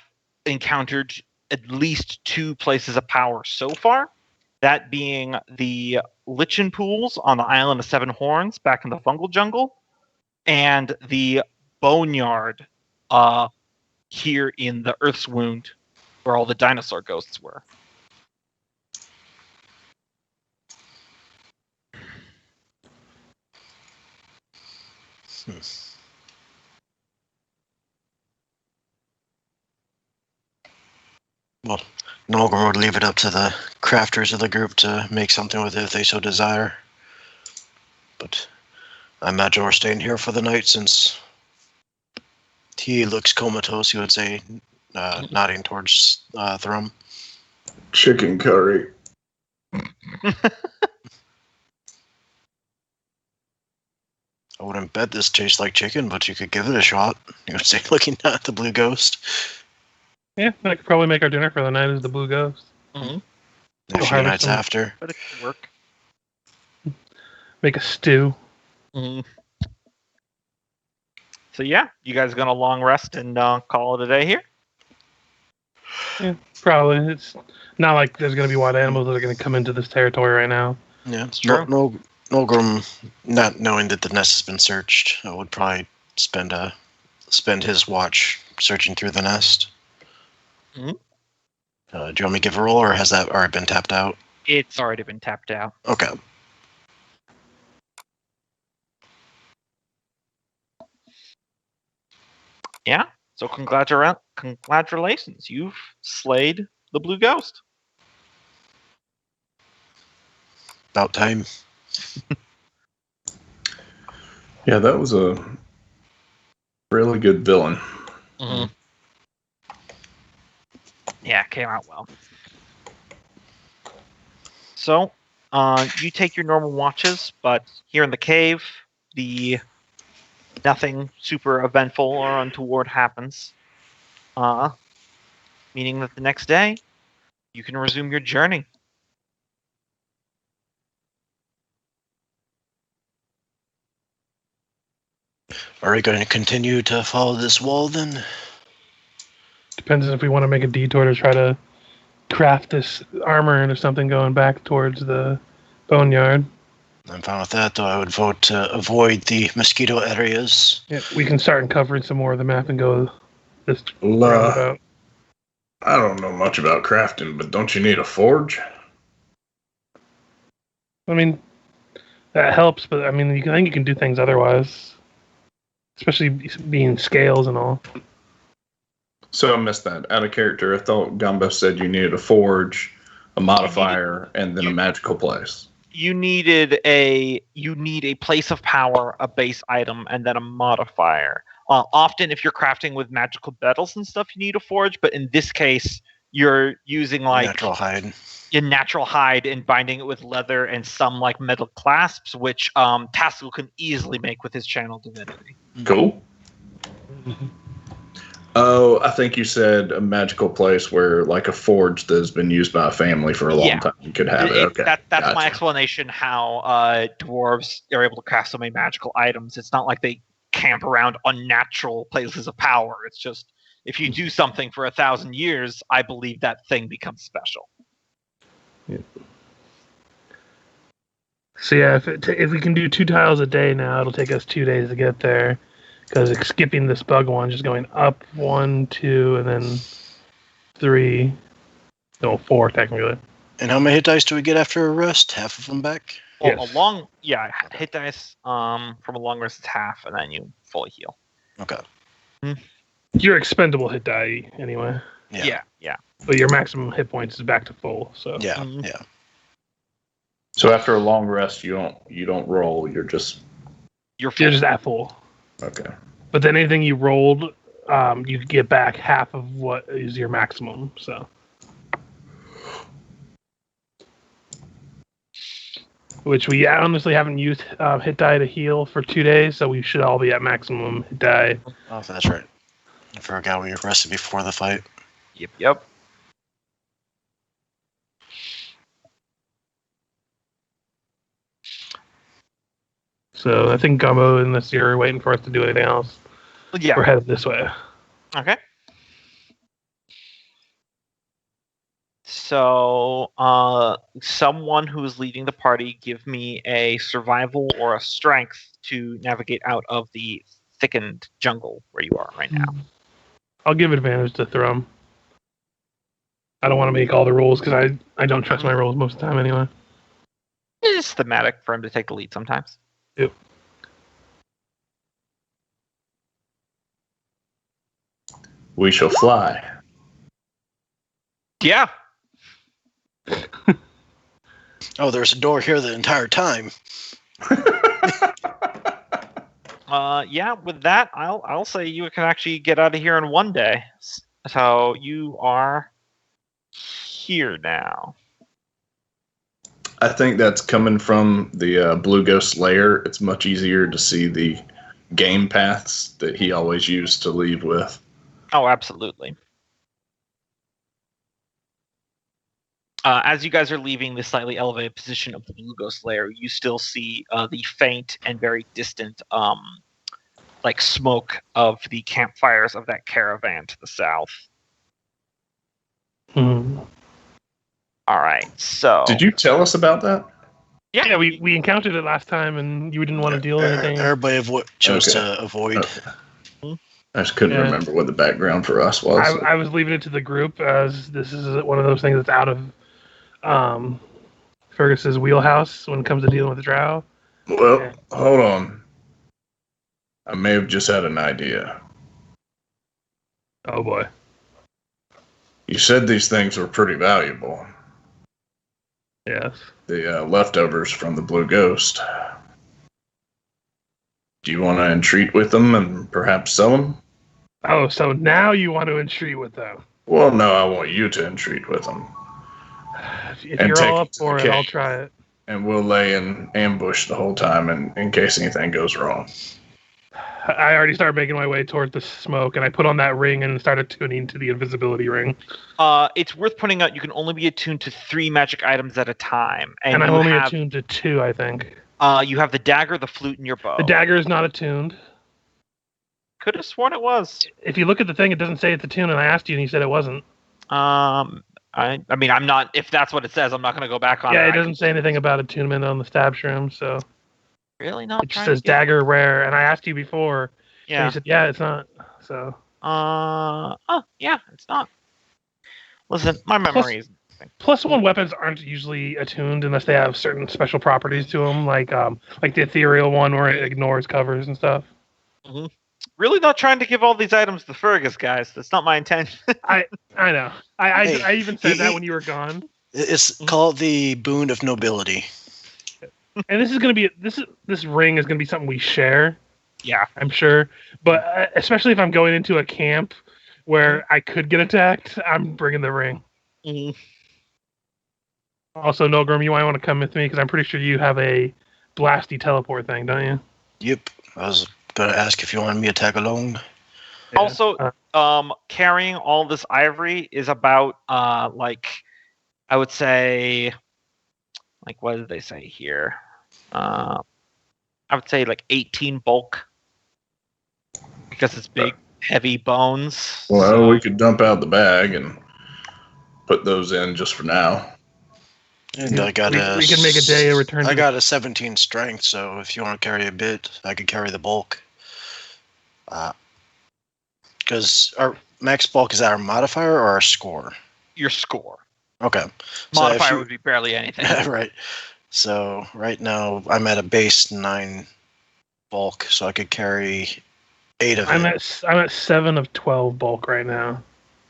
encountered at least 2 places of power so far, that being the lichen pools on the Island of Seven Horns back in the fungal jungle, and the boneyard here in the Earth's Wound, where all the dinosaur ghosts were. Well, Nolgrim would leave it up to the crafters of the group to make something with it if they so desire. But I imagine we're staying here for the night since he looks comatose, he would say, nodding towards Thrum. Chicken curry. I wouldn't bet this tastes like chicken, but you could give it a shot. You would say, looking at the blue ghost. Yeah, that could probably make our dinner for the night is the blue ghost. Mm-hmm. A few nights after. But it could work. Make a stew. Mm-hmm. So yeah, you guys gonna long rest and call it a day here? Yeah, probably. It's not like there's going to be wild animals that are going to come into this territory right now. Yeah, it's true. Nolgrim, not knowing that the nest has been searched, would probably spend his watch searching through the nest. Mm-hmm. Do you want me to give a roll, or has that already been tapped out? It's already been tapped out. Okay. Yeah. So congratulations, you've slayed the blue ghost. About time. Yeah, that was a really good villain. Mm-hmm. Yeah, it came out well. So, you take your normal watches, but here in the cave, nothing super eventful or untoward happens. Meaning that the next day, you can resume your journey. Are we going to continue to follow this wall then? Depends if we want to make a detour to try to craft this armor into something going back towards the boneyard. I'm fine with that, though I would vote to avoid the mosquito areas. Yeah, we can start uncovering some more of the map and go this Well, roundabout. I don't know much about crafting, but don't you need a forge? I mean, that helps, but I mean, I think you can do things otherwise. Especially being scales and all. So I missed that. Out of character, I thought Gombo said you needed a forge, a modifier, and then a magical place. You need a place of power, a base item, and then a modifier. Often, if you're crafting with magical metals and stuff, you need a forge. But in this case, You're using like Natural hide. natural hide and binding it with leather and some like metal clasps, which Taskill can easily make with his channel divinity. Cool. Oh, I think you said a magical place where, like, a forge that has been used by a family for a long time. You could have it. Okay, That's gotcha. my explanation how dwarves are able to craft so many magical items. It's not like they camp around unnatural places of power. It's just if you do something for 1,000 years, I believe that thing becomes special. Yeah. So yeah, if we can do 2 tiles a day now, it'll take us 2 days to get there. Because skipping this bug one, just going up 1, 2, and then 3. No, 4 technically. And how many hit dice do we get after a rest? Half of them back? Well, Yes. hit dice from a long rest is half, and then you fully heal. Okay. Your expendable hit die anyway. Yeah. But your maximum hit points is back to full. So Yeah. So after a long rest, you don't roll. You're just You're full. you're just at full. okay. But then anything you rolled, you get back half of what is your maximum. So, which we honestly haven't used hit die to heal for 2 days, so we should all be at maximum hit die. Oh, that's right. I forgot we rested before the fight. Yep. So I think Gombo and this year are waiting for us to do anything else. Yeah. We're headed this way. Okay. So, someone who is leading the party, give me a survival or a strength to navigate out of the thickened jungle where you are right now. I'll give advantage to Thrum. I don't want to make all the rolls because I don't trust my rolls most of the time anyway. It's thematic for him to take the lead sometimes. Yep. We shall fly. Yeah. Oh, there's a door here the entire time. Yeah. With that, I'll say you can actually get out of here in 1 day. So you are here now. I think that's coming from the Blue Ghost lair. It's much easier to see the game paths that he always used to leave with. Oh, absolutely. As you guys are leaving the slightly elevated position of the Blue Ghost lair, you still see the faint and very distant like smoke of the campfires of that caravan to the south. Hmm. All right, so Did you tell us about that? Yeah, we encountered it last time, and you didn't want to deal with anything. Everybody chose Okay. to avoid. I just couldn't Yeah. remember what the background for us was. I was leaving it to the group as this is one of those things that's out of Fergus's wheelhouse when it comes to dealing with the drow. Well, Yeah. hold on. I may have just had an idea. Oh boy. You said these things were pretty valuable. Yes. The leftovers from the Blue Ghost. Do you want to entreat with them and perhaps sell them? Oh, so now you want to entreat with them. Well, no, I want you to entreat with them. If And you're take all it up to for the it, I'll cave. try it. And we'll lay in ambush the whole time in case anything goes wrong. I already started making my way toward the smoke, and I put on that ring and started tuning to the invisibility ring. it's worth pointing out you can only be attuned to 3 magic items at a time, And I'm you only have, attuned to 2, I think. you have the dagger, the flute, and your bow. The dagger is not attuned. Could have sworn it was. If you look at the thing, it doesn't say it's attuned, and I asked you, and you said it wasn't. I mean, I'm not. If that's what it says, I'm not going to go back on it. Yeah, it I doesn't say anything about attunement on the stab shroom, so really not. it just trying says to get- dagger rare. And I asked you before, and Yeah. you said, yeah, it's not. So Yeah, it's not. Listen, my memory is. +1 weapons aren't usually attuned unless they have certain special properties to them, like the ethereal one where it ignores covers and stuff. Really not trying to give all these items to Fergis, guys. That's not my intention. I know. I Hey, even said that when you were gone. It's called the boon of nobility. And this is gonna be this ring is gonna be something we share. Yeah. I'm sure. But especially if I'm going into a camp where I could get attacked, I'm bringing the ring. Mhm. Also, Nolgrim, you might want to come with me because I'm pretty sure you have a blasty teleport thing, don't you? Yep. I was gonna ask if you wanted me to tag along. Yeah. Also, carrying all this ivory is about like I would say, like what did they say here? I would say like 18 bulk because it's big, heavy bones. Well, so- we could dump out the bag and put those in just for now. And I got we can make a day a return. I got a 17 strength, so if you want to carry a bit, I could carry the bulk. Because our max bulk, is that our modifier or our score? Your score. Okay. Modifier would be barely anything. Right. So right now I'm at a base 9 bulk, so I could carry 8 of I'm it. at 7 of 12 bulk right now.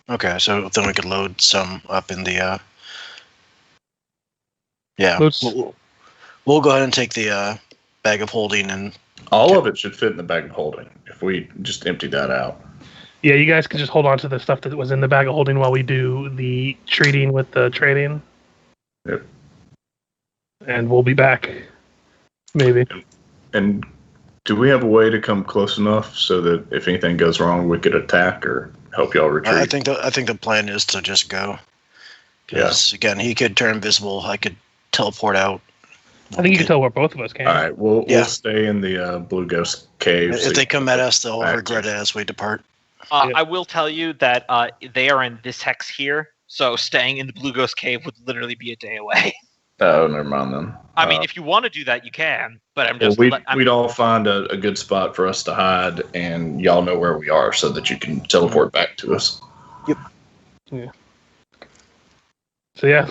Okay, so then we could load some up in the. Yeah, Let's- we'll go ahead and take the bag of holding and. All of it should fit in the bag of holding if we just empty that out. Yeah, you guys can just hold on to the stuff that was in the bag of holding while we do the treating with the trading. Yep. And we'll be back. Maybe. And do we have a way to come close enough so that if anything goes wrong, we could attack or help y'all retreat? I think the plan is to just go. Because again, he could turn invisible. I could teleport out. I think you can tell where both of us can. All right, we'll stay in the Blue Ghost cave. If they come at us, they'll back. regret it as we depart. I will tell you that they are in this hex here, so staying in the Blue Ghost Cave would literally be a day away. Oh, never mind then. I mean, if you want to do that, you can. But I'm just. We'd all find a good spot for us to hide, and y'all know where we are, so that you can teleport back to us. Yep. Yeah. So yeah,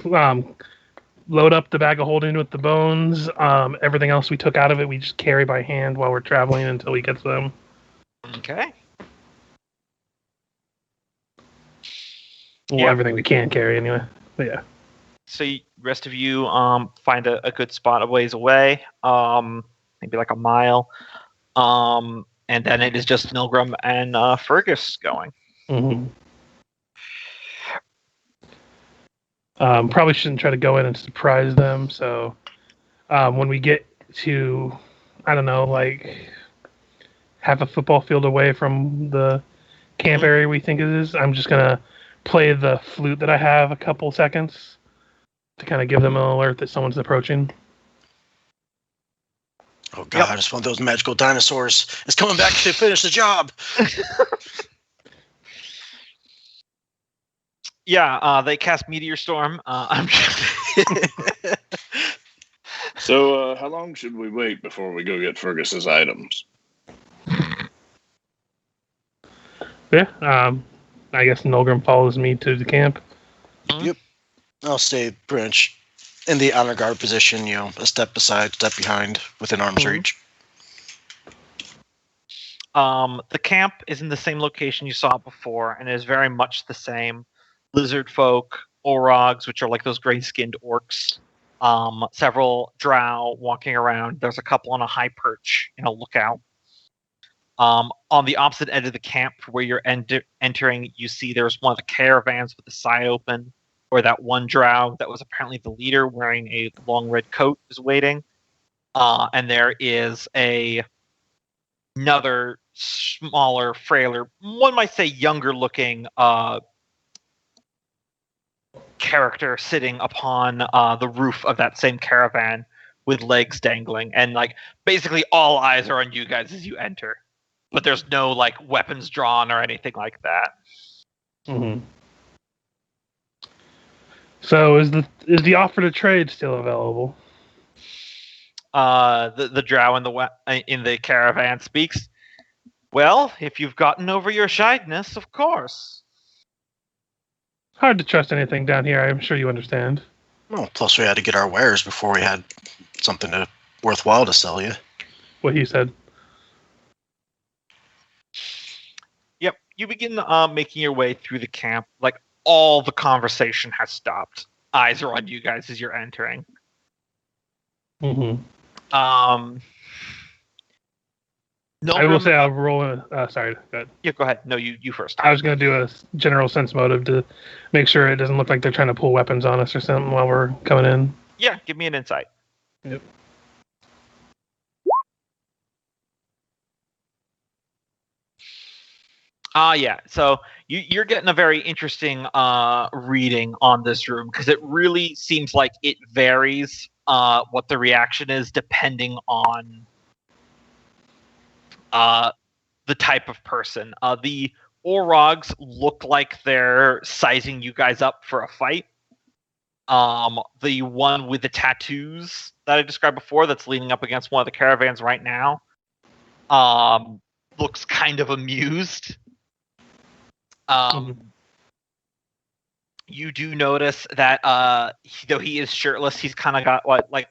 load up the bag of holding with the bones. Everything else we took out of it, we just carry by hand while we're traveling until we get to them. Okay. Well, Yeah. everything we can carry anyway. But yeah. So rest of you find a good spot a ways away, maybe like a mile, and then it is just Nolgrim and Fergus going. Mm-hmm. Probably shouldn't try to go in and surprise them. So when we get to, I don't know, like half a football field away from the camp area we think it is, I'm just gonna play the flute that I have a couple seconds to kind of give them an alert that someone's approaching. Oh god, it's one of those magical dinosaurs. It's coming back to finish the job. Yeah, they cast Meteor Storm. I'm So, how long should we wait before we go get Fergus's items? Yeah. I guess Nolgrim follows me to the camp. Yep. I'll stay pretty much in the honor guard position, a step beside, step behind, within arm's reach. The camp is in the same location you saw before, and is very much the same. Lizard folk, Orogs, which are like those gray-skinned orcs. Several drow walking around. There's a couple on a high perch in a lookout. On the opposite end of the camp, where you're entering, you see there's one of the caravans with the side open, where that one drow that was apparently the leader, wearing a long red coat, is waiting. And there is another smaller, frailer, one might say younger-looking character sitting upon the roof of that same caravan with legs dangling, and like basically all eyes are on you guys as you enter, but there's no like weapons drawn or anything like that. Mm-hmm. So is the offer to trade still available? The drow in the caravan speaks. Well, if you've gotten over your shyness, of course. Hard to trust anything down here. I'm sure you understand. Well, plus we had to get our wares before we had something worthwhile to sell you. What he said. Yep, you begin making your way through the camp. Like all the conversation has stopped. Eyes are on you guys as you're entering. Mm-hmm. I will Nolgrim, say I'll roll in. Sorry, go ahead. yeah, go ahead. No, you first. I was going to do a general sense motive to make sure it doesn't look like they're trying to pull weapons on us or something while we're coming in. Yeah, give me an insight. Yep. Yeah. So you're getting a very interesting reading on this room because it really seems like it varies what the reaction is depending on the type of person. The Orogs look like they're sizing you guys up for a fight. The one with the tattoos that I described before that's leaning up against one of the caravans right now looks kind of amused. You do notice that though he is shirtless, he's kind of got what like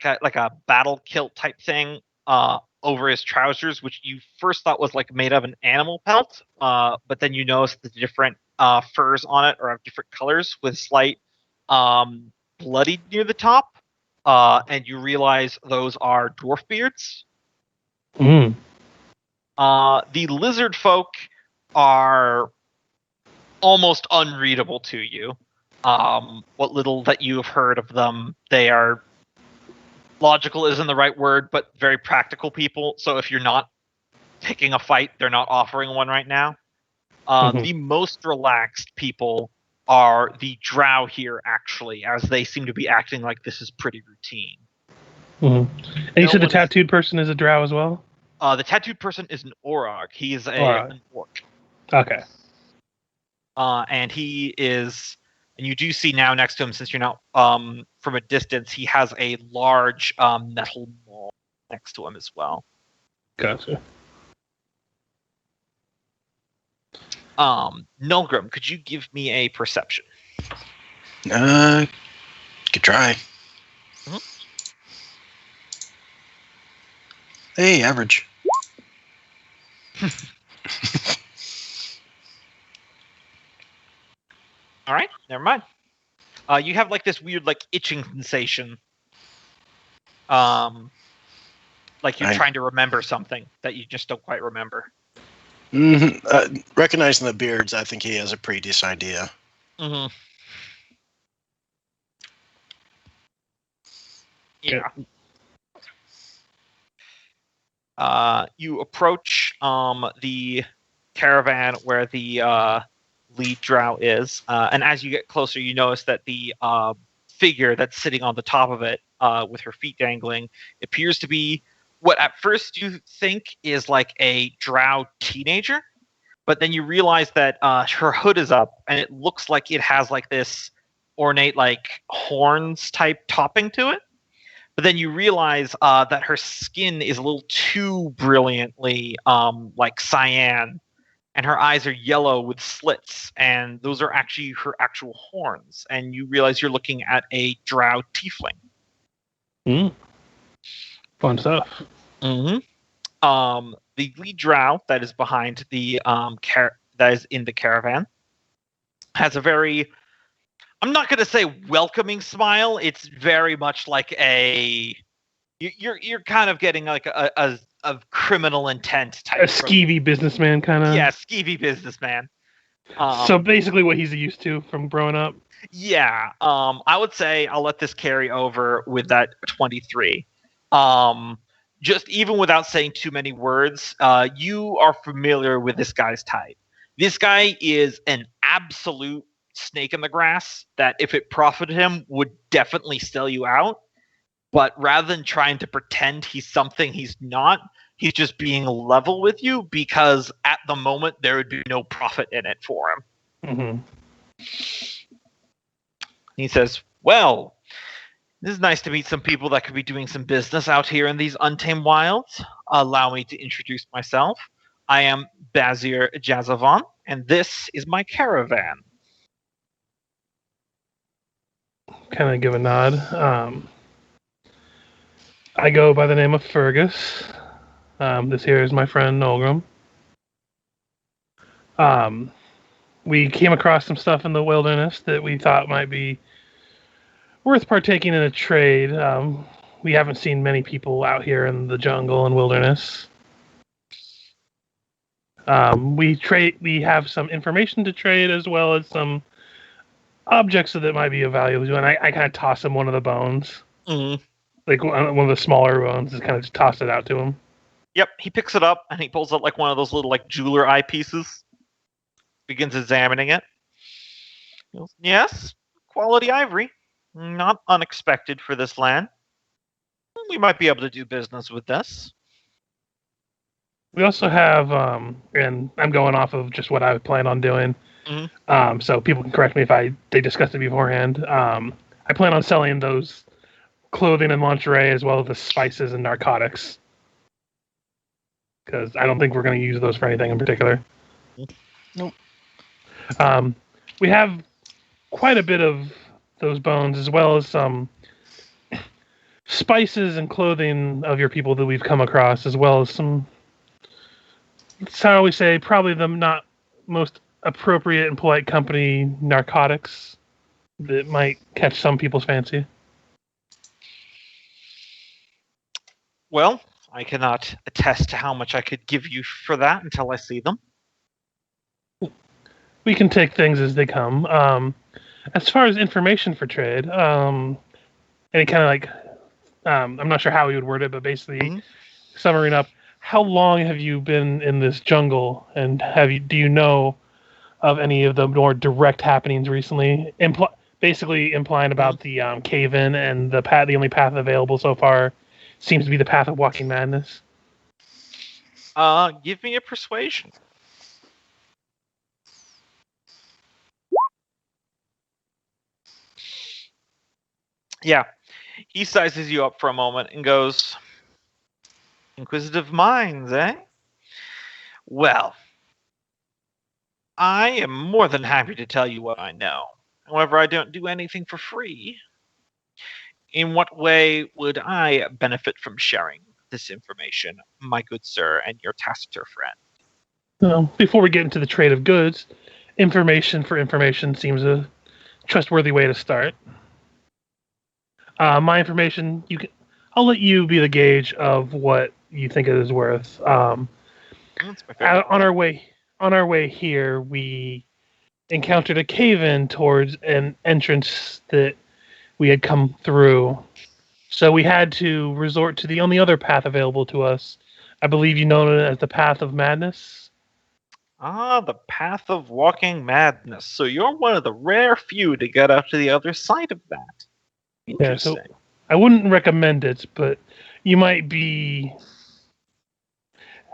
a battle kilt type thing over his trousers, which you first thought was like made of an animal pelt, but then you notice the different furs on it are of different colors with slight bloody near the top, and you realize those are dwarf beards. Mm. The lizard folk are almost unreadable to you. What little that you have heard of them, they are logical isn't the right word, but very practical people. So if you're not picking a fight, they're not offering one right now. The most relaxed people are the drow here, actually, as they seem to be acting like this is pretty routine. And you said the tattooed person is a drow as well? The tattooed person is an Orog. He is an orc. Okay. And he is, and you do see now next to him, since you're not from a distance, he has a large metal maul next to him as well. Gotcha. Nolgrim, could you give me a perception? Could try. Mm-hmm. Hey, average. All right, never mind. You have like this weird like itching sensation. Like you're trying to remember something that you just don't quite remember. Recognizing the beards, I think he has a pretty decent idea. Mm-hmm. Yeah. You approach the caravan where the lead drow is, and as you get closer, you notice that the figure that's sitting on the top of it, with her feet dangling, appears to be what at first you think is like a drow teenager, but then you realize that her hood is up, and it looks like it has like this ornate like horns type topping to it. But then you realize that her skin is a little too brilliantly like cyan, and her eyes are yellow with slits, and those are actually her actual horns. And you realize you're looking at a drow tiefling. Fun stuff. Mm-hmm. The lead drow that is behind the that is in the caravan has a very, I'm not going to say welcoming smile. It's very much like you're kind of getting like a criminal intent type. A skeevy businessman kind of. Yeah, skeevy businessman. So basically what he's used to from growing up. Yeah. I would say I'll let this carry over with that 23. Just even without saying too many words, you are familiar with this guy's type. This guy is an absolute snake in the grass that if it profited him would definitely sell you out, but rather than trying to pretend he's something he's not, he's just being level with you because at the moment there would be no profit in it for him. He says, well, this is nice to meet some people that could be doing some business out here in these untamed wilds. Allow me to introduce myself. I am Bazir Jazavan, and this is my caravan. Kind of give a nod. I go by the name of Fergis. This here is my friend Nolgrim. We came across some stuff in the wilderness that we thought might be worth partaking in a trade. We haven't seen many people out here in the jungle and wilderness. We have some information to trade as well as some objects that might be of value to. And I kind of toss him one of the bones, like one of the smaller bones, and kind of just toss it out to him. Yep, he picks it up and he pulls out like one of those little like jeweler eyepieces. Begins examining it. He goes, yes, quality ivory. Not unexpected for this land. We might be able to do business with this. We also have, and I'm going off of just what I plan on doing. So people can correct me if they discussed it beforehand. I plan on selling those clothing and lingerie as well as the spices and narcotics. Because I don't think we're going to use those for anything in particular. Nope. We have quite a bit of those bones as well as some spices and clothing of your people that we've come across, as well as some, that's how we say, probably the not most appropriate and polite company narcotics that might catch some people's fancy. Well, I cannot attest to how much I could give you for that until I see them. We can take things as they come. As far as information for trade, any kind of like, I'm not sure how we would word it, but basically, summing up, how long have you been in this jungle, and do you know of any of the more direct happenings recently? Basically implying about the cave-in and the only path available so far seems to be the path of walking madness. Give me a persuasion. Yeah, he sizes you up for a moment and goes, inquisitive minds, eh? Well, I am more than happy to tell you what I know. However, I don't do anything for free. In what way would I benefit from sharing this information, my good sir and your taciturn friend? Well, before we get into the trade of goods, information for information seems a trustworthy way to start. My information, I'll let you be the gauge of what you think it is worth. On our way here, we encountered a cave-in towards an entrance that we had come through. So we had to resort to the only other path available to us. I believe you know it as the Path of Madness. Ah, the Path of Walking Madness. So you're one of the rare few to get out to the other side of that. Interesting. Yeah, so I wouldn't recommend it, but you might be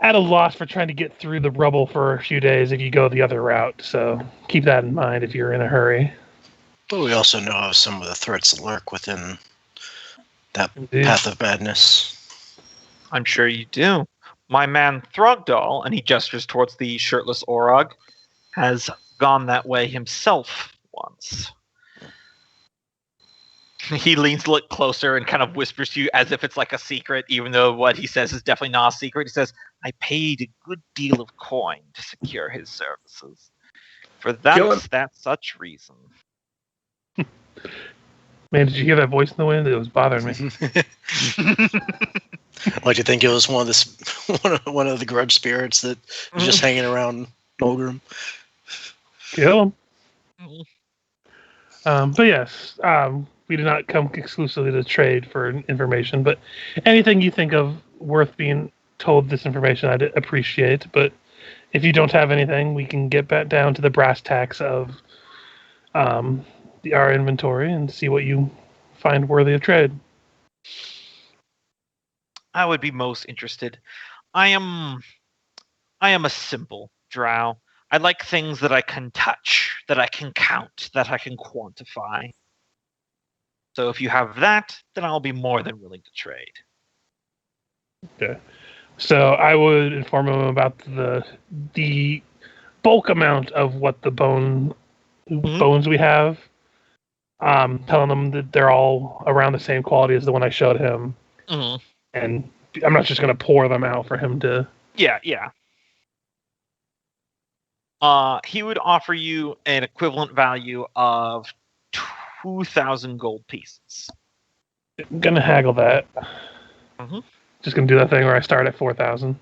at a loss for trying to get through the rubble for a few days if you go the other route. So keep that in mind if you're in a hurry. But we also know of some of the threats that lurk within that Indeed. Path of Madness. I'm sure you do. My man Throgdal, and he gestures towards the shirtless Orog, has gone that way himself once. He leans a little closer and kind of whispers to you as if it's like a secret, even though what he says is definitely not a secret. He says, I paid a good deal of coin to secure his services. For that such reason. Man, did you hear that voice in the wind? It was bothering me. Like, you think it was one of the grudge spirits that was just hanging around Nolgrim? Kill him. But yes, we did not come exclusively to trade for information, but anything you think of worth being told this information, I'd appreciate. But if you don't have anything, we can get back down to the brass tacks of our inventory and see what you find worthy of trade. I would be most interested. I am a simple drow. I like things that I can touch, that I can count, that I can quantify. So if you have that, then I'll be more than willing to trade. Okay. So I would inform him about the bulk amount of what the bones we have. Telling them that they're all around the same quality as the one I showed him. Mm-hmm. And I'm not just going to pour them out for him to... Yeah. He would offer you an equivalent value of 2,000 gold pieces. I'm going to haggle that. Mm-hmm. Just going to do that thing where I start at 4,000.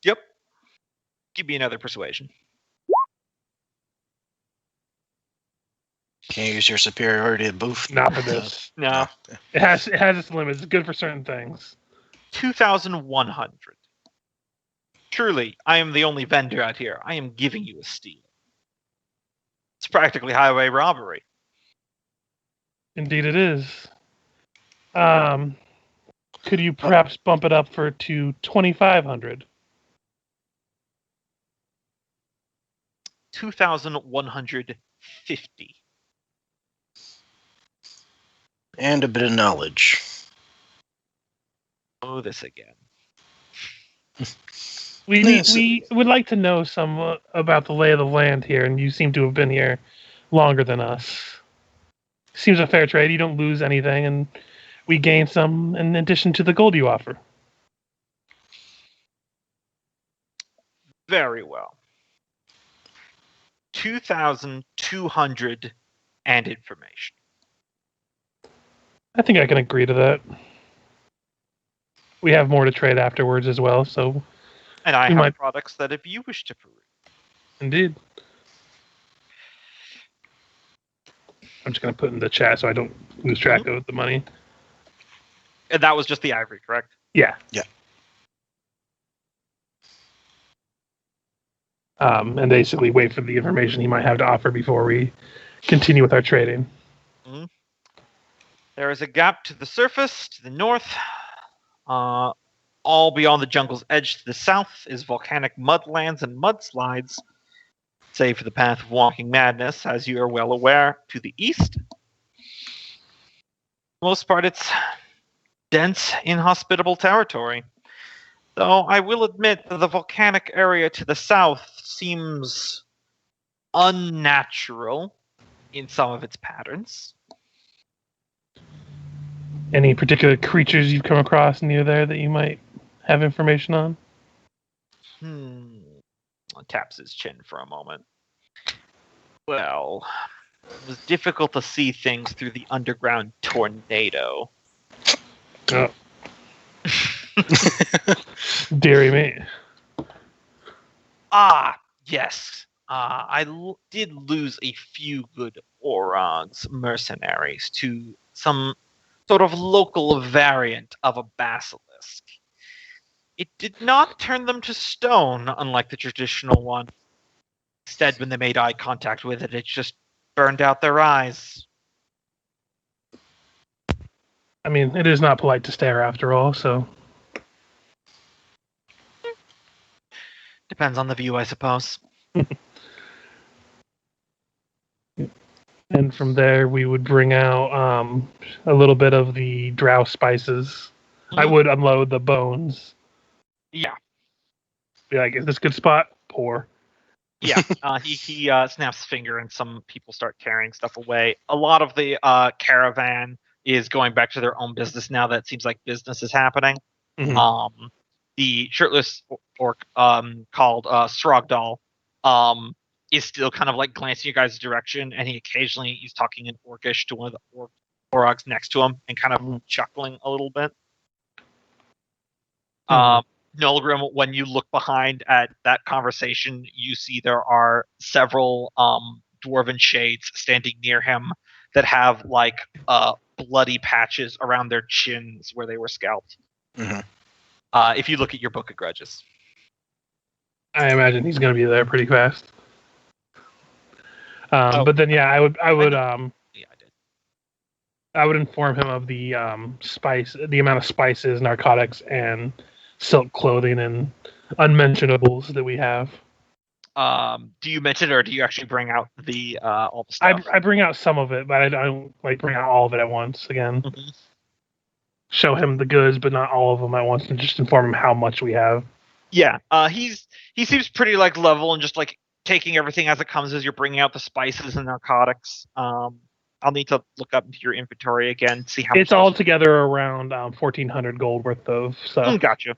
Yep. Give me another persuasion. Can't use your superiority to boost. Not for this. No. It has its limits. It's good for certain things. 2,100. Truly, I am the only vendor out here. I am giving you a steal. It's practically highway robbery. Indeed, it is. Could you perhaps bump it up to 2,500? 2,150. And a bit of knowledge. Oh, this again. We would like to know some about the lay of the land here, and you seem to have been here longer than us. Seems a fair trade. You don't lose anything, and we gain some in addition to the gold you offer. Very well. 2,200 and information. I think I can agree to that. We have more to trade afterwards as well, so... And I You have might- products that if you wish to peruse. Indeed. I'm just going to put in the chat so I don't lose track of the money. And that was just the ivory, correct? Yeah. Yeah. And basically wait for the information he might have to offer before we continue with our trading. There is a gap to the surface, to the north. All beyond the jungle's edge to the south is volcanic mudlands and mudslides, save for the path of walking madness, as you are well aware, to the east. For the most part, it's dense, inhospitable territory. Though I will admit that the volcanic area to the south seems unnatural in some of its patterns. Any particular creatures you've come across near there that you might have information on? Taps his chin for a moment. Well, it was difficult to see things through the underground tornado. Oh. Deary me. Yes. I did lose a few good Orog's mercenaries to some sort of local variant of a basilisk. It did not turn them to stone, unlike the traditional one. Instead, when they made eye contact with it, it just burned out their eyes. I mean, it is not polite to stare after all, so... Depends on the view, I suppose. And from there, we would bring out a little bit of the drow spices. I would unload the bones. Yeah. Be like, is this a good spot? Pour. Yeah, he snaps his finger and some people start carrying stuff away. A lot of the caravan is going back to their own business now that it seems like business is happening. Mm-hmm. The shirtless orc called Srogdal is still kind of like glancing your guys' direction, and he occasionally is talking in Orcish to one of the Orogs next to him and kind of chuckling a little bit. Nolgrim, when you look behind at that conversation, you see there are several dwarven shades standing near him that have like bloody patches around their chins where they were scalped. If you look at your book of grudges. I imagine he's going to be there pretty fast. But then, yeah, I would. Yeah, I did. I would inform him of the the amount of spices, narcotics, and silk clothing and unmentionables that we have. Do you mention it, or do you actually bring out the all the stuff? I bring out some of it, but I don't like bring out all of it at once. Again, show him the goods, but not all of them at once, and just inform him how much we have. Yeah, he seems pretty like level and just like taking everything as it comes as you're bringing out the spices and narcotics. I'll need to look up into your inventory again, see how it's much all together around 1,400 gold worth of stuff. Gotcha.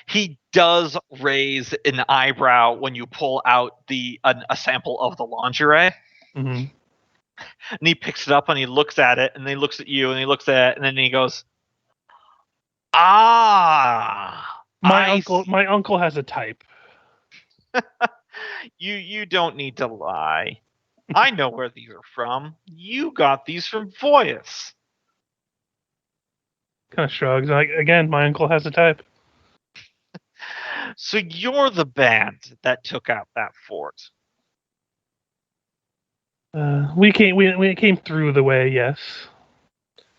He does raise an eyebrow when you pull out a sample of the lingerie. Mm-hmm. And he picks it up and he looks at it, and then he looks at you and he looks at it, and then he goes, My uncle has a type. You don't need to lie. I know where these are from. You got these from Voyus. Kind of shrugs. Like, again, my uncle has a type. So you're the band that took out that fort. We came through the way, yes.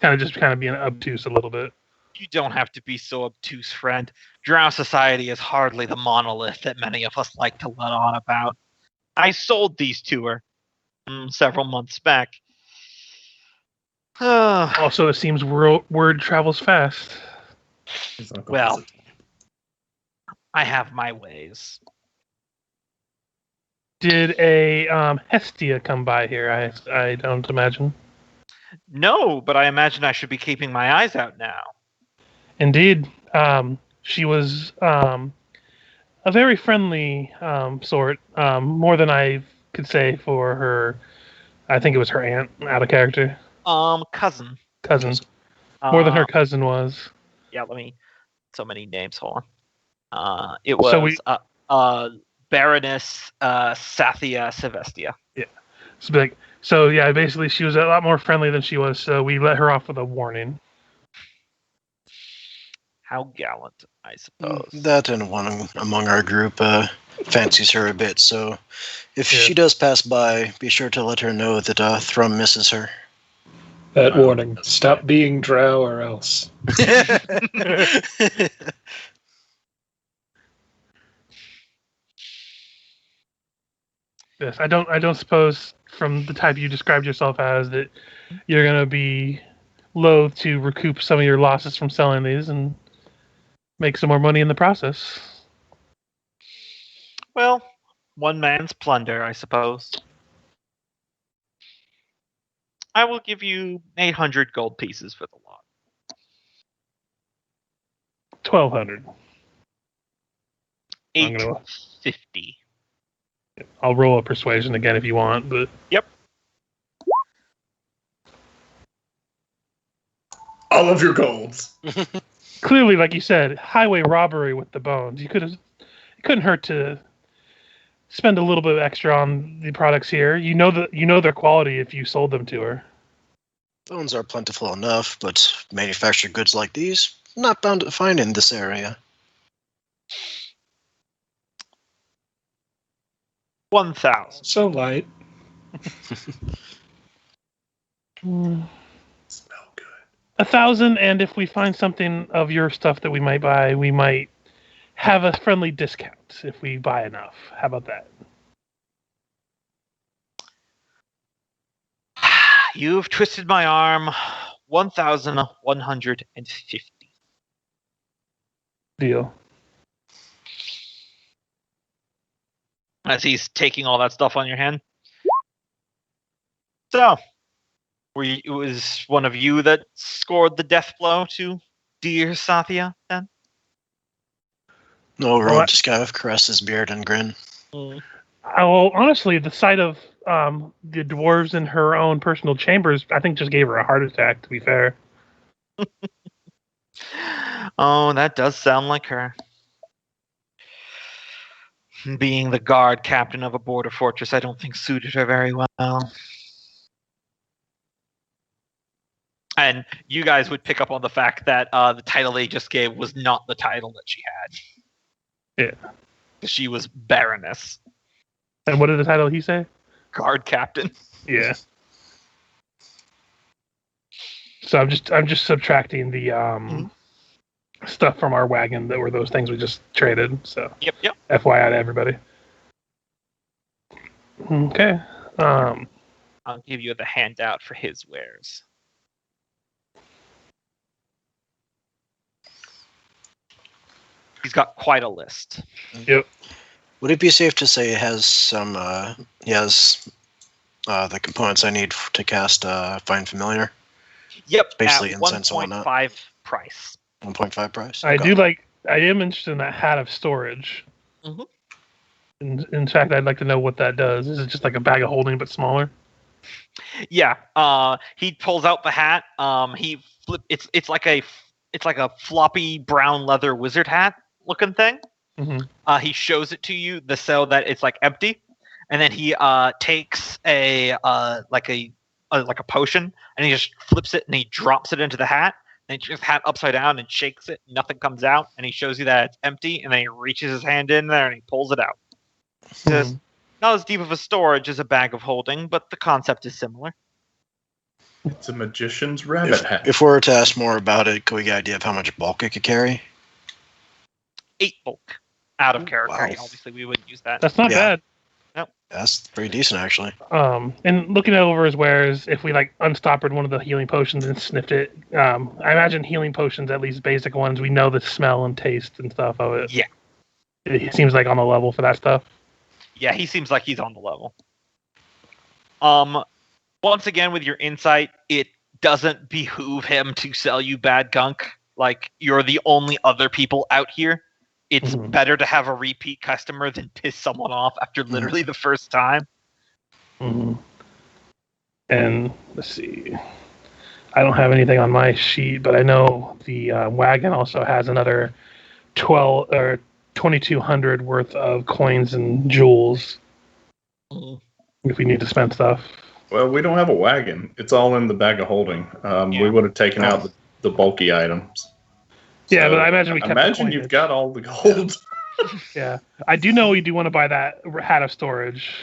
Kind of being obtuse a little bit. You don't have to be so obtuse, friend. Drow society is hardly the monolith that many of us like to let on about. I sold these to her several months back. Also, it seems word travels fast. Well, I have my ways. Did a Hestia come by here? I don't imagine. No, but I imagine I should be keeping my eyes out now. Indeed. She was a very friendly sort, more than I could say for her. I think it was her aunt, out of character. Cousin. More than her cousin was. Yeah, so many names, hold on. It was Baroness Sathia Sevestia. Yeah. So yeah, basically she was a lot more friendly than she was, so we let her off with a warning. How gallant, I suppose. That and one among our group fancies her a bit, so if she does pass by, be sure to let her know that Thrum misses her. That warning. Stop being drow or else. Yes, I don't suppose from the type you described yourself as that you're gonna be loath to recoup some of your losses from selling these and make some more money in the process. Well, one man's plunder, I suppose. I will give you 800 gold pieces for the lot. 1,200. 850. I'll roll a persuasion again if you want, but yep. All of your golds. Clearly, like you said, highway robbery with the bones. It couldn't hurt to spend a little bit extra on the products here. You know their quality if you sold them to her. Bones are plentiful enough, but manufactured goods like these, not bound to find in this area. 1,000. So light. Smell good. 1,000, and if we find something of your stuff that we might buy, we might have a friendly discount if we buy enough. How about that? You've twisted my arm. 1,150. Deal. As he's taking all that stuff on your hand. So, it was one of you that scored the death blow to dear Sathia, then? No, Rowan just kind of caressed his beard and grin. Well, honestly, the sight of the dwarves in her own personal chambers, I think, just gave her a heart attack, to be fair. Oh, that does sound like her. Being the guard captain of a border fortress, I don't think suited her very well. And you guys would pick up on the fact that the title they just gave was not the title that she had. Yeah. She was Baroness. And what did the title he say? Guard captain. Yeah. So I'm just subtracting the stuff from our wagon that were those things we just traded. So Yep. FYI to everybody. Okay. I'll give you the handout for his wares. He's got quite a list. Yep. Would it be safe to say it has some? He has the components I need to cast Find Familiar. Yep. Basically at incense and whatnot. 1.5 price. 1.5 price. I am interested in that hat of storage. Mhm. In fact, I'd like to know what that does. Is it just like a bag of holding but smaller? Yeah. He pulls out the hat. It's like a floppy brown leather wizard hat looking thing. He shows it to you, the cell that it's like empty, and then he takes a potion, and he just flips it and he drops it into the hat, and he turns the hat upside down and shakes it. Nothing comes out, and he shows you that it's empty, and then he reaches his hand in there and he pulls it out. He says, "Not as deep of a storage as a bag of holding, but the concept is similar." It's a magician's rabbit hat. If we were to ask more about it, could we get an idea of how much bulk it could carry? 8 bulk out of character. Wow. Obviously, we wouldn't use that. That's not bad. That's pretty decent, actually. And looking over his wares, if we like unstoppered one of the healing potions and sniffed it, I imagine healing potions, at least basic ones, we know the smell and taste and stuff of it. Yeah. It seems like on the level for that stuff. Yeah, he seems like he's on the level. Once again, with your insight, it doesn't behoove him to sell you bad gunk. Like, you're the only other people out here. It's better to have a repeat customer than piss someone off after literally the first time. And let's see. I don't have anything on my sheet, but I know the wagon also has another 2,200 worth of coins and jewels. If we need to spend stuff. Well, we don't have a wagon. It's all in the bag of holding. We would have taken out the bulky items. Yeah, So, but I imagine we kept the imagine coinage. you've got all the gold. Yeah, I do know we do want to buy that hat of storage.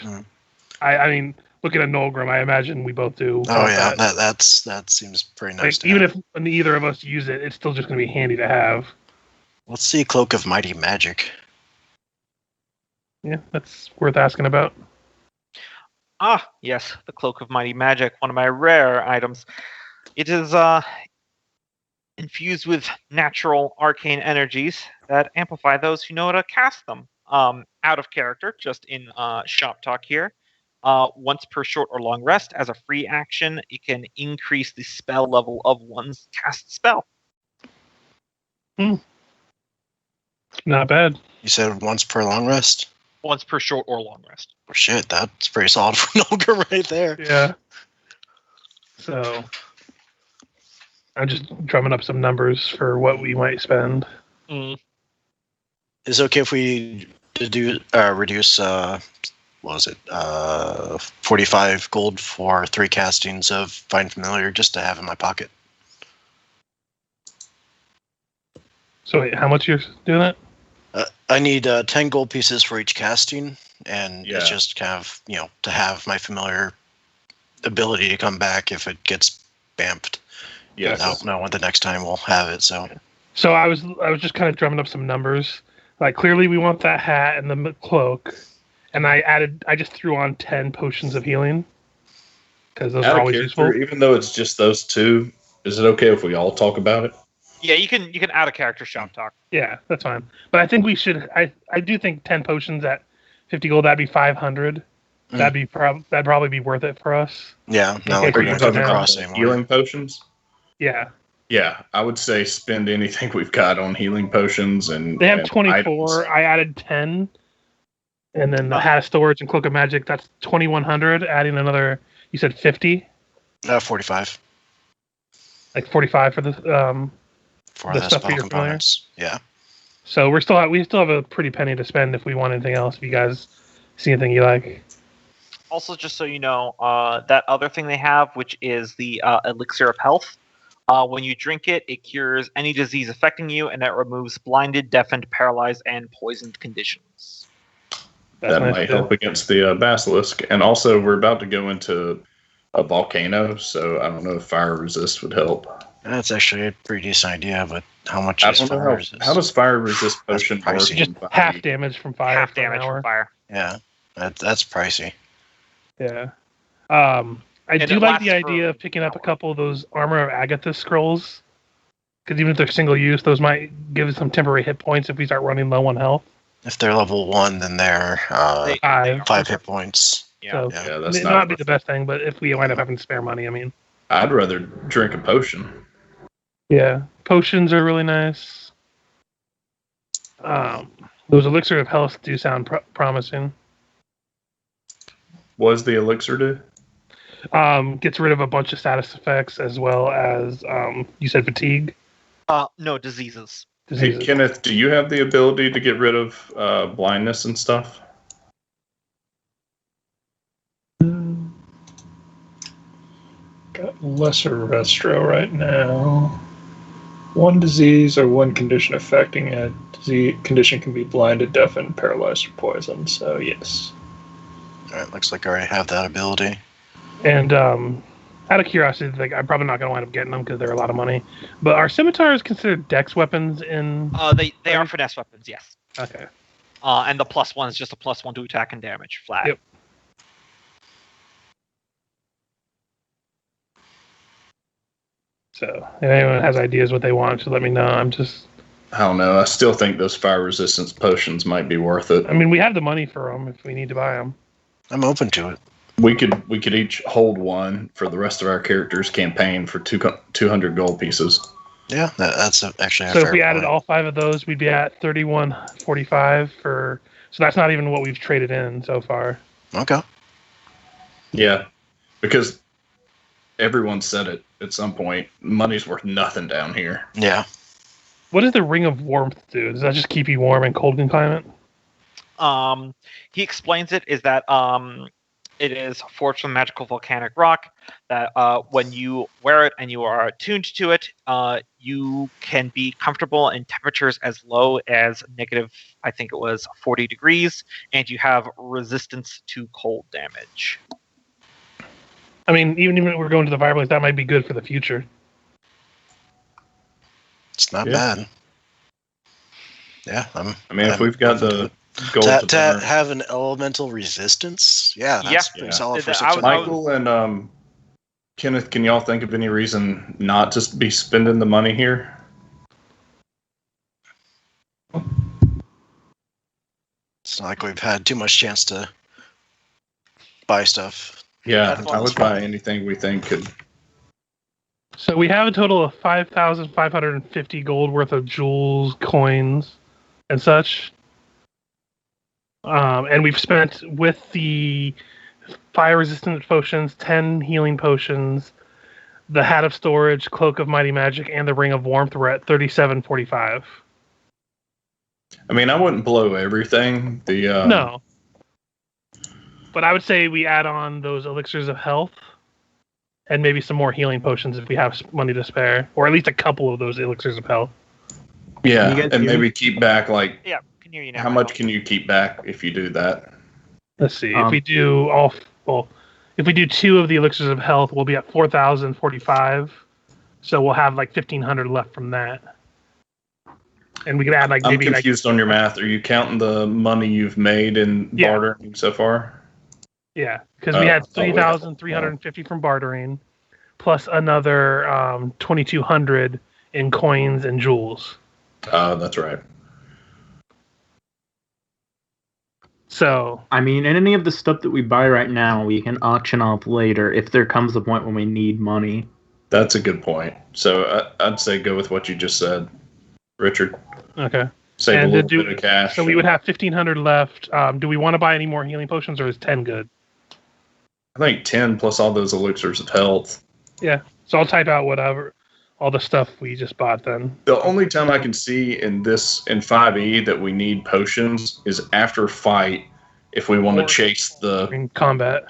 I mean, looking at Nolgrim, I imagine we both do. Oh yeah, that seems pretty nice. Like, even if neither of us use it, it's still just going to be handy to have. Let's see, Cloak of Mighty Magic. Yeah, that's worth asking about. Ah, yes, the Cloak of Mighty Magic, one of my rare items. It is infused with natural arcane energies that amplify those who know how to cast them. Out of character, just in shop talk here. Once per short or long rest, as a free action, it can increase the spell level of one's cast spell. Not bad. You said once per long rest? Once per short or long rest. Oh, shit, that's pretty solid for Nolgrim right there. Yeah. So, I'm just drumming up some numbers for what we might spend. Is it okay if we reduce, what was it, 45 gold for 3 castings of Find Familiar just to have in my pocket? So wait, how much you're doing that? I need 10 gold pieces for each casting, and it's just kind of, to have my familiar ability to come back if it gets bamped. Yes. I don't know when the next time we'll have it, so. So I was just kind of drumming up some numbers. Like, clearly we want that hat and the cloak, and I just threw on 10 potions of healing because those are always useful. Even though it's just those 2, is it okay if we all talk about it? Yeah, you can add a character shop talk. Yeah, that's fine. But I think we should. I do think 10 potions at 50 gold. That'd be 500. That'd probably be worth it for us. Yeah, not like we're going to come across anymore. Healing potions? Yeah. Yeah, I would say spend anything we've got on healing potions and. They have 24. Items. I added 10, and then the hat of storage and cloak of magic. That's 2,100. Adding another. You said 50. 45. Like 45 for the For the the stuff spell you're familiar? components. Yeah. So we still have a pretty penny to spend if we want anything else. If you guys see anything you like. Also, just so you know, that other thing they have, which is the elixir of health. When you drink it, it cures any disease affecting you, and it removes blinded, deafened, paralyzed, and poisoned conditions. That might help against the basilisk. And also, we're about to go into a volcano, so I don't know if fire resist would help. That's actually a pretty decent idea, but how much I is don't know fire resist? how does fire resist potion work? pricey. Just half damage from fire. Half for an damage hour. from fire. Yeah, that's pricey. Yeah. I And do it like the lasts for idea of picking up a an hour. couple of those Armor of Agatha scrolls. Because even if they're single use, those might give us some temporary hit points if we start running low on health. If they're level 1, then they're They- 5 hit points. Yeah. So Yeah. Yeah, that's it not might be the best thing, but if we wind up having spare money, I mean. I'd rather drink a potion. Yeah. Potions are really nice. Those Elixir of Health do sound promising. What does the elixir do? Gets rid of a bunch of status effects as well as, you said fatigue? No, diseases. diseases. Hey, Kenneth, do you have the ability to get rid of blindness and stuff? Got lesser restro right now. One disease or one condition affecting a disease condition can be blinded, deafened, paralyzed, or poisoned. So yes. All right, looks like I already have that ability. And out of curiosity, like, I'm probably not going to wind up getting them because they're a lot of money. But are scimitars considered dex weapons in? They are finesse weapons, yes. Okay. And the +1 is just a +1 to attack and damage flat. Yep. So, if anyone has ideas what they want, just let me know. I don't know. I still think those fire resistance potions might be worth it. I mean, we have the money for them if we need to buy them. I'm open to it. We could each hold one for the rest of our characters' campaign for 200 gold pieces. Yeah, that's actually. So if we added all 5 of those, we'd be at 31.45 for. So that's not even what we've traded in so far. Okay. Yeah, because everyone said it at some point. Money's worth nothing down here. Yeah. What does the Ring of Warmth do? Does that just keep you warm in cold climate? He explains it is that it is forged from magical volcanic rock that when you wear it and you are attuned to it, you can be comfortable in temperatures as low as negative, I think it was 40 degrees, and you have resistance to cold damage. I mean, even if we're going to the fireplace, that might be good for the future. It's not bad. Yeah, if we've got the gold to have an elemental resistance, that's pretty solid for 600. Michael and Kenneth, can y'all think of any reason not to be spending the money here? It's not like we've had too much chance to buy stuff. Yeah, I would buy anything we think could. So we have a total of 5,550 gold worth of jewels, coins, and such. And we've spent, with the fire-resistant potions, 10 healing potions, the Hat of Storage, Cloak of Mighty Magic, and the Ring of Warmth. We're at 37.45. I mean, I wouldn't blow everything. No. But I would say we add on those elixirs of health and maybe some more healing potions if we have money to spare, or at least a couple of those elixirs of health. Yeah, and maybe keep back Yeah, can hear you now. How much can you keep back if you do that? Let's see. If we do if we do 2 of the elixirs of health, we'll be at 4,045. So we'll have like 1,500 left from that. And we could add I'm confused on your math. Are you counting the money you've made in bartering so far? Yeah, because we had 3,350 from bartering, plus another 2,200 in coins and jewels. That's right. So I mean, and any of the stuff that we buy right now, we can auction off later if there comes a point when we need money. That's a good point. So I'd say go with what you just said, Richard. Okay. Save a little bit of cash. So we would have 1,500 left. Do we want to buy any more healing potions, or is 10 good? I think 10 plus all those elixirs of health. Yeah. So I'll type out all the stuff we just bought then. The only time I can see in 5e that we need potions is after fight if we want to chase the... In combat.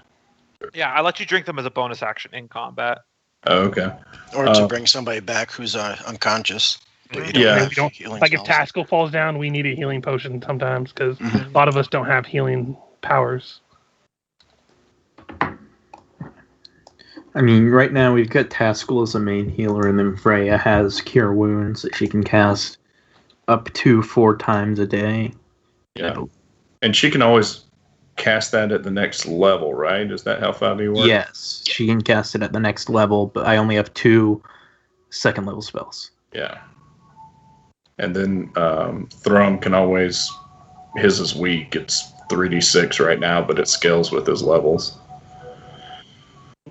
Yeah, I let you drink them as a bonus action in combat. Oh, okay. Or to bring somebody back who's unconscious. But you don't like if Taskill falls down, we need a healing potion sometimes because a lot of us don't have healing powers. I mean, right now we've got Taskill as a main healer, and then Freya has Cure Wounds that she can cast up to 4 times a day. Yeah. And she can always cast that at the next level, right? Is that how 5e works? Yes, she can cast it at the next level, but I only have 2 second level spells. Yeah. And then Thrum can always... His is weak. It's 3d6 right now, but it scales with his levels.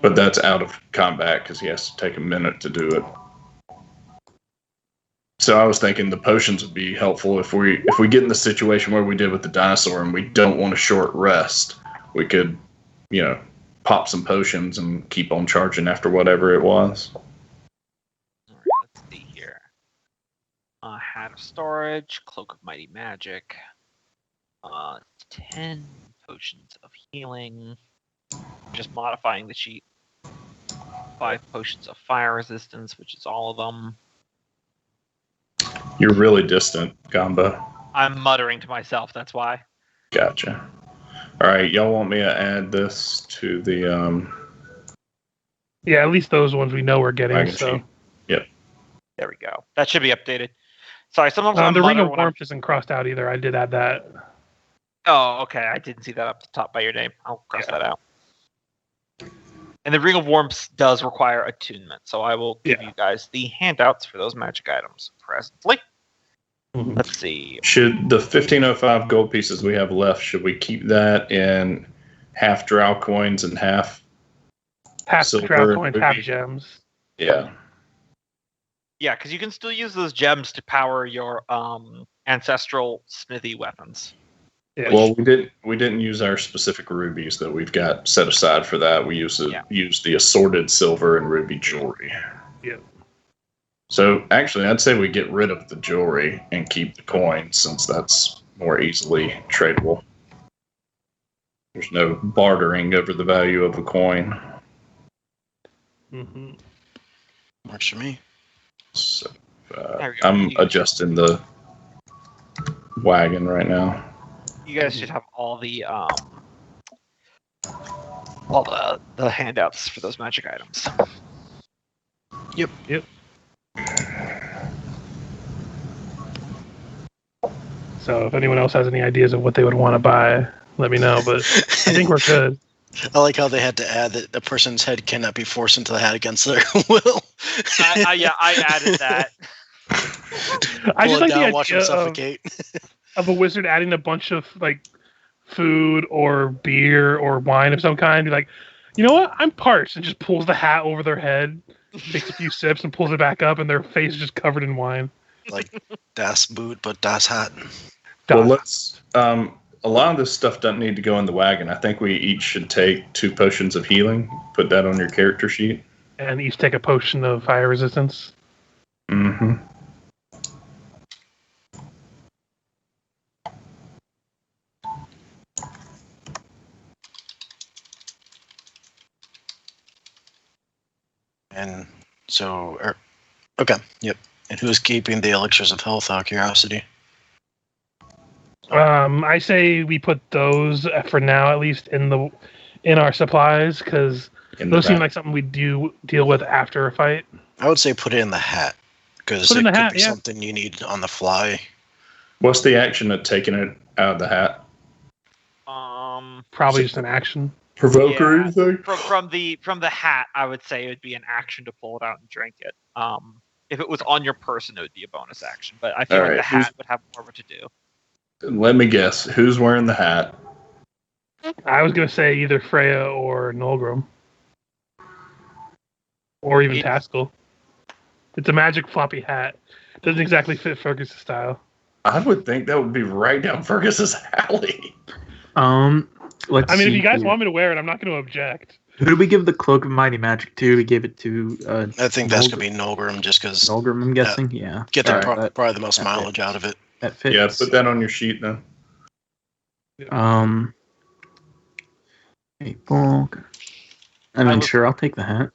But that's out of combat because he has to take a minute to do it. So I was thinking the potions would be helpful if we get in the situation where we did with the dinosaur and we don't want a short rest. We could, pop some potions and keep on charging after whatever it was. All right, let's see here. item storage, Cloak of Mighty Magic, 10 potions of healing, just modifying the sheet, 5 potions of fire resistance, which is all of them. You're really distant, Gombo. I'm muttering to myself, that's why. Gotcha. All right, y'all want me to add this to the Yeah, at least those ones we know we're getting. wagon So sheet? Yep. There we go. That should be updated. Sorry, sometimes I the Ring mutter of when I'm... Warmth isn't crossed out either. I did add that. Oh, okay. I didn't see that up the top by your name. I'll cross that out. And the Ring of Warmth does require attunement, so I will give you guys the handouts for those magic items presently. Let's see. Should the 1505 gold pieces we have left, should we keep that in half drow coins and half silver drow and coins, ruby? half gems. Yeah. Yeah, because you can still use those gems to power your ancestral smithy weapons. Yeah. Well, we didn't use our specific rubies that we've got set aside for that. We used the assorted silver and ruby jewelry. Yeah. So actually, I'd say we get rid of the jewelry and keep the coins, since that's more easily tradable. There's no bartering over the value of a coin. Mm-hmm. Works for me. So There we go. I'm adjusting the wagon right now. You guys should have all the handouts for those magic items. Yep. So if anyone else has any ideas of what they would want to buy, let me know. But I think we're good. I like how they had to add that a person's head cannot be forced into the hat against their will. I added that. I just like the watch them idea suffocate. of a wizard adding a bunch of like food or beer or wine of some kind. Be like, you know what? I'm parched, and just pulls the hat over their head, takes a few sips, and pulls it back up, and their face is just covered in wine. Like Das Boot, but Das Hat. Well, let's. A lot of this stuff doesn't need to go in the wagon. I think we each should take 2 potions of healing. Put that on your character sheet. And each take a potion of fire resistance. Mm-hmm. And so, okay, yep. And who's keeping the elixirs of health, out of curiosity? I say we put those for now, at least in our supplies, because those seem like something we do deal with after a fight. I would say put it in the hat, because it could be something you need on the fly. What's the action of taking it out of the hat? Probably just an action. Provoker, Yeah. you think? From the hat, I would say it would be an action to pull it out and drink it. If it was on your person, it would be a bonus action. But I feel like the hat would have more of a to do. Let me guess. Who's wearing the hat? I was going to say either Freya or Nolgrim. Or even Taskill. It's a magic floppy hat. Doesn't exactly fit Fergis' style. I would think that would be right down Fergus's alley. Let's if see you guys here. want me to wear it, I'm not going to object. Who did we give the Cloak of Mighty Magic to? We gave it to... I think that's going to be Nolgrim, just because... Nolgrim, I'm guessing? Yeah. Get probably the most mileage out of it. That fits. Yeah, put that on your sheet then. April. Sure, I'll take the hat.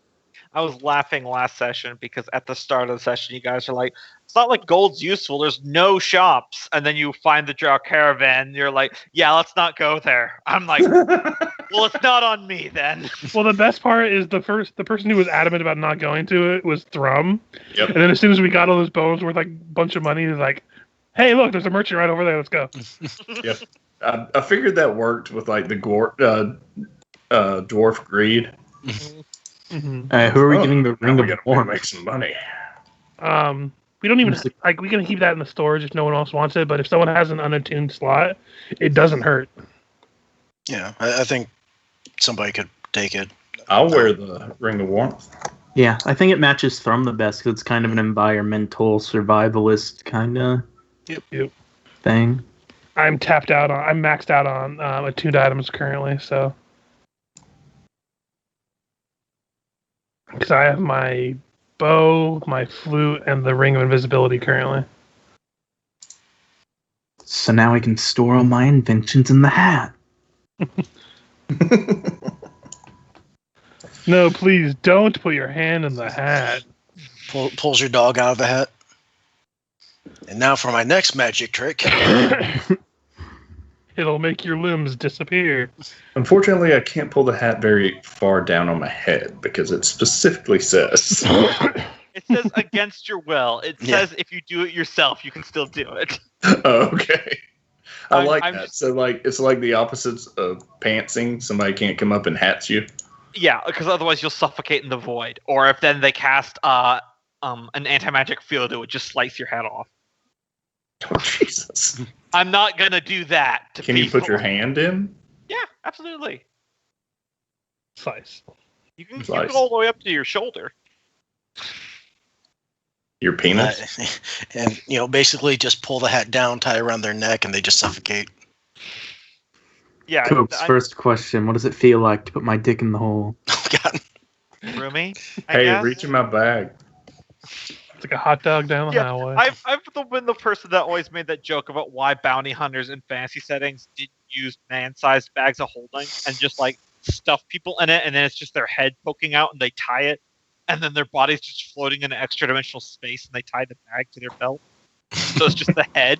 I was laughing last session because at the start of the session, you guys are like, it's not like gold's useful. There's no shops. And then you find the Drow caravan. And you're like, yeah, let's not go there. I'm like, well, it's not on me then. Well, the best part is the person who was adamant about not going to it was Thrum. Yep. And then as soon as we got all those bones worth like a bunch of money, he's like, hey, look, there's a merchant right over there. Let's go. Yep. I figured that worked with like the dwarf greed. Mm-hmm. Who are we giving the Ring we of gotta Warmth? make some money. We don't even we can keep that in the storage if no one else wants it. But if someone has an unattuned slot, it doesn't hurt. Yeah, I think somebody could take it. I'll wear the Ring of Warmth. Yeah, I think it matches Thrum the best because it's kind of an environmental survivalist kind of thing. I'm maxed out on attuned items currently, so. Because I have my bow, my flute, and the Ring of Invisibility currently. So now I can store all my inventions in the hat. No, please don't put your hand in the hat. Pulls your dog out of the hat. And now for my next magic trick. It'll make your limbs disappear. Unfortunately, I can't pull the hat very far down on my head because it specifically says. It says against your will. It Yeah. says if you do it yourself, you can still do it. Oh, okay. I like I'm that. just- So, like, it's like the opposites of pantsing. Somebody can't come up and hats you. Yeah, because otherwise you'll suffocate in the void. Or if then they cast an anti-magic field, it would just slice your head off. Oh, Jesus. I'm not gonna do that to Can you people. put your hand in? Yeah, absolutely. Slice. You can Slice. go all the way up to your shoulder. Your penis? And, basically just pull the hat down, tie it around their neck, and they just suffocate. Yeah, Cope's first question: what does it feel like to put my dick in the hole? Oh, God. roomy. I Hey, guess. reach in my bag. It's like a hot dog down the Yeah, highway. I've been the person that always made that joke about why bounty hunters in fantasy settings didn't use man-sized bags of holding and just like stuff people in it, and then it's just their head poking out, and they tie it, and then their body's just floating in an extra dimensional space, and they tie the bag to their belt, so it's just the head.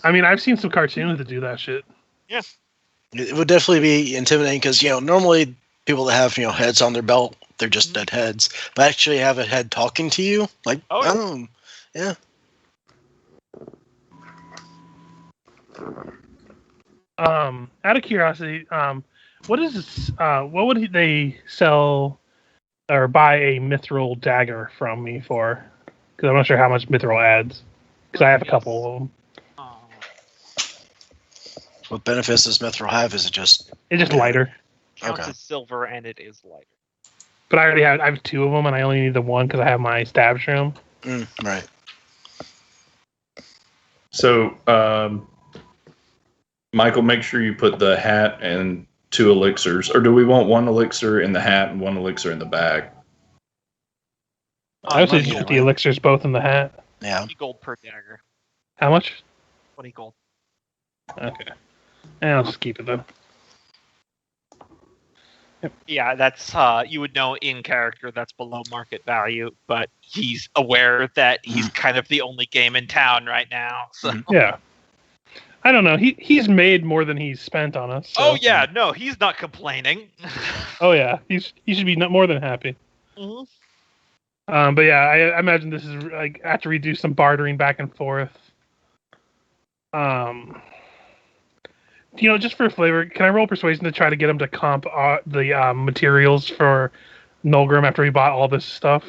I mean, I've seen some cartoons that do that shit. It would definitely be intimidating because, normally people that have, heads on their belt, they're just dead heads. But actually have a head talking to you, like, yeah. Out of curiosity, what would they sell or buy a mithril dagger from me for? Because I'm not sure how much mithril adds. Because I have a couple of them. What benefits does mithril have? Is it just... It's just lighter. Counts Okay. as silver, and it is lighter. But I have two of them, and I only need the one because I have my stab shroom. Right. So, Michael, make sure you put the hat and 2 elixirs. Or do we want 1 elixir in the hat and 1 elixir in the bag? I also just put the elixirs both in the hat. Yeah. 20 gold per dagger. How much? 20 gold. Okay. And I'll just keep it then. Yeah, that's you would know in character that's below market value, but he's aware that he's kind of the only game in town right now. So Yeah. I don't know. He's made more than he's spent on us. So. Oh yeah, no, he's not complaining. Oh yeah. He should be more than happy. Mhm. But yeah, I imagine this is like after we do some bartering back and forth. Just for flavor, can I roll persuasion to try to get him to comp the materials for Nolgrim after he bought all this stuff?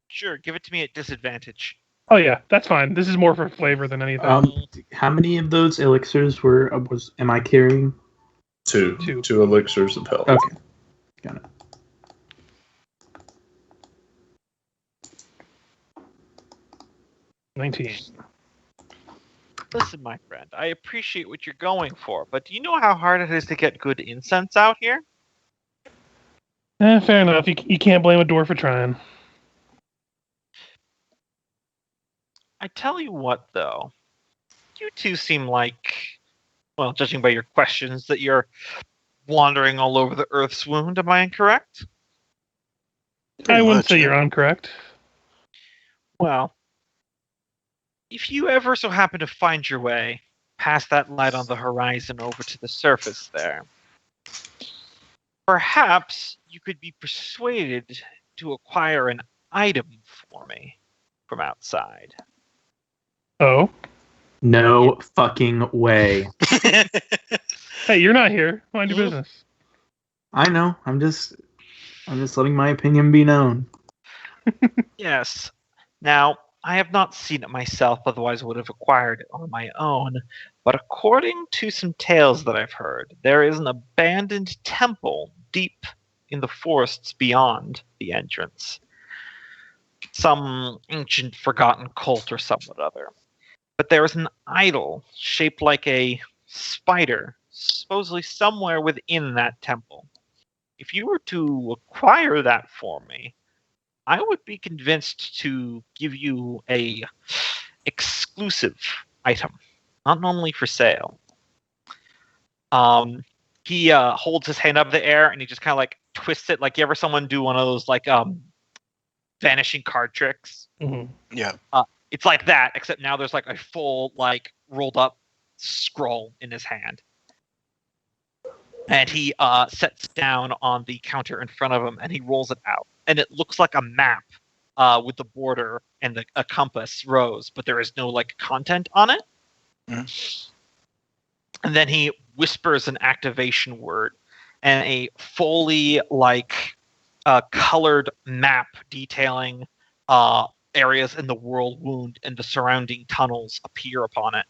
Sure, give it to me at disadvantage. Oh yeah, that's fine. This is more for flavor than anything. How many of those elixirs am I carrying? 2. Two. 2 elixirs of health. Okay, got it. $19. Listen, my friend, I appreciate what you're going for, but do you know how hard it is to get good incense out here? Fair enough. You can't blame a dwarf for trying. I tell you what, though, you two seem like, well, judging by your questions, that you're wandering all over the Earth's wound. Am I incorrect? I wouldn't much, say yeah. you're incorrect. Well, if you ever so happen to find your way past that light on the horizon over to the surface there, perhaps you could be persuaded to acquire an item for me from outside. Oh, No fucking way. hey, you're not here. Mind your business. I know. I'm just letting my opinion be known. Yes. Now, I have not seen it myself, otherwise I would have acquired it on my own. But according to some tales that I've heard, there is an abandoned temple deep in the forests beyond the entrance. Some ancient forgotten cult or somewhat other. But there is an idol shaped like a spider, supposedly somewhere within that temple. If you were to acquire that for me, I would be convinced to give you a exclusive item, not normally for sale. He holds his hand up in the air and he just kind of like twists it, like you ever someone do one of those like vanishing card tricks. Mm-hmm. Yeah. It's like that, except now there's like a full like rolled up scroll in his hand. And he sets down on the counter in front of him, and he rolls it out. And it looks like a map with the border and a compass rose, but there is no like content on it. Mm. And then he whispers an activation word, and a fully like colored map detailing areas in the world wound and the surrounding tunnels appear upon it.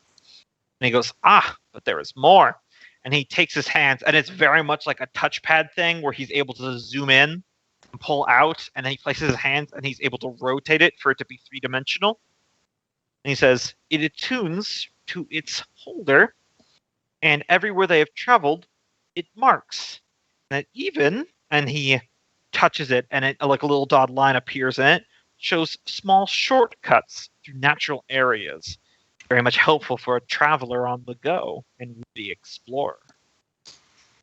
And he goes, but there is more. And he takes his hands, and it's very much like a touchpad thing where he's able to zoom in and pull out, and then he places his hands and he's able to rotate it for it to be three-dimensional. And he says, it attunes to its holder, and everywhere they have traveled, it marks. And he touches it, and it, like a little dotted line appears in it, shows small shortcuts through natural areas. Very much helpful for a traveler on the go and the explorer.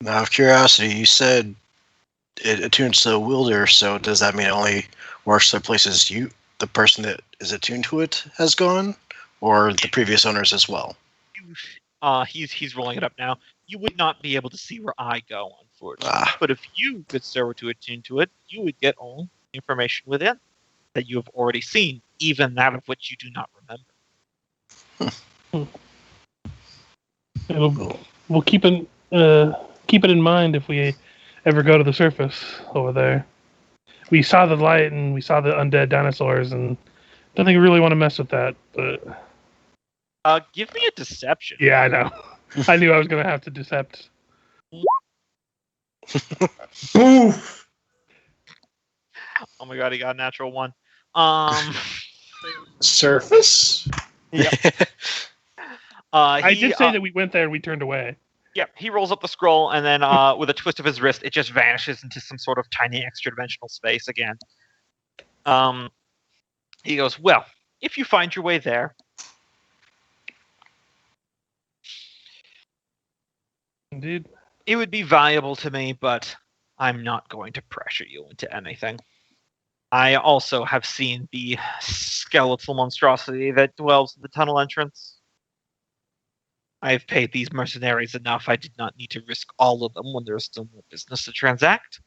Now, out of curiosity, you said it attunes to the wielder, so does that mean it only works to places the person that is attuned to it has gone, or the previous owners as well? He's rolling it up now. You would not be able to see where I go, unfortunately. But if you could serve to attune to it, you would get all the information within that you have already seen, even that of which you do not remember. We'll keep it in mind if we ever go to the surface over there. We saw the light and we saw the undead dinosaurs, and don't think we really want to mess with that. But give me a deception. Yeah, I know. I knew I was going to have to decept. Oof. Oh my god, he got a natural one. Surface? Yeah. I did say that we went there and we turned away. Yeah, he rolls up the scroll, and then with a twist of his wrist, it just vanishes into some sort of tiny extra-dimensional space again. He goes, well, if you find your way there... Indeed. It would be valuable to me, but I'm not going to pressure you into anything. I also have seen the skeletal monstrosity that dwells in the tunnel entrance. I have paid these mercenaries enough. I did not need to risk all of them when there is still more business to transact.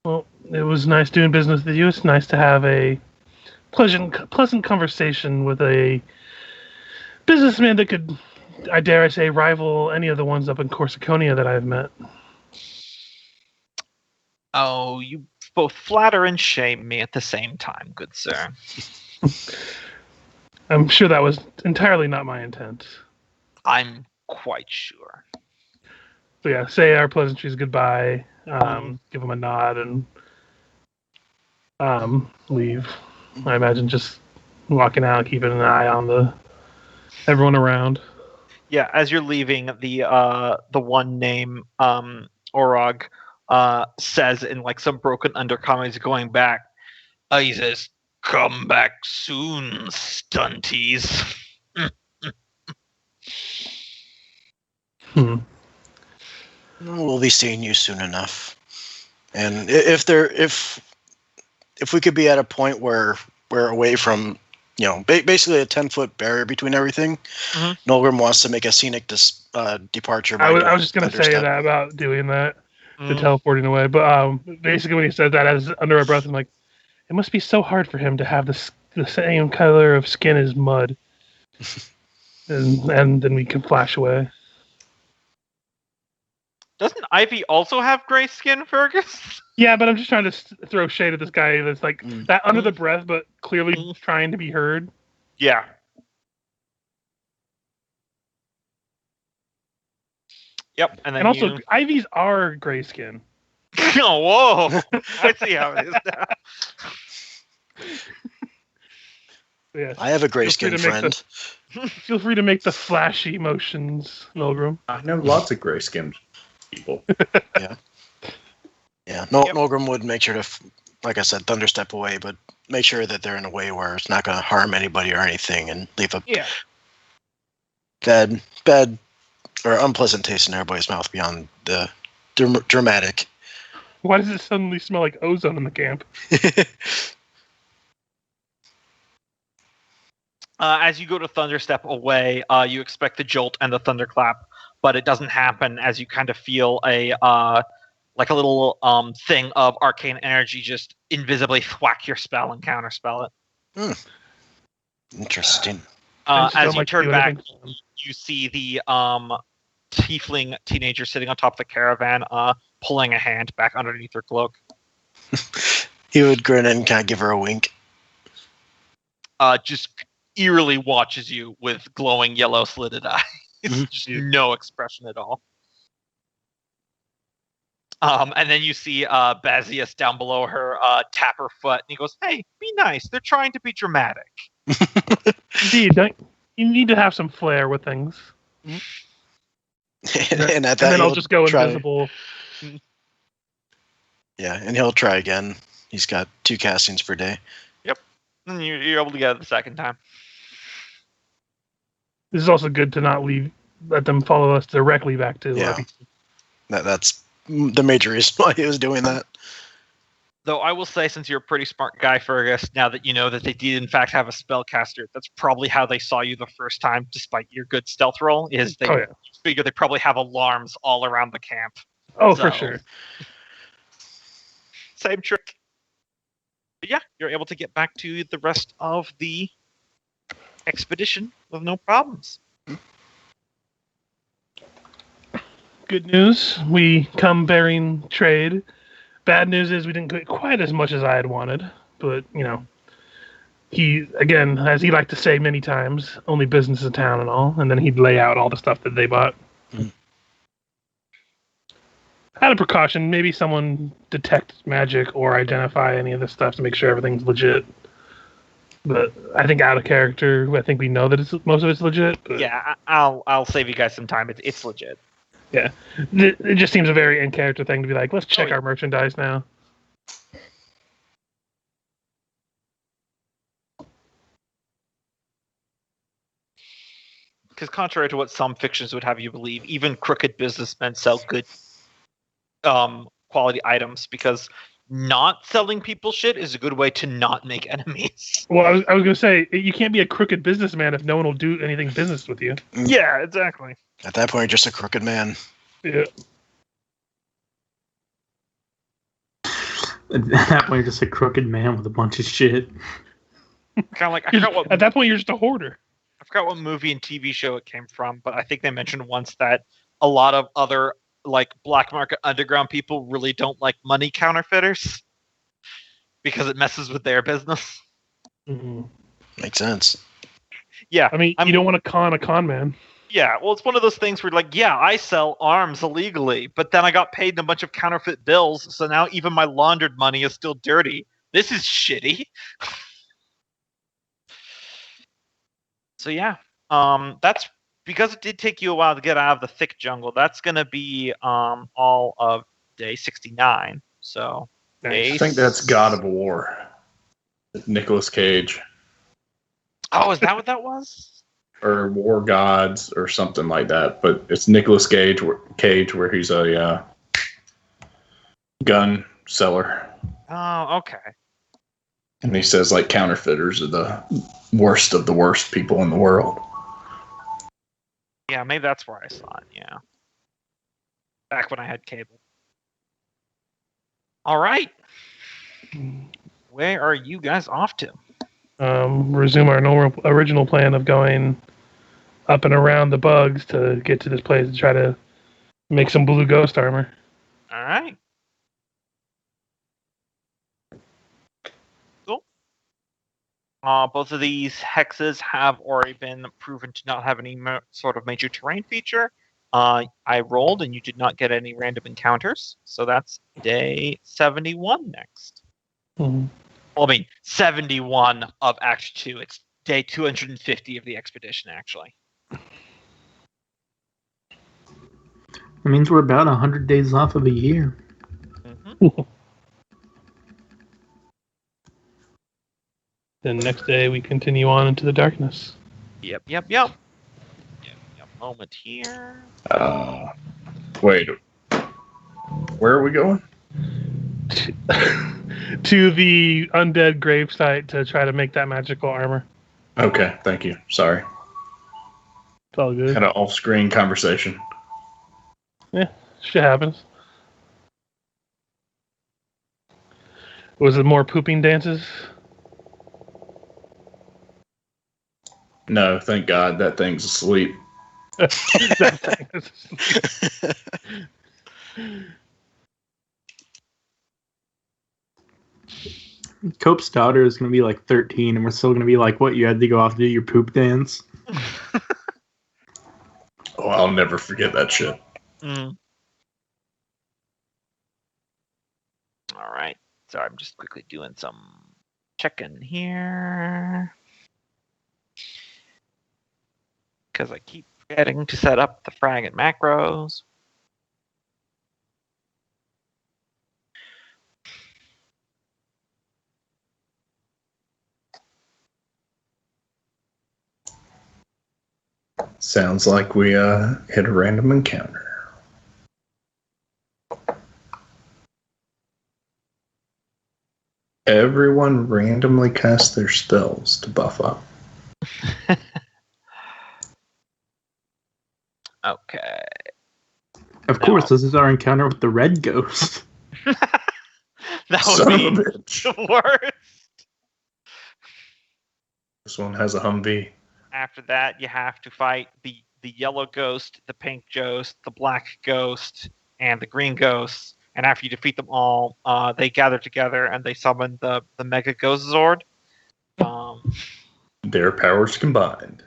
Well, it was nice doing business with you. It's nice to have a pleasant conversation with a businessman that could, I dare I say, rival any of the ones up in Corsiconia that I've met. Oh, you both flatter and shame me at the same time, good sir. I'm sure that was entirely not my intent. I'm quite sure. So yeah, say our pleasantries goodbye, give them a nod, and leave. I imagine just walking out, keeping an eye on everyone around. Yeah, as you're leaving, the one name Orog says in like some broken undercomment going back. He says, "Come back soon, stunties." We'll be seeing you soon enough. And if we could be at a point where we're away from, basically a 10-foot barrier between everything, Nolgrim wants to make a scenic departure. I was just going to say that about doing that, the teleporting away. But basically when he said that, as under our breath, I'm like, it must be so hard for him to have the same color of skin as mud. and then we can flash away. Doesn't Ivy also have gray skin, Fergus? Yeah, but I'm just trying to throw shade at this guy that's like that under the breath, but clearly trying to be heard. Yeah. Yep, and then also Ivies are gray skin. Oh, whoa! I see how it is now. Yeah, I have a gray skin friend. Feel free to make the flashy motions, Nolgrim. I know lots of gray skinned people. Yeah. Nolgrim would make sure to like I said, thunderstep away, but make sure that they're in a way where it's not going to harm anybody or anything, and leave a bad or unpleasant taste in everybody's mouth beyond the dramatic. Why does it suddenly smell like ozone in the camp? As you go to thunderstep away, you expect the jolt and the thunderclap, but it doesn't happen as you kind of feel a little thing of arcane energy just invisibly thwack your spell and counterspell it. Interesting. As you turn back, you see the tiefling teenager sitting on top of the caravan, pulling a hand back underneath her cloak. He would grin and kind of give her a wink. Just eerily watches you with glowing yellow slitted eyes. Just no expression at all. And then you see Bazius down below her tap her foot, and he goes, "Hey, be nice. They're trying to be dramatic." Indeed, you need to have some flair with things. and at that, and then I'll just go invisible. Yeah, and he'll try again. He's got 2 castings per day. Yep, and you're able to get it the second time. This is also good to not let them follow us directly back to RPG. That's the major reason why he was doing that. Though I will say, since you're a pretty smart guy, Fergus, now that you know that they did in fact have a spellcaster, that's probably how they saw you the first time, despite your good stealth roll, is they figure they probably have alarms all around the camp. Oh, for sure. Same trick. But yeah, you're able to get back to the rest of the expedition with no problems. Good news, we come bearing trade. Bad news is we didn't get quite as much as I had wanted, but, he, again, as he liked to say many times, only business in town and all, and then he'd lay out all the stuff that they bought. Out of precaution, maybe someone detect magic or identify any of this stuff to make sure everything's legit. But I think out of character, I think we know that most of it's legit. But yeah, I'll save you guys some time. It's legit. Yeah, it just seems a very in-character thing to be like, let's check our merchandise now. Because contrary to what some fictions would have you believe, even crooked businessmen sell good quality items, because not selling people shit is a good way to not make enemies. Well, I was going to say, you can't be a crooked businessman if no one will do anything business with you. Yeah, exactly. At that point, you're just a crooked man. Yeah. At that point, you're just a crooked man with a bunch of shit. Kind of like at that point, you're just a hoarder. I forgot what movie and TV show it came from, but I think they mentioned once that a lot of other black market underground people really don't like money counterfeiters because it messes with their business. Mm-hmm. Makes sense. Yeah, I mean, you don't want to con a con man. Yeah, well, it's one of those things where, I sell arms illegally, but then I got paid in a bunch of counterfeit bills, so now even my laundered money is still dirty. This is shitty. So yeah, that's because it did take you a while to get out of the thick jungle. That's going to be all of day 69. So I think that's God of War. Nicolas Cage. Oh, is that what that was? Or War Gods or something like that. But it's Nicolas Cage where he's a gun seller. Oh, okay. And he says counterfeiters are the worst of the worst people in the world. Yeah, maybe that's where I saw it, yeah. Back when I had cable. All right. Where are you guys off to? Resume our original plan of going up and around the bugs to get to this place and try to make some blue ghost armor. All right. Cool. Both of these hexes have already been proven to not have any sort of major terrain feature. I rolled and you did not get any random encounters. So that's day 71 next. Mm-hmm. Well, I mean, 71 of Act 2. It's day 250 of the expedition, actually. It means we're about 100 days off of a year. Mm-hmm. Then next day we continue on into the darkness. Yep. Moment here. Wait. Where are we going? To the undead gravesite to try to make that magical armor. Okay, thank you. Sorry. It's all good. Had an off-screen conversation. Yeah, shit happens. Was it more pooping dances? No, thank God that thing's asleep. That thing is- Cope's daughter is going to be like 13, and we're still going to be like, what, you had to go off to do your poop dance? Oh, I'll never forget that shit. All right. Sorry, I'm just quickly doing some checking here. Because I keep forgetting to set up the frag and macros. Sounds like we hit a random encounter. Everyone randomly casts their spells to buff up. Okay. Of course, this is our encounter with the red ghost. That would Son be of a bitch. the worst. This one has a Humvee. After that, you have to fight the yellow ghost, the pink ghost, the black ghost, and the green ghost. And after you defeat them all, they gather together and they summon the Mega Ghost Zord. Their powers combined.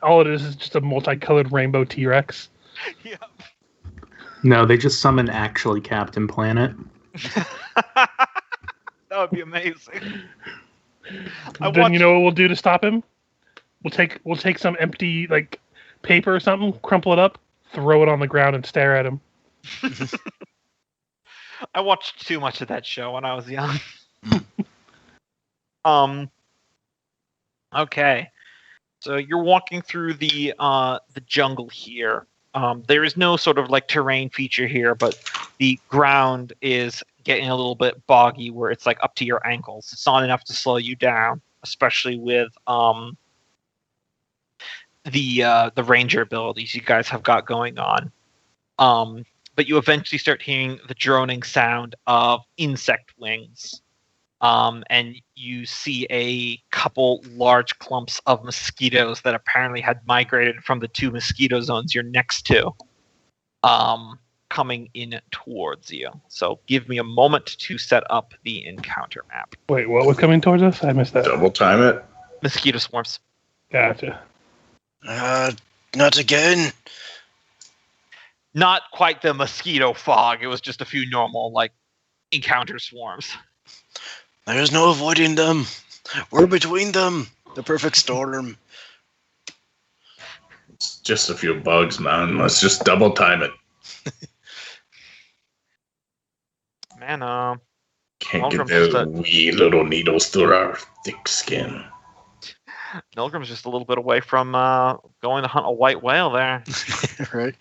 all it is just a multicolored rainbow T-Rex. Yeah. No, they just summon actually Captain Planet. That would be amazing. Then you know what we'll do to stop him? We'll take some empty like paper or something, crumple it up, throw it on the ground, and stare at him. I watched too much of that show when I was young. Okay. So you're walking through the jungle here. There is no sort of like terrain feature here, but the ground is getting a little bit boggy where it's like up to your ankles. It's not enough to slow you down, especially with the ranger abilities you guys have got going on. But you eventually start hearing the droning sound of insect wings. And you see a couple large clumps of mosquitoes that apparently had migrated from the 2 mosquito zones you're next to, coming in towards you. So give me a moment to set up the encounter map. Wait, what was coming towards us? I missed that. Double time it. Mosquito swarms. Gotcha. Not again. Not quite the mosquito fog. It was just a few normal, like, encounter swarms. There's no avoiding them. We're between them. The perfect storm. It's just a few bugs, man. Let's just double time it. Man, Can't get Nolgrim's those just a- wee little needles through our thick skin. Nolgrim's just a little bit away from going to hunt a white whale there. Right?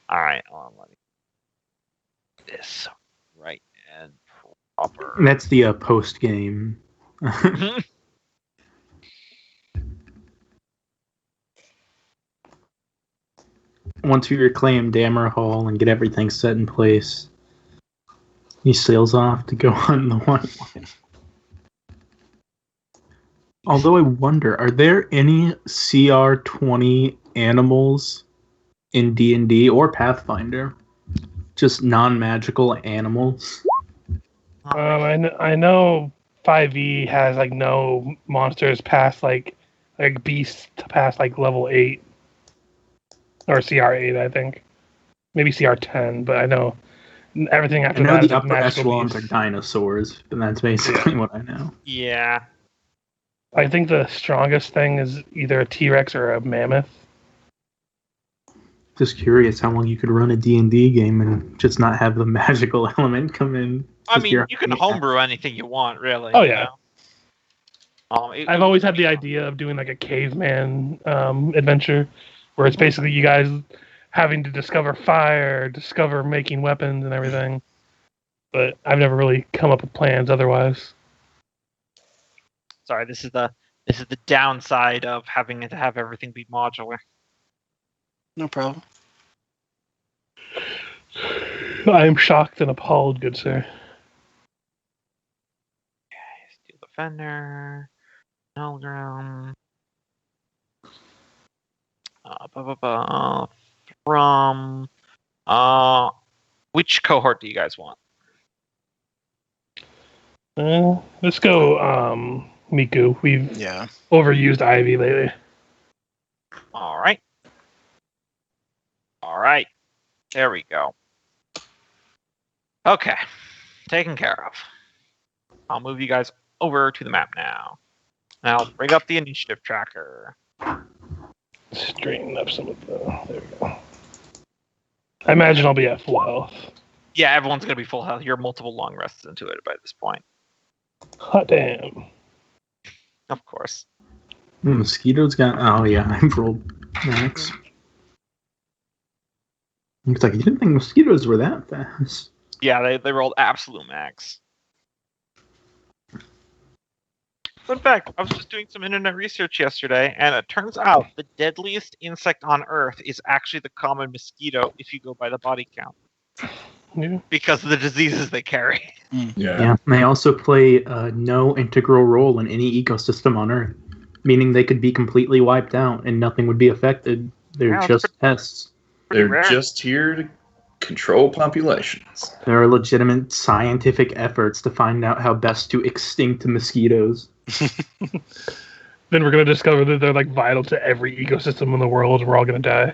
All right, let me do this right and proper. That's the post game. Once we reclaim Dammerhall and get everything set in place, he sails off to go on the one. Although I wonder, are there any CR20 animals in D&D or Pathfinder? Just non-magical animals? I know 5e has like no monsters past like beasts past like level 8 or CR8, I think. Maybe CR10, but I know everything I after know that is the like upper magical echelons are beasts. dinosaurs, but that's basically what I know. Yeah. I think the strongest thing is either a T-Rex or a mammoth. just curious how long you could run a D&D game and just not have the magical element come in. I mean, you can homebrew anything you want, really. Oh, yeah. I've always had the idea of doing like a caveman adventure, where it's basically you guys having to discover fire, discover making weapons and everything. But I've never really come up with plans otherwise. Sorry, this is the downside of having to have everything be modular. No problem. I am shocked and appalled, good sir. Okay, Steel Defender, Nolgrim, Thrum. Which cohort do you guys want? Let's go Miku. We've overused Ivy lately. All right. There we go. Okay. Taken care of. I'll move you guys over to the map now. Now bring up the initiative tracker. Straighten up some of the... There we go. I imagine I'll be at full health. Yeah, everyone's going to be full health. You're multiple long rests into it by this point. Hot damn. Of course. Mosquitoes got... Oh, yeah, I've rolled max. Looks like you didn't think mosquitoes were that fast. Yeah, they rolled absolute max. Fun fact, I was just doing some internet research yesterday, and it turns out the deadliest insect on Earth is actually the common mosquito if you go by the body count. Yeah. Because of the diseases they carry. Yeah. They also play no integral role in any ecosystem on Earth, meaning they could be completely wiped out and nothing would be affected. They're just pests. They're rare. just here to control populations. There are legitimate scientific efforts to find out how best to extinct mosquitoes. Then we're going to discover that they're like vital to every ecosystem in the world and we're all going to die.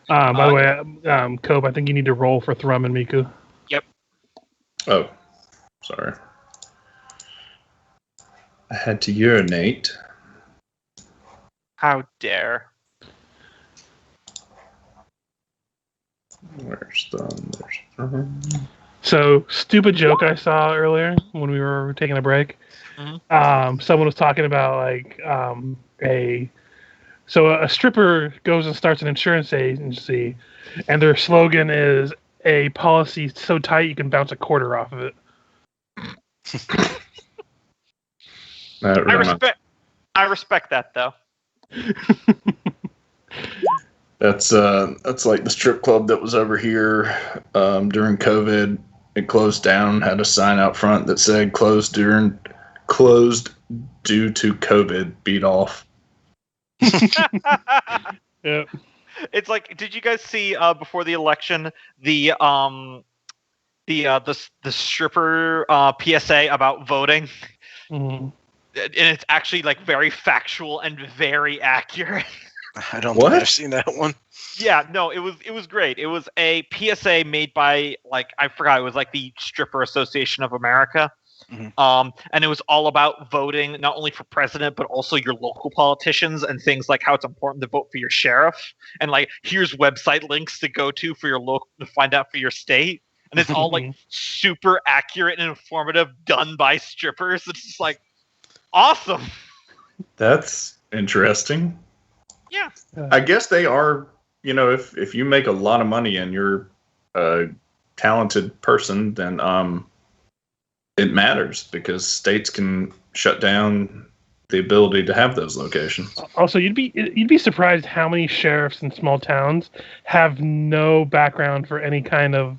By the way, Cope, I think you need to roll for Thrum and Miku. Yep. Oh, sorry. I had to urinate. How dare. Where's Thrum? So, stupid joke I saw earlier when we were taking a break. Mm-hmm. Someone was talking about like a stripper goes and starts an insurance agency, and their slogan is a policy so tight you can bounce a quarter off of it. I respect that though. That's like the strip club that was over here during COVID. It closed down, had a sign out front that said closed due to COVID, beat off. Yep. It's like, did you guys see before the election the stripper PSA about voting? Mm-hmm. And it's actually like very factual and very accurate. I don't think I've seen that one. Yeah, no, it was great. It was a PSA made by, like, I forgot, it was like the Stripper Association of America. Mm-hmm. And it was all about voting not only for president but also your local politicians and things like how it's important to vote for your sheriff and like here's website links to go to for your local to find out for your state. And it's all like super accurate and informative, done by strippers. It's just like awesome. That's interesting. Yeah. I guess they are, if you make a lot of money and you're a talented person, then it matters because states can shut down the ability to have those locations. Also, you'd be surprised how many sheriffs in small towns have no background for any kind of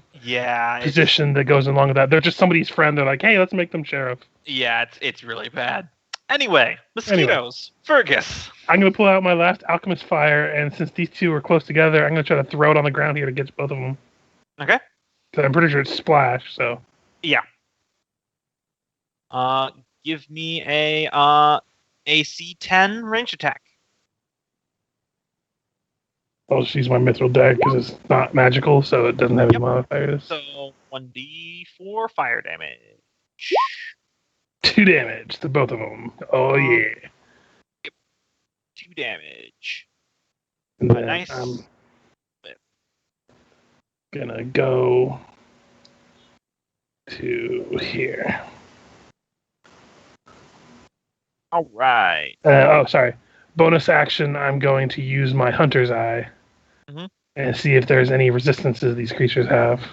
position that goes along with that. They're just somebody's friend. They're like, hey, let's make them sheriff. Yeah, it's really bad. Anyway, mosquitoes. Fergis. I'm going to pull out my last alchemist fire, and since these two are close together, I'm going to try to throw it on the ground here to get both of them. Okay. So I'm pretty sure it's splash, so. Yeah. Give me a AC 10 range attack. I'll just use my mithril deck because it's not magical, so it doesn't have any modifiers. So 1d4 fire damage. 2 damage to both of them. Oh, yeah. Yep. 2 damage. And then Nice. I'm gonna go to here. All right. Sorry. Bonus action, I'm going to use my Hunter's Eye Mhm. and see if there's any resistances these creatures have.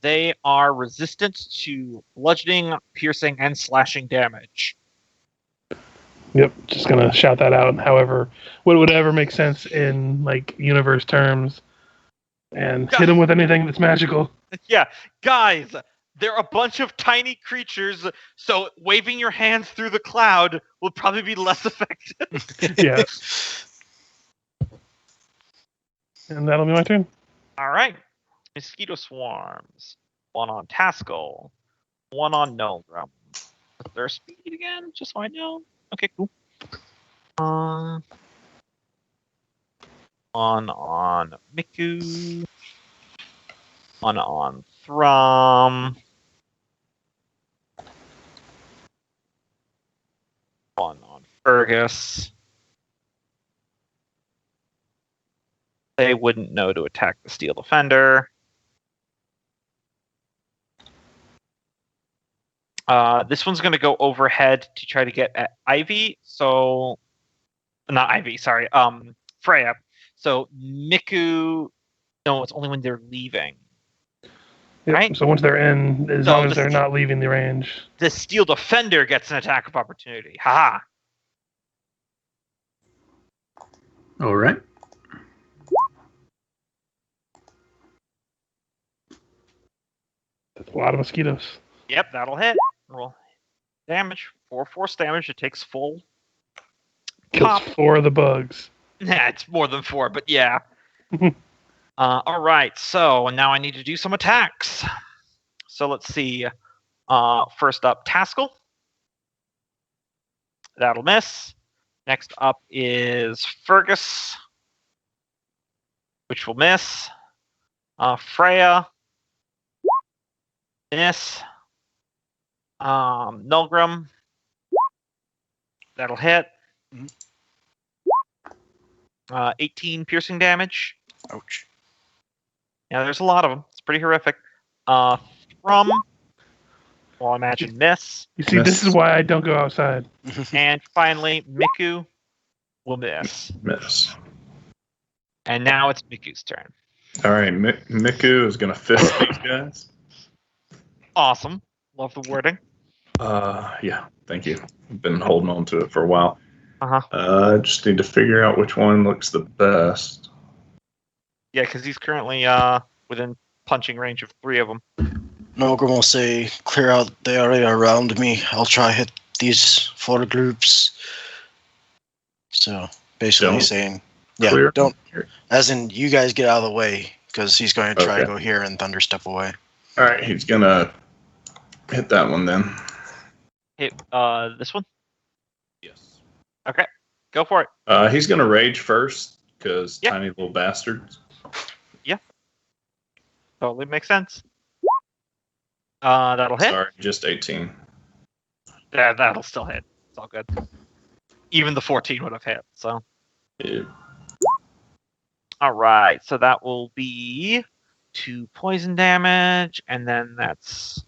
They are resistant to bludgeoning, piercing, and slashing damage. Yep, just gonna shout that out. However, whatever makes sense in like universe terms, and hit them with anything that's magical. Yeah, guys, they're a bunch of tiny creatures, so waving your hands through the cloud will probably be less effective. Yeah. And that'll be my turn. All right. Mosquito swarms. One on Taskill. One on Nolgrim. What's their speed again? Just so I know. Okay, cool. One on Miku. One on Thrum. One on Fergis. They wouldn't know to attack the Steel Defender. This one's going to go overhead to try to get at Ivy. So, not Ivy, sorry. Freya. So Miku. No, it's only when they're leaving. Yep. Right? So once they're in, as long as they're not leaving the range. The Steel Defender gets an attack of opportunity. Haha. All right. That's a lot of mosquitoes. Yep, that'll hit. Roll damage. 4 force damage. It takes full. Kills Pop. 4 of the bugs. Nah, it's more than 4, but yeah. All right, so now I need to do some attacks. So let's see. First up, Taskill. That'll miss. Next up is Fergus, which will miss. Freya. Miss. Nolgrim. That'll hit. 18 piercing damage. Ouch. Yeah, there's a lot of them. It's pretty horrific. Thrum. Well, I imagine miss. You see, Miss. this is why I don't go outside. And finally, Miku will miss. Miss. And now it's Miku's turn. All right, Miku is going to fist these guys. Awesome. Love the wording. Yeah, thank you. I've been holding on to it for a while. Uh-huh. Just need to figure out which one looks the best. Yeah, because he's currently within punching range of 3 of them. Nolgrim will say, clear out the area around me. I'll try hit these 4 groups. So, basically Don't saying, yeah, clear? don't, as in, you guys get out of the way, because he's going to try to Okay. go here and Thunder step away. All right, he's going to hit that one then. Hit this one. Yes. Okay, go for it. He's going to rage first, because Yeah. tiny little bastards. Totally makes sense. That'll hit. Sorry, just 18. Yeah, that'll still hit. It's all good. Even the 14 would have hit. So, Yeah. all right. So that will be 2 poison damage, and then that's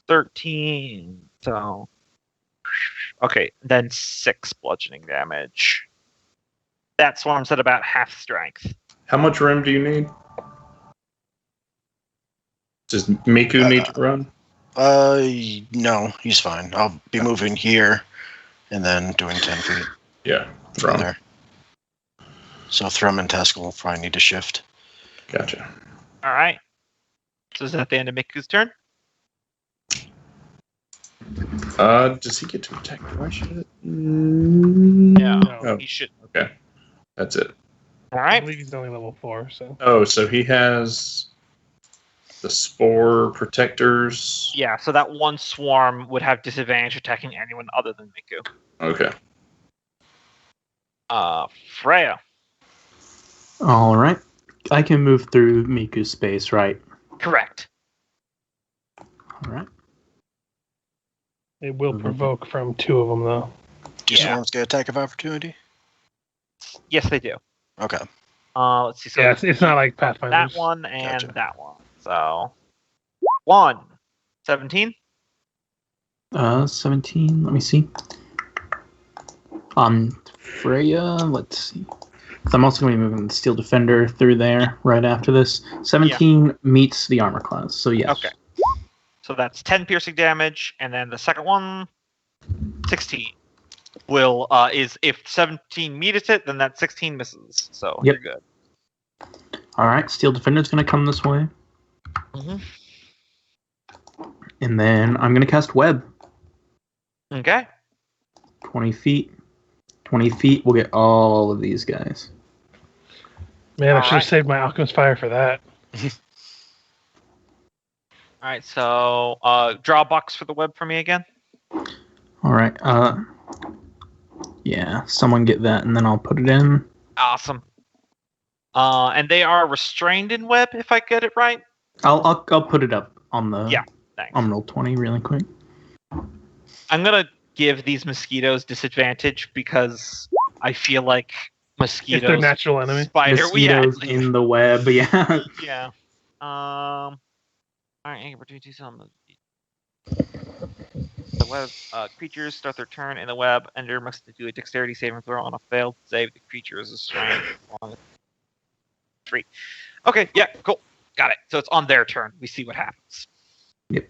13. So, okay, then 6 bludgeoning damage. That swarm's at about half strength. How much room do you need? Does Miku need to run? No, he's fine. I'll be moving here and then doing 10 feet Yeah, from run. there. So Thrum and Taskill will probably need to shift. Gotcha. All right. So is that the end of Miku's turn? Does he get to attack twice yet? No, Oh, he should. okay. That's it. All I right. believe he's only level 4, so. Oh, so he has the spore protectors. Yeah, so that one swarm would have disadvantage attacking anyone other than Miku. Okay. Freya. All right. I can move through Miku's space, right? Correct. All right. It will provoke from 2 of them, though. Do Yeah. swarms get attack of opportunity? Yes, they do. Okay. Let's see. So Yeah, it's not like Pathfinder. that one and Gotcha. that one. So 1, 17. 17. Let me see. Freya. Let's see. So I'm also going to be moving the Steel Defender through there right after this. 17 meets the armor class. So yes. Okay. So that's 10 piercing damage, and then the second one, 16. Will is if 17 meets it, then that 16 misses. So Yep. you're good. All right. Steel Defender's going to come this way, Mm-hmm. and then I'm going to cast Web. Okay. 20 feet. 20 feet. We'll get all of these guys. Man, I should have Alright. saved my Alchemist Fire for that. All right. So draw a box for the web for me again. All right. Yeah. Someone get that, and then I'll put it in. Awesome. And they are restrained in web, if I get it right. I'll put it up on the Thanks. on roll 20 really quick. I'm gonna give these mosquitoes disadvantage because I feel like mosquitoes. It's their natural enemy. Spider. Mosquitoes in the web. Yeah. Yeah. All right. Opportunities on the web. Creatures start their turn in the web. Ender must do a dexterity saving throw. On a failed save, the creature is restrained. 3. Okay. Yeah. Cool. Got it. So it's on their turn. We see what happens. Yep.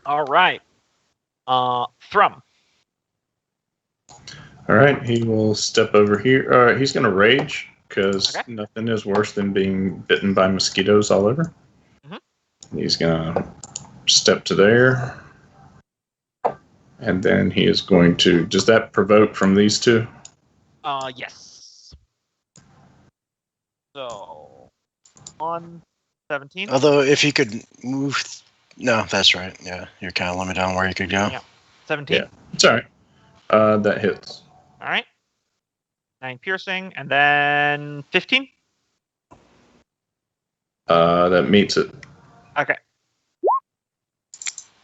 All right. Thrum. All right, he will step over here. All right, he's going to rage because Okay. nothing is worse than being bitten by mosquitoes all over. Mhm. He's going to step to there. And then he is going to. Does that provoke from these two? Yes. So 117. Although, if you could move. No, that's right. Yeah, you're kind of limited on where you could go. Yeah. 17. Yeah. It's all right. That hits. All right. 9 piercing, and then 15. That meets it. Okay.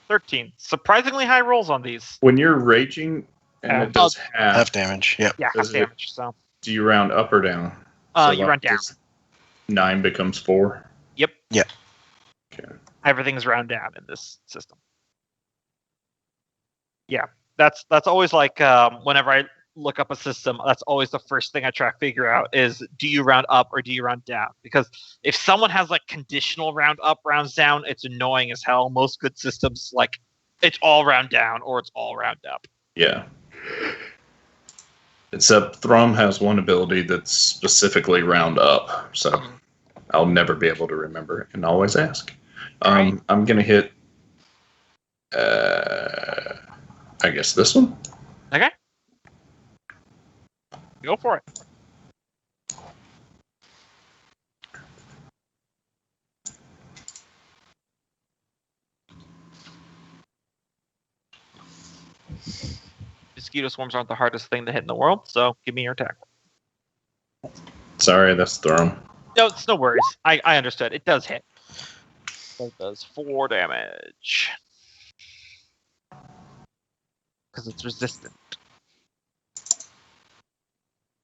13. Surprisingly high rolls on these. When you're raging and it does Half half, damage. Yep. Yeah, half Does it- damage. So do you round up or down? you run down. 9 becomes 4. Yep. Yeah. Okay. Everything's round down in this system. Yeah, that's always like whenever I look up a system, that's always the first thing I try to figure out is do you round up or do you round down? Because if someone has like conditional round up, rounds down, it's annoying as hell. Most good systems like it's all round down or it's all round up. Yeah. Except Thrum has one ability that's specifically round up, so I'll never be able to remember it and always ask. Right. I'm going to hit, I guess this one. Okay. Go for it. Mosquito swarms aren't the hardest thing to hit in the world, so give me your attack. Sorry, that's Thrum. No, it's no worries. I understood. It does hit. So it does 4 damage. Because it's resistant.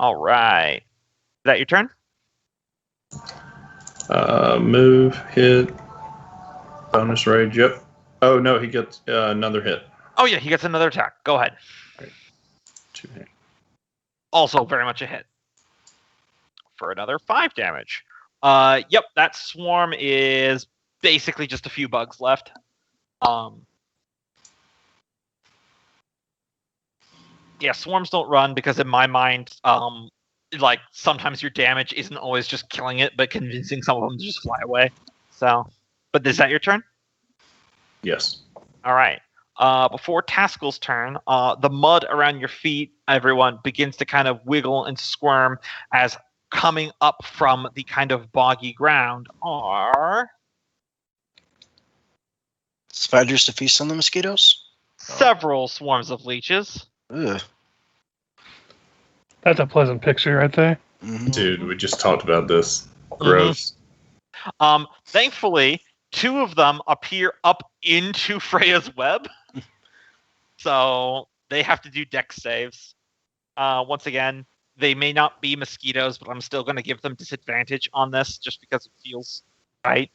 Alright. Is that your turn? Move, hit, bonus rage, yep. Oh, no, he gets another hit. Oh yeah, he gets another attack. Go ahead. 2 hit. Also very much a hit. For another 5 damage. Yep, that swarm is basically just a few bugs left. Yeah, swarms don't run because in my mind, like sometimes your damage isn't always just killing it, but convincing some of them to just fly away. So, but is that your turn? Yes. All right. Before Taskill's turn, the mud around your feet, everyone, begins to kind of wiggle and squirm as coming up from the kind of boggy ground are Spiders to feast on the mosquitoes? several swarms of leeches. Ugh. That's a pleasant picture right there. Mhm. Dude, we just talked about this. Gross. Thankfully, 2 of them appear up into Freya's web. So they have to do dex saves. Once again, they may not be mosquitoes, but I'm still going to give them disadvantage on this just because it feels right.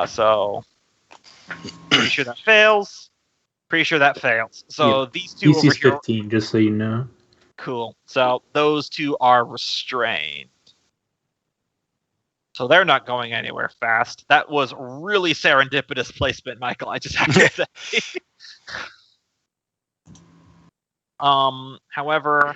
So pretty sure that fails. Pretty sure that fails. So these two over DC's here. 15, just so you know. Cool. So those two are restrained. So they're not going anywhere fast. That was really serendipitous placement, Michael. I just have to say. However,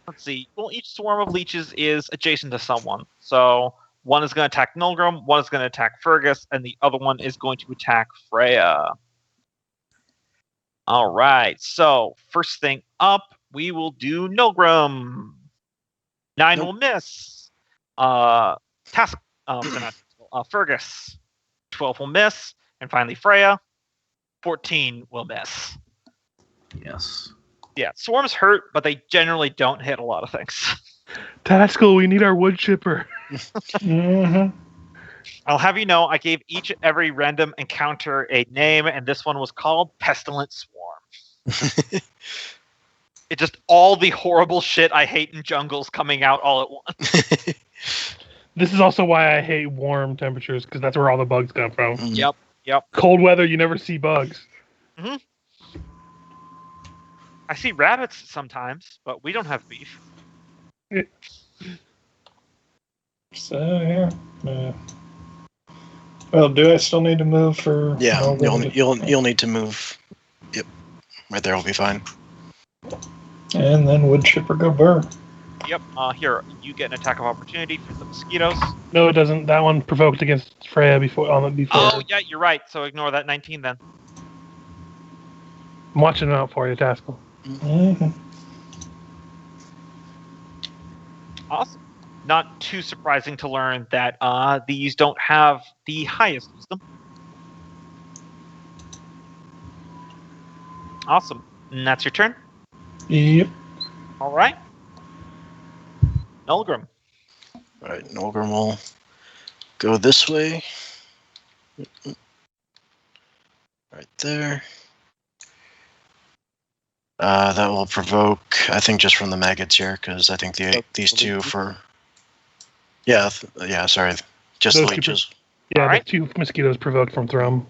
let's see. Well, each swarm of leeches is adjacent to someone. So one is going to attack Nolgrim, one is going to attack Fergis, and the other one is going to attack Freya. All right. So first thing up, we will do Nolgrim. 9 will miss. Fergus. 12 will miss, and finally Freya. 14 will miss. Yes. Yeah, swarms hurt, but they generally don't hit a lot of things. Taskill, we need our wood chipper. Mm-hmm. I'll have you know, I gave every random encounter a name, and this one was called Pestilent Swarm. It's just all the horrible shit I hate in jungles coming out all at once. This is also why I hate warm temperatures, because that's where all the bugs come from. Yep. Cold weather, you never see bugs. Mm-hmm. I see rabbits sometimes, but we don't have beef. So yeah. Well, do I still need to move for? Yeah, Nolgrim you'll need to move. Yep, right there will be fine. And then wood chipper go burr. Yep. Here, you get an attack of opportunity for the mosquitoes. No, it doesn't. That one provoked against Freya before. Oh, yeah, you're right. So ignore that 19 then. I'm watching out for you, Taskill. Mm-hmm. Awesome. Not too surprising to learn that these don't have the highest wisdom. Awesome. And that's your turn? Yep. All right. Nolgrim. All right, Nolgrim will go this way. Right there. That will provoke, I think, just from the maggots here, because I think these two for... Yeah, sorry. Just the Those two leeches. Yeah, All right. the 2 mosquitoes provoked from Thrum.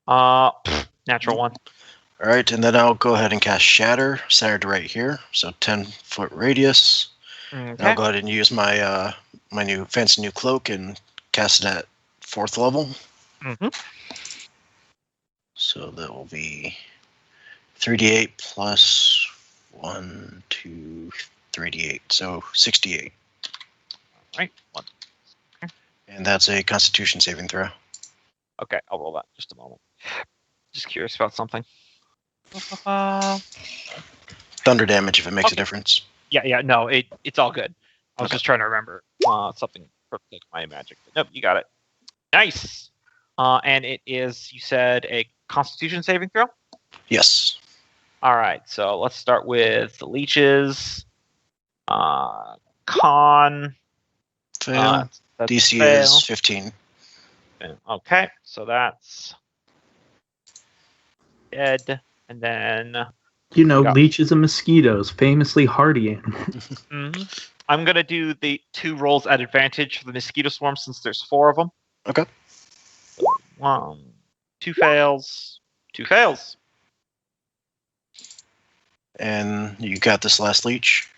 Natural one. All right, and then I'll go ahead and cast Shatter, centered right here, so 10-foot radius. Okay. And I'll go ahead and use my my fancy new cloak and cast it at 4th level. Mm-hmm. So that will be 3d8 plus 1, 2, 3d8, so 68. Right. One. And that's a Constitution saving throw. Okay, I'll roll that in just a moment. Just curious about something. Thunder damage if it makes a Okay. difference. Yeah, no, it's all good. I was just trying to remember something like my magic. Nope, you got it. Nice. And it is, you said, a Constitution saving throw? Yes. All right, so let's start with the leeches. Con. Fail. That's DC fail. is 15. Okay, so that's dead. And then You know, Got- leeches and mosquitoes, famously hardy animals. I'm going to do the 2 rolls at advantage for the mosquito swarm since there's 4 of them. Okay. 1, 2 fails. 2 fails. And you got this last leech?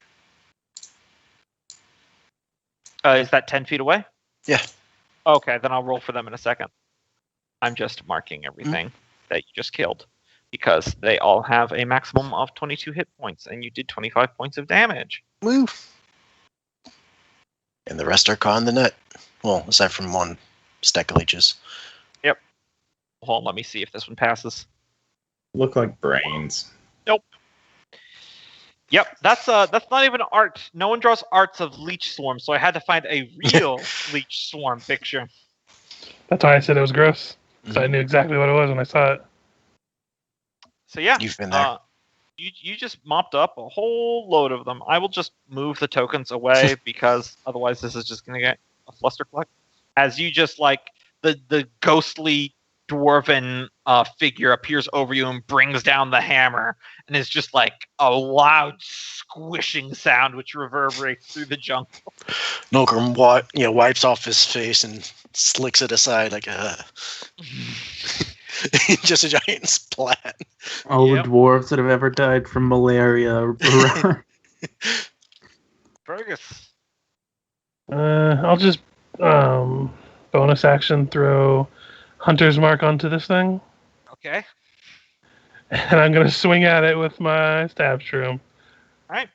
Is that 10 feet away? Yeah. Okay, then I'll roll for them in a second. I'm just marking everything that you just killed because they all have a maximum of 22 hit points, and you did 25 points of damage. Woo! And the rest are caught in the net. Well, aside from 1 stack of leeches. Hold on, let me see if this one passes. Look like brains. Yep, that's not even art. No one draws arts of leech swarm, so I had to find a real leech swarm picture. That's why I said it was gross. So I knew exactly what it was when I saw it. So yeah, You've been there. You just mopped up a whole load of them. I will just move the tokens away because otherwise this is just gonna get a flustercluck. As you just like the ghostly dwarven figure appears over you and brings down the hammer, and it's just like a loud squishing sound which reverberates through the jungle. Nolgrim wipes off his face and slicks it aside like just a giant splat. All the dwarves that have ever died from malaria. Fergus. I'll just bonus action throw Hunter's Mark onto this thing. Okay. And I'm going to swing at it with my stab shroom. Alright.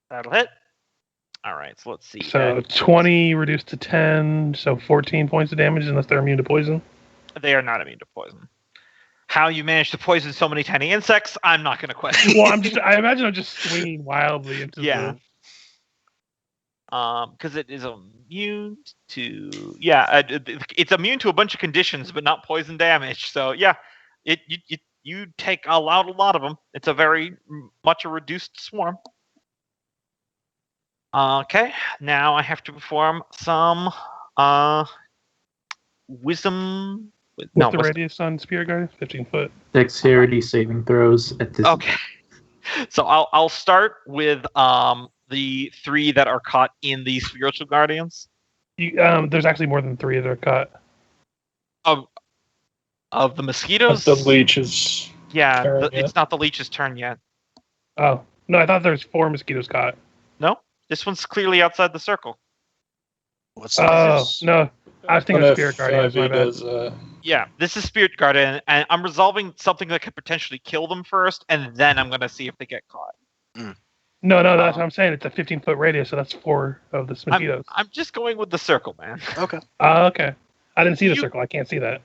That'll hit. Alright, so let's see. So 20 reduced to 10, so 14 points of damage unless they're immune to poison. They are not immune to poison. How you manage to poison so many tiny insects, I'm not going to question. Well, I imagine I'm just swinging wildly into the... Because it is immune to... Yeah, it's immune to a bunch of conditions, but not poison damage. So, yeah, you take a lot of them. It's a very much a reduced swarm. Okay, now I have to perform some wisdom... What's the radius on Spirit Guard? 15 foot. Dexterity saving throws at this. Okay. So I'll start with the 3 that are caught in the spiritual guardians. There's actually more than 3 that are caught. Of the mosquitoes? The leeches. Yeah, it's not the leech's turn yet. Oh. No, I thought there's 4 mosquitoes caught. No, this one's clearly outside the circle. What's no. I was thinking of Spirit Guardian. Yeah, this is Spirit Guardian, and I'm resolving something that could potentially kill them first, and then I'm going to see if they get caught. No, that's what I'm saying. It's a 15-foot radius, so that's 4 of the mosquitoes. I'm just going with the circle, man. Okay. Okay. I didn't see the circle. I can't see that.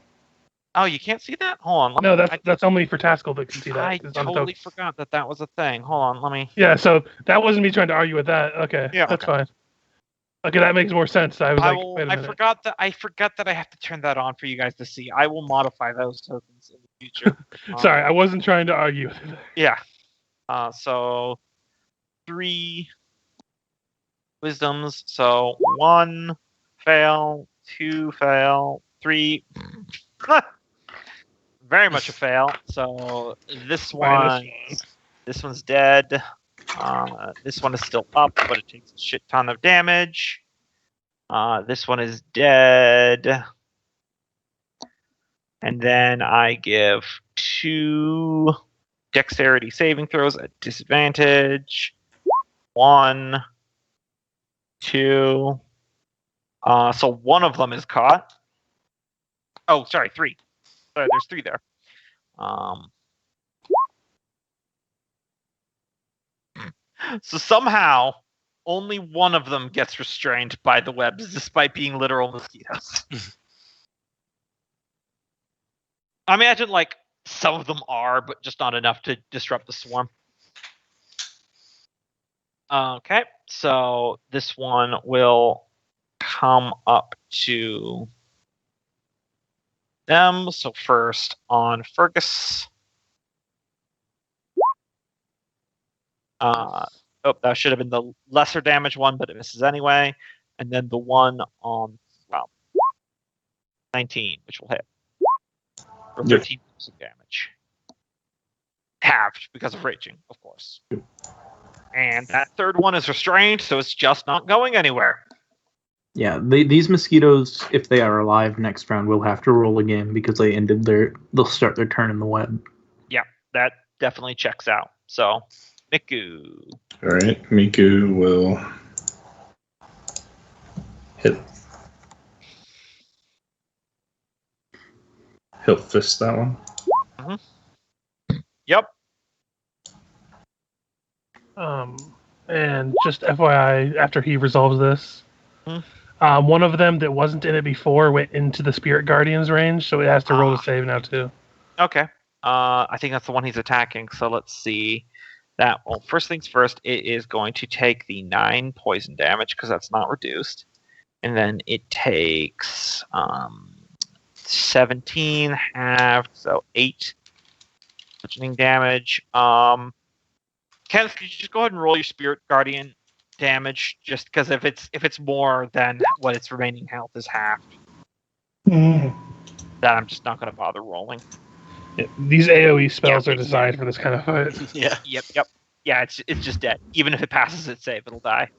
Oh, you can't see that? Hold on. No, that's only for Taskill that can see that. I totally forgot that was a thing. Hold on, let me... Yeah, so that wasn't me trying to argue with that. Okay, yeah, that's fine. Okay, that makes more sense. I forgot that I have to turn that on for you guys to see. I will modify those tokens in the future. Sorry, I wasn't trying to argue. Yeah. So 3 wisdoms. So 1 fail, 2 fail, 3 very much a fail. So this one's dead. This one is still up, but it takes a shit ton of damage. This one is dead. And then I give 2 dexterity saving throws at disadvantage. 1, 2. So one of them is caught. Oh, sorry, 3. Sorry, there's 3 there. So somehow, only one of them gets restrained by the webs, despite being literal mosquitoes. I imagine, like, some of them are, but just not enough to disrupt the swarm. Okay, so this one will come up to them. So first on Fergus. That should have been the lesser damage one, but it misses anyway. And then the one on 19, which will hit. For 13 points of damage. Halved because of raging, of course. And that third one is restrained, so it's just not going anywhere. Yeah, these mosquitoes, if they are alive next round, will have to roll again because they'll start their turn in the web. Yeah, that definitely checks out. So, Miku. All right, Miku will hit. He'll fist that one. Mm-hmm. Yep. And just FYI, after he resolves this, one of them that wasn't in it before went into the Spirit Guardian's range, so it has to roll to save now too. Okay. I think that's the one he's attacking. So let's see. Well, first things first, it is going to take the 9 poison damage because that's not reduced, and then it takes 17 halved, so 8 bludgeoning damage. Kenneth, could you just go ahead and roll your Spirit Guardian damage, just because if it's more than what its remaining health is halved. that I'm just not going to bother rolling. Yeah, these AoE spells are designed for this kind of fight. Yeah. Yep. Yeah, it's just dead. Even if it passes its save, it'll die.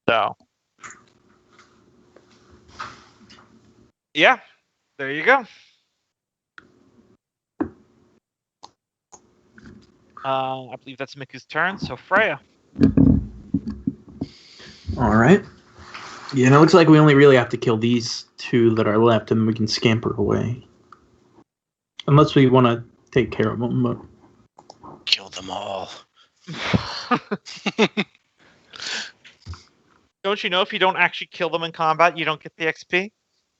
So, yeah, there you go. I believe that's Miku's turn. So Freya. All right. Yeah, and it looks like we only really have to kill these two that are left, and we can scamper away. Unless we want to take care of them, but... Kill them all. Don't you know if you don't actually kill them in combat, you don't get the XP?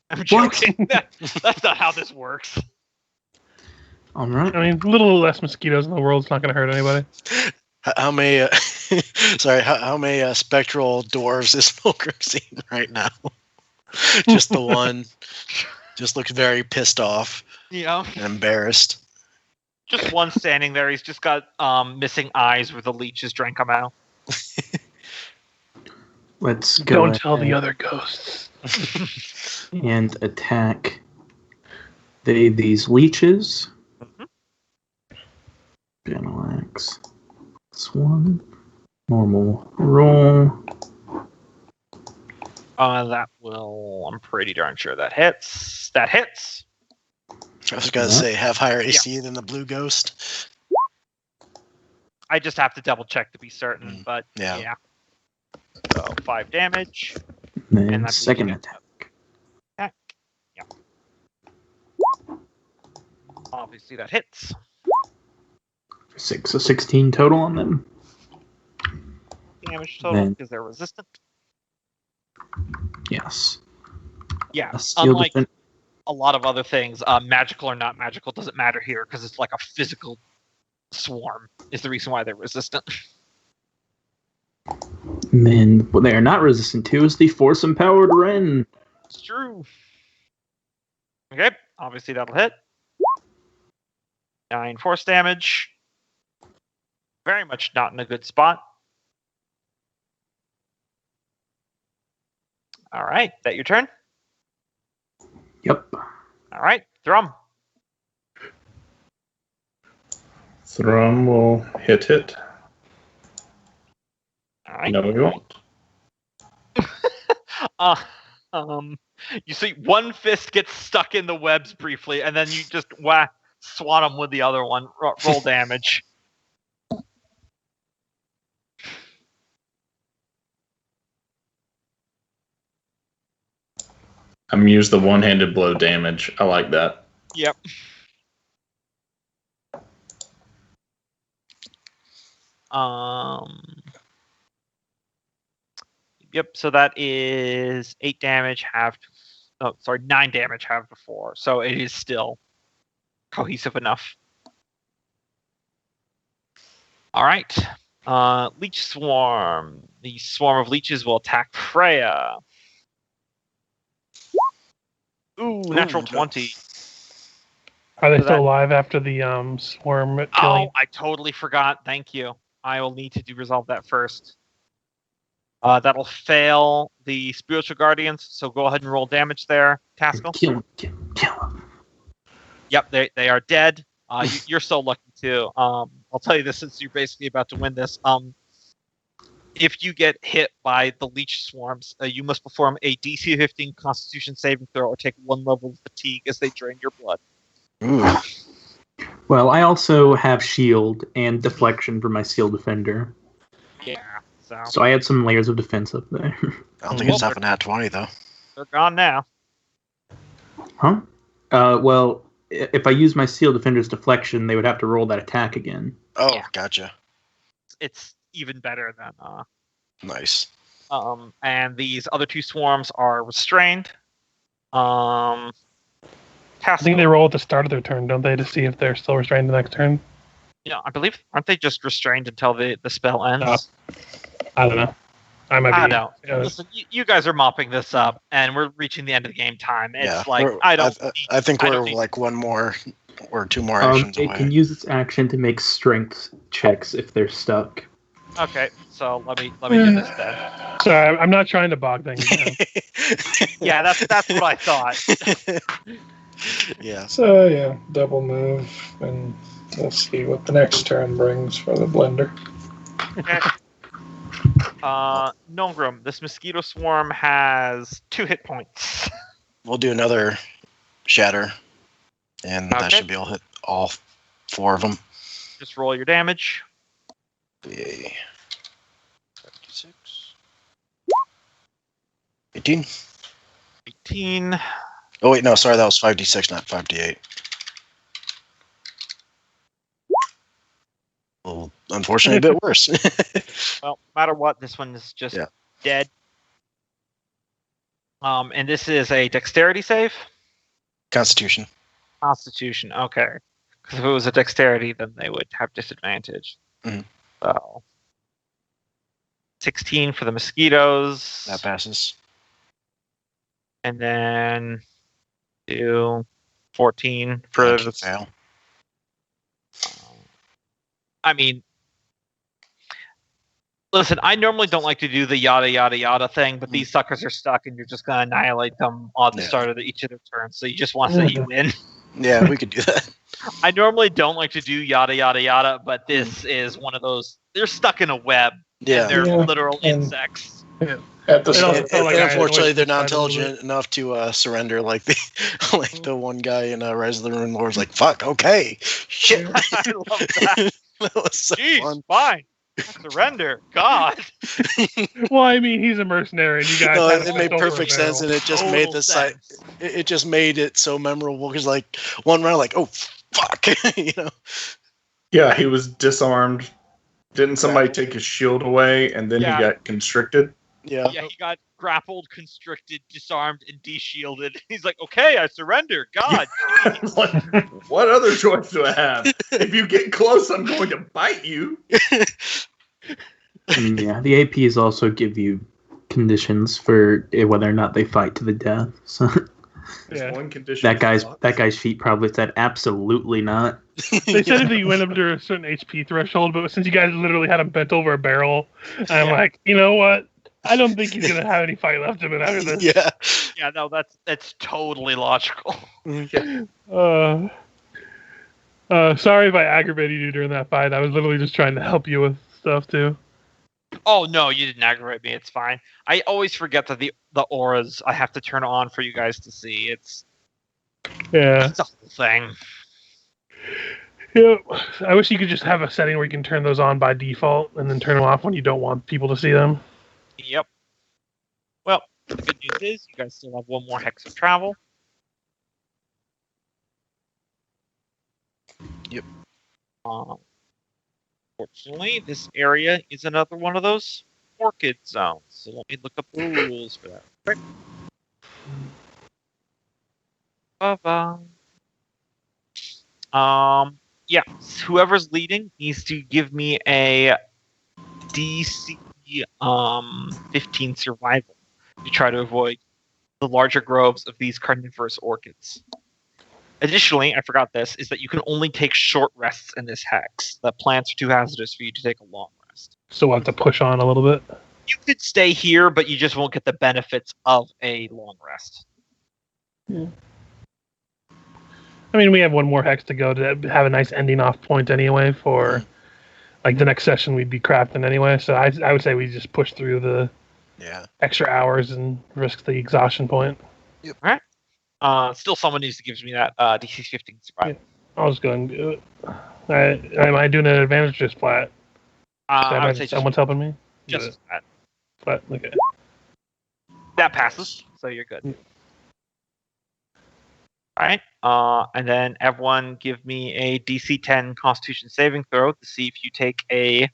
I'm joking. That's not how this works. All right. I mean, a little less mosquitoes in the world's not going to hurt anybody. How many? Sorry, how many spectral dwarves is Nolgrim seeing right now? Just the one. Just looks very pissed off. Yeah. And embarrassed. Just one standing there. He's just got missing eyes where the leeches drank them out. Let's go. Don't tell the other ghosts. And attack these leeches. Battle axe. This one. Normal roll. That will. I'm pretty darn sure that hits. That hits. I was going to say, have higher AC than the blue ghost. I just have to double check to be certain, but yeah. So 5 damage. Then that's second attack. Yeah. Obviously that hits. 6, so 16 total on them. Damage total because they're resistant. Yes. Yeah. Steel Unlike a lot of other things, magical or not magical doesn't matter here because it's like a physical swarm is the reason why they're resistant. And then what they are not resistant to is the force empowered Ren. It's true. Okay, obviously that'll hit. 9 force damage. Very much not in a good spot. All right, that your turn? Yep. All right, Thrum. Thrum will hit. All right. No, he won't. You see one fist gets stuck in the webs briefly, and then you just swat him with the other one. Roll damage. I'm use the one-handed blow damage. I like that. Yep. Yep, so that is 8 damage, 9 damage, halved before. So it is still cohesive enough. All right. Leech Swarm. The swarm of leeches will attack Freya. Ooh, natural 20. Are they still alive after the swarm killing? Oh, I totally forgot. Thank you. I will need to resolve that first. That'll fail the spiritual guardians, so go ahead and roll damage there, Taskill. Kill him. Yep, they are dead. You're so lucky too. I'll tell you this since you're basically about to win this. If you get hit by the leech swarms, you must perform a DC 15 Constitution saving throw or take 1 level of fatigue as they drain your blood. Ooh. Well, I also have shield and deflection for my seal defender. Yeah. So I had some layers of defense up there. I don't think it's half an at 20 though. They're gone now. Huh? Well, if I use my seal defender's deflection, they would have to roll that attack again. Oh, Yeah. Gotcha. It's even better than Nice. and these other 2 swarms are restrained. I think they roll at the start of their turn, don't they, to see if they're still restrained the next turn? Yeah, I believe, aren't they just restrained until the spell ends? I don't know. I might be. I know. Yeah, Listen, you guys are mopping this up, and we're reaching the end of the game time. It's I think we're like 1 more or 2 more actions It away. can use its action to make strength checks if they're stuck. Okay, so let me do this then. Sorry, I'm not trying to bog things down. Yeah, that's what I thought. Yeah. So yeah, double move, and we'll see what the next turn brings for the blender. Okay. Nolgrim, this mosquito swarm has 2 hit points. We'll do another shatter, and that Okay. should be able to hit all 4 of them. Just roll your damage. Yay. 56. 18. 18. Oh wait, no, sorry, that was 5d6, not 5d8. Well, unfortunately, a bit worse. Well, no matter what, this one is just dead. And this is a dexterity save? Constitution. Constitution, okay. Because if it was a dexterity, then they would have disadvantage. Mhm. So 16 for the mosquitoes. That passes. And then do 14 for Thank you, the fail. I mean, listen, I normally don't like to do the yada yada yada thing, but these suckers are stuck, and you're just gonna annihilate them at the start of each of their turns. So you just want to say you win. Yeah, we could do that. I normally don't like to do yada yada yada, but this is one of those. They're stuck in a web. Yeah. And they're literal and- insects. At the It also start, felt like I Unfortunately, annoyed they're the not side a little intelligent enough to surrender like the one guy in Rise of the Rune Lord was like, "Fuck, okay, shit." I love that. That was so Jeez, fun. fine. Surrender. God. Well, I mean, he's a mercenary, and you guys. No, had it him made flipped over perfect a sense, and barrel. it just Total made the site. sense. It just made it so memorable because, like, one round, like, oh fuck, you know. Yeah, he was disarmed. Didn't somebody take his shield away and then Yeah. he got constricted? Yeah. Yeah, he got grappled, constricted, disarmed, and de-shielded. He's like, okay, I surrender. God. It's like, what other choice do I have? If you get close, I'm going to bite you. I mean, yeah, the APs also give you conditions for whether or not they fight to the death. So There's Yeah. one condition. that guy's feet probably said absolutely not. They said if you went under a certain HP threshold, but since you guys literally had him bent over a barrel, I'm Yeah. like, you know what? I don't think he's gonna have any fight left in him after this. Yeah. Yeah, no, that's totally logical. Sorry if I aggravated you during that fight. I was literally just trying to help you with stuff too. Oh no, you didn't aggravate me. It's fine. I always forget that the auras I have to turn on for you guys to see. It's Yeah. a whole thing. Yeah. I wish you could just have a setting where you can turn those on by default and then turn them off when you don't want people to see them. Yep. Well, the good news is you guys still have one more hex of travel. Yep. Fortunately, this area is another one of those orchid zones. So let me look up the rules for that. Quick. Yeah. Whoever's leading needs to give me a DC 15 survival to try to avoid the larger groves of these carnivorous orchids. Additionally, I forgot this, is that you can only take short rests in this hex. The plants are too hazardous for you to take a long rest. So we'll have to push on a little bit. You could stay here, but you just won't get the benefits of a long rest. I mean, we have one more hex to go to have a nice ending off point anyway for like the next session we'd be crafting anyway. So I would say we just push through the extra hours and risk the exhaustion point. Yep. All right. Still, someone needs to give me that DC 15 survival. Yeah. I'll just go and do it. Am I doing an advantage or just flat? I would say someone's helping me. just that. Flat. Okay. That passes, so you're good. Yeah. All right. And then everyone give me a DC 10 Constitution saving throw to see if you take a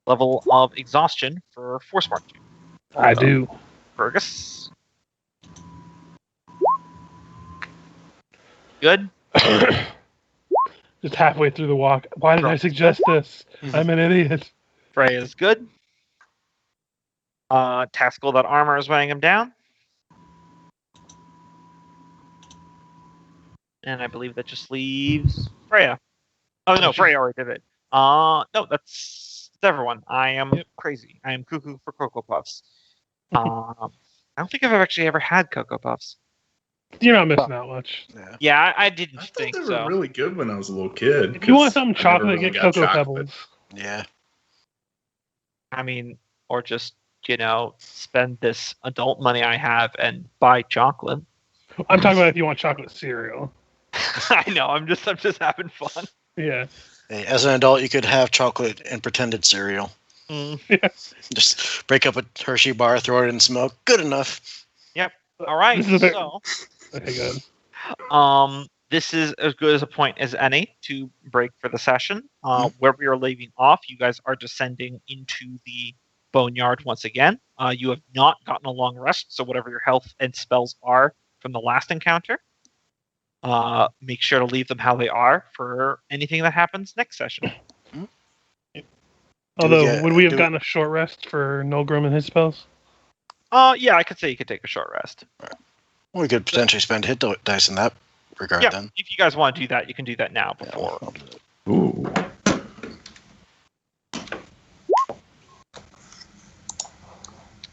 level of exhaustion for force marching. I do. Fergus. Good. Just halfway through the walk. Why did I suggest this? I'm an idiot. Freya is good. Taskill, that armor is weighing him down. And I believe that just leaves Freya. Oh no, Freya already did it. No, that's everyone. I am crazy. I am cuckoo for Cocoa Puffs. I don't think I've actually ever had Cocoa Puffs. You're not missing out much. Yeah. Yeah, I didn't I thought think they were so. really good when I was a little kid. If you want 'cause something I never chocolate, really get got Cocoa chocolate. Pebbles. Yeah. I mean, or just spend this adult money I have and buy chocolate. I'm talking about if you want chocolate cereal. I know. I'm just having fun. Yeah. Hey, as an adult, you could have chocolate and pretended cereal. Mm. Just break up a Hershey bar, throw it in smoke. Good enough. All right. This is a bit- So, Okay, good. this is as good as a point as any to break for the session. Where we are leaving off, you guys are descending into the boneyard once again. You have not gotten a long rest, so whatever your health and spells are from the last encounter, make sure to leave them how they are for anything that happens next session. Although, would we have gotten a short rest for Nolgrim and his spells? Yeah, I could say you could take a short rest. We could potentially spend hit dice in that regard Yeah, then. if you guys want to do that, you can do that now Yeah, before. I'll do it. Ooh.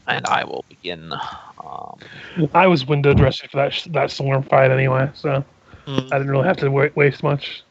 And I will begin. I was window dressing for that storm fight anyway, so I didn't really have to waste much.